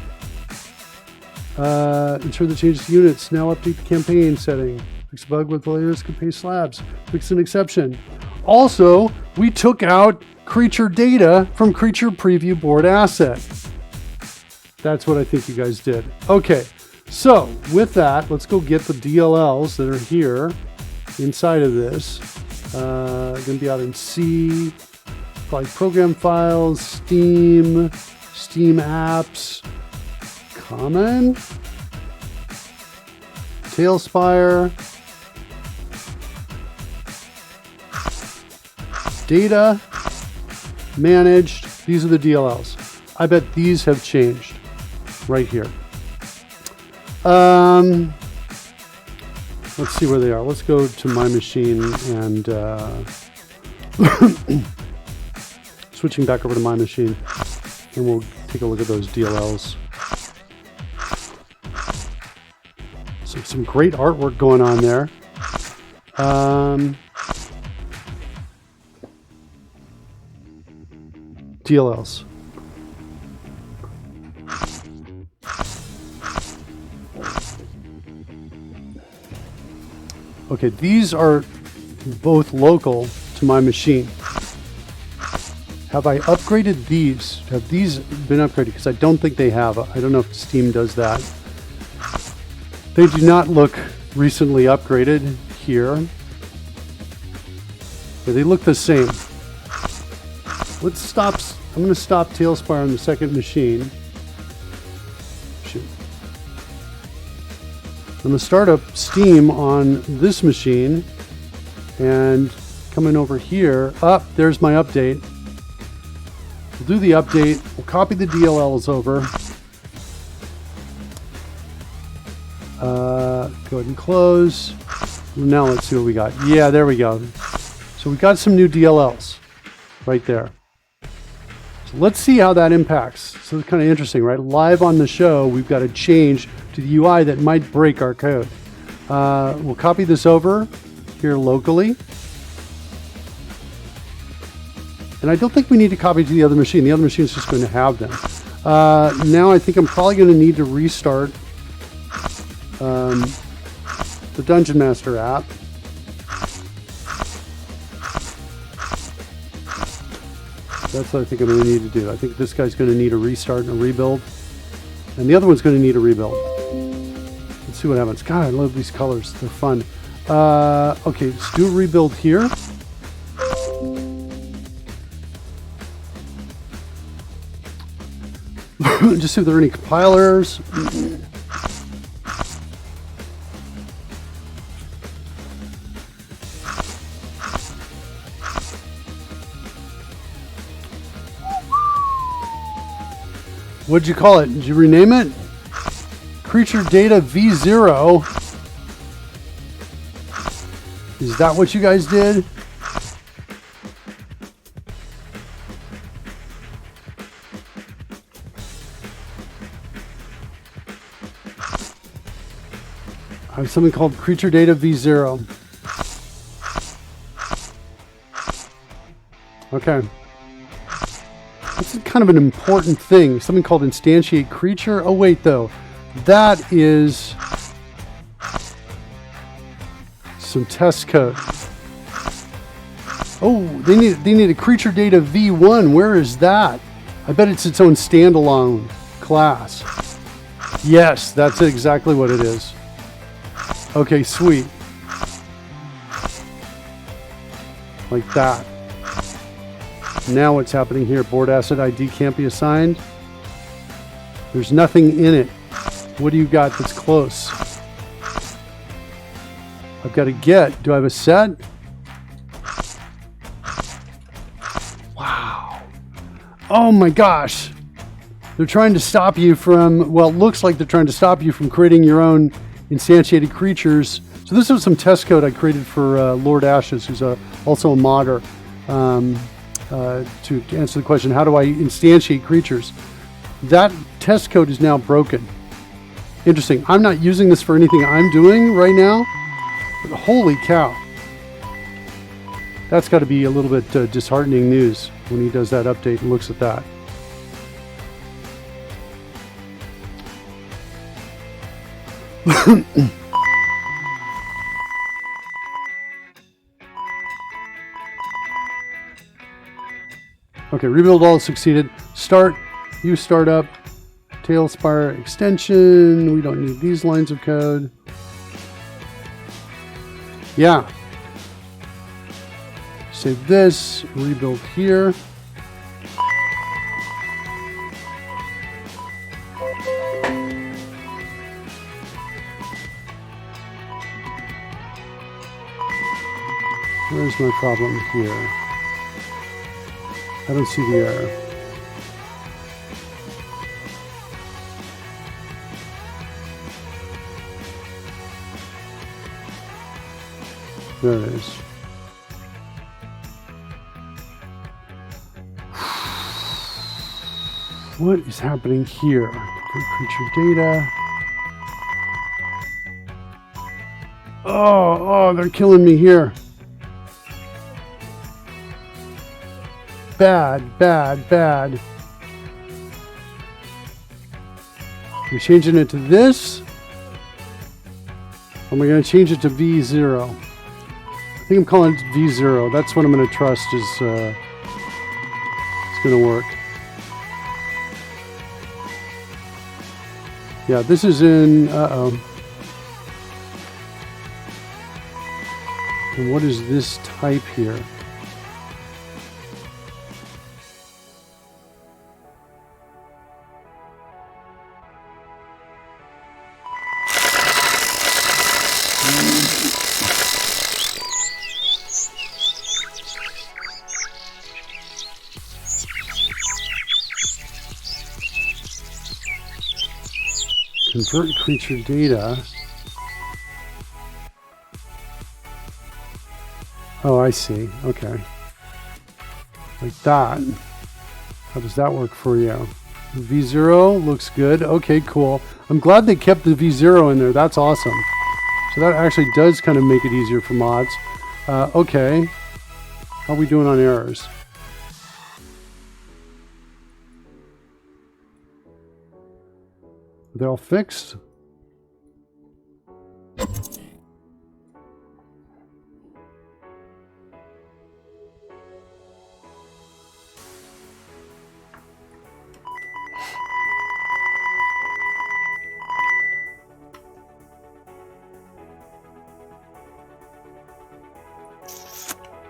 Ensure the changes to units. Now update the campaign setting. Fix bug with players can pay slabs. Fix an exception. Also, we took out creature data from creature preview board asset. That's what I think you guys did. Okay, so with that, let's go get the DLLs that are here inside of this. Going to be out in C, probably program files, Steam apps, common, TaleSpire, data, managed. These are the DLLs. I bet these have changed right here. Let's see where they are. Let's go to my machine and switching back over to my machine, and we'll take a look at those DLLs. So some great artwork going on there. DLLs. Okay, these are both local to my machine. Have I upgraded these? Have these been upgraded? Because I don't think they have. I don't know if Steam does that. They do not look recently upgraded here. But they look the same. Let's stop. I'm going to stop TaleSpire on the second machine. Shoot. I'm going to start up Steam on this machine and coming over here. There's my update. We'll do the update. We'll copy the DLLs over. Go ahead and close. Now let's see what we got. Yeah, there we go. So we got some new DLLs right there. So let's see how that impacts. So it's kind of interesting, right? Live on the show, we've got a change to the UI that might break our code. We'll copy this over here locally. And I don't think we need to copy to the other machine. The other machine is just going to have them. Now I think I'm probably going to need to restart the Dungeon Master app. That's what I think I'm going to need to do. I think this guy's going to need a restart and a rebuild. And the other one's going to need a rebuild. Let's see what happens. God, I love these colors. They're fun. Okay, let's do a rebuild here. Just see if there are any compilers. What'd you call it? Did you rename it? Creature Data V0. Is that what you guys did? I have something called Creature Data V0. Okay. That's kind of an important thing. Something called instantiate creature. Oh wait, though, that is some test code. Oh, they need a creature data V1. Where is that? I bet it's its own standalone class. Yes, that's exactly what it is. Okay, sweet. Like that. Now what's happening here? Board asset ID can't be assigned. There's nothing in it. What do you got that's close? I've got a get. Do I have a set? Wow. Oh my gosh. They're trying to stop you from, well, it looks like they're trying to stop you from creating your own instantiated creatures. So this is some test code I created for Lord Ashes, who's also a modder. To answer the question, how do I instantiate creatures? That test code is now broken. Interesting. I'm not using this for anything I'm doing right now, but holy cow. That's got to be a little bit disheartening news when he does that update and looks at that. Okay, rebuild all succeeded. Start, you start up. TaleSpire extension. We don't need these lines of code. Yeah. Save this, rebuild here. Where's my problem here? I don't see the error. There it is. What is happening here? Creature data. Oh, they're killing me here. Bad, bad, bad. We're changing it to this. Or am I going to change it to V0? I think I'm calling it V0. That's what I'm going to trust is it's going to work. Yeah, this is in, And what is this type here? Convert creature data. Oh, I see. Okay. Like that. How does that work for you? V0 looks good. Okay, cool. I'm glad they kept the V0 in there. That's awesome. So that actually does kind of make it easier for mods. Okay. How are we doing on errors? Are they all fixed?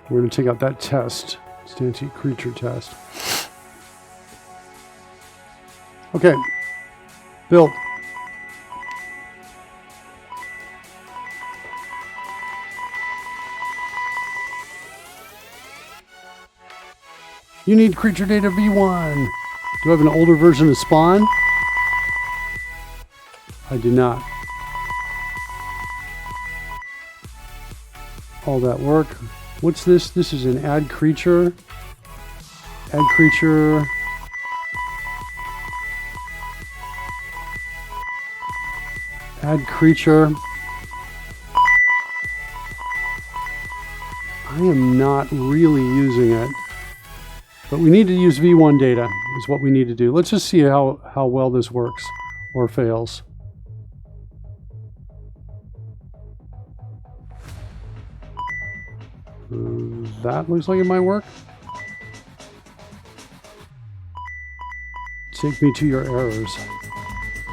We're going to take out that test. Instantiate creature test. Okay. Built. You need creature data V1. Do I have an older version of Spawn? I do not. All that work. What's this? This is an add creature. Add creature. Add creature. I am not really using it. But we need to use V1 data is what we need to do. Let's just see how well this works or fails. That looks like it might work. Take me to your errors.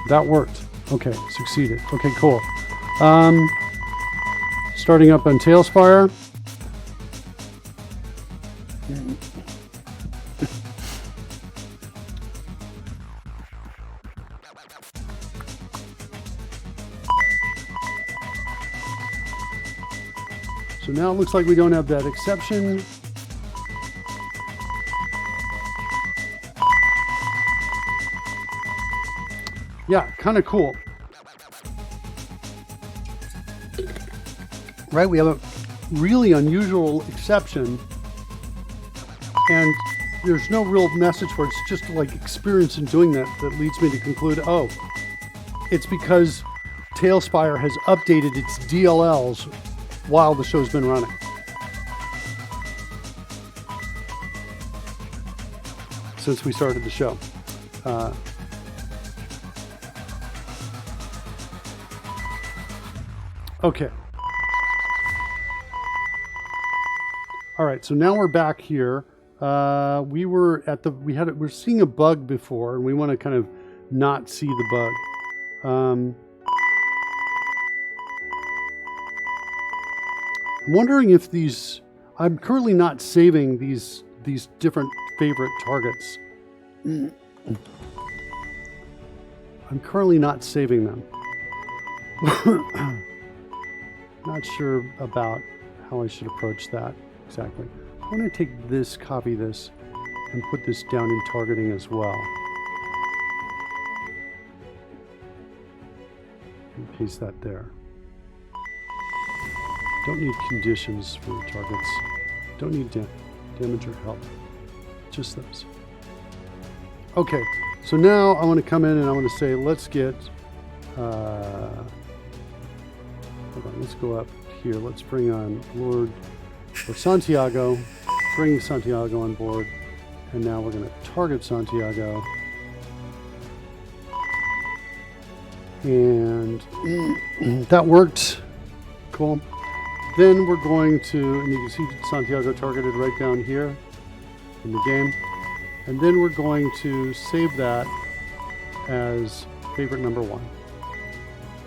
That worked. Okay, succeeded. Okay, cool. Starting up on TaleSpire. So now it looks like we don't have that exception. Yeah, kind of cool. Right, we have a really unusual exception and there's no real message for it. It's just like experience in doing that leads me to conclude, oh, it's because TaleSpire has updated its DLLs while the show's been running. since we started the show. Okay. All right, so now we're back here. We're seeing a bug before, and we want to kind of not see the bug. I'm wondering if I'm currently not saving these different favorite targets. I'm currently not saving them. Not sure about how I should approach that exactly. I want to take this, copy this, and put this down in targeting as well. And paste that there. Don't need conditions for the targets. Don't need damage or help. Just those. Okay, so now I want to come in and I want to say, let's get, hold on, let's go up here. Let's bring on Lord or Santiago. Bring Santiago on board. And now we're going to target Santiago. And that worked. Cool. Then we're going to, and you can see Santiago targeted right down here in the game. And then we're going to save that as favorite number 1.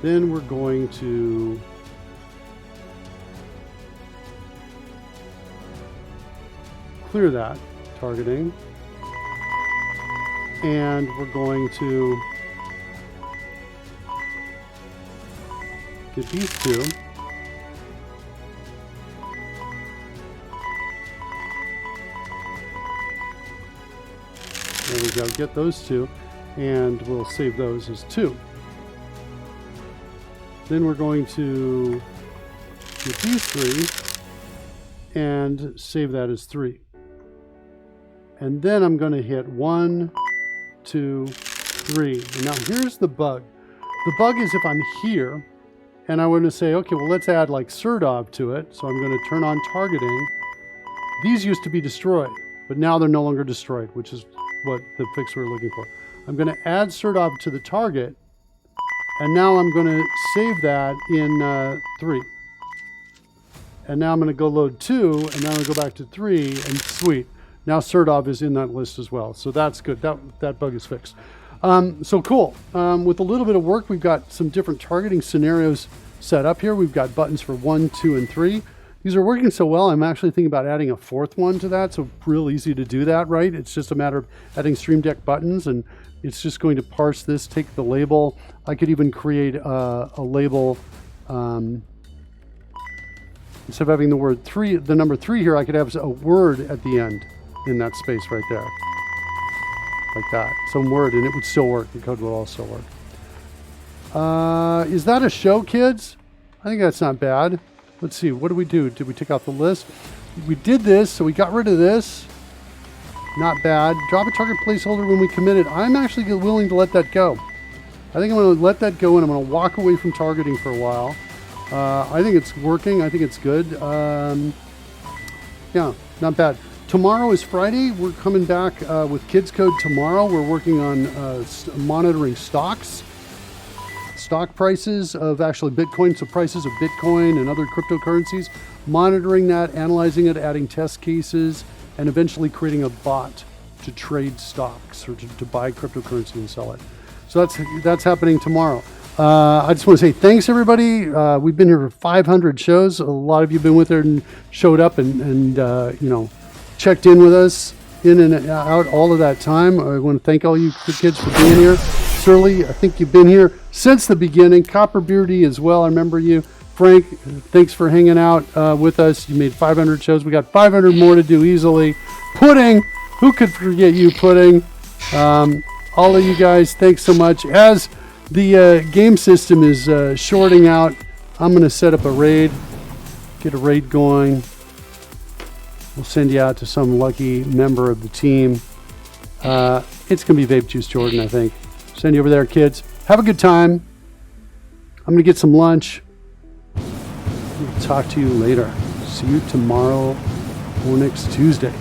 Then we're going to clear that targeting. And we're going to get these two. There we go, get those two, and we'll save those as 2. Then we're going to get these 3 and save that as 3. And then I'm going to hit 1, 2, 3. And now here's the bug. The bug is if I'm here, and I want to say, okay, well, let's add like Serdov to it. So I'm going to turn on targeting. These used to be destroyed, but now they're no longer destroyed, which is what the fix we were looking for. I'm going to add Serdov to the target, and now I'm going to save that in 3. And now I'm going to go load 2, and then I'm going to go back to 3, and sweet. Now Serdov is in that list as well. So that's good. That bug is fixed. So cool. With a little bit of work, we've got some different targeting scenarios set up here. We've got buttons for 1, 2, and 3. These are working so well, I'm actually thinking about adding a 4th one to that. So real easy to do that, right? It's just a matter of adding Stream Deck buttons, and it's just going to parse this, take the label. I could even create a label. Instead of having the word 3, the number 3 here, I could have a word at the end in that space right there. Like that. Some word, and it would still work. The code will also work. Is that a show, kids? I think that's not bad. Let's see, what did we do? Did we take out the list? We did this, so we got rid of this. Not bad. Drop a target placeholder when we commit it. I'm actually willing to let that go. I think I'm going to let that go, and I'm going to walk away from targeting for a while. I think it's working. I think it's good. Yeah, not bad. Tomorrow is Friday. We're coming back with Kids Code tomorrow. We're working on monitoring stocks. Stock prices of actually Bitcoin, so prices of Bitcoin and other cryptocurrencies, monitoring that, analyzing it, adding test cases, and eventually creating a bot to trade stocks or to buy cryptocurrency and sell it. So that's happening tomorrow. I just want to say thanks, everybody. We've been here for 500 shows. A lot of you have been with it and showed up and checked in with us in and out all of that time. I want to thank all you kids for being here. Surly, I think you've been here since the beginning. Copper Beardy as well, I remember you. Frank, thanks for hanging out with us. You made 500 shows. We got 500 more to do easily. Pudding, who could forget you, Pudding? All of you guys, thanks so much. As the game system is shorting out, I'm going to set up a raid, get a raid going. We'll send you out to some lucky member of the team. It's going to be Vape Juice Jordan, I think. Send you over there, kids. Have a good time. I'm going to get some lunch. We'll talk to you later. See you tomorrow or next Tuesday.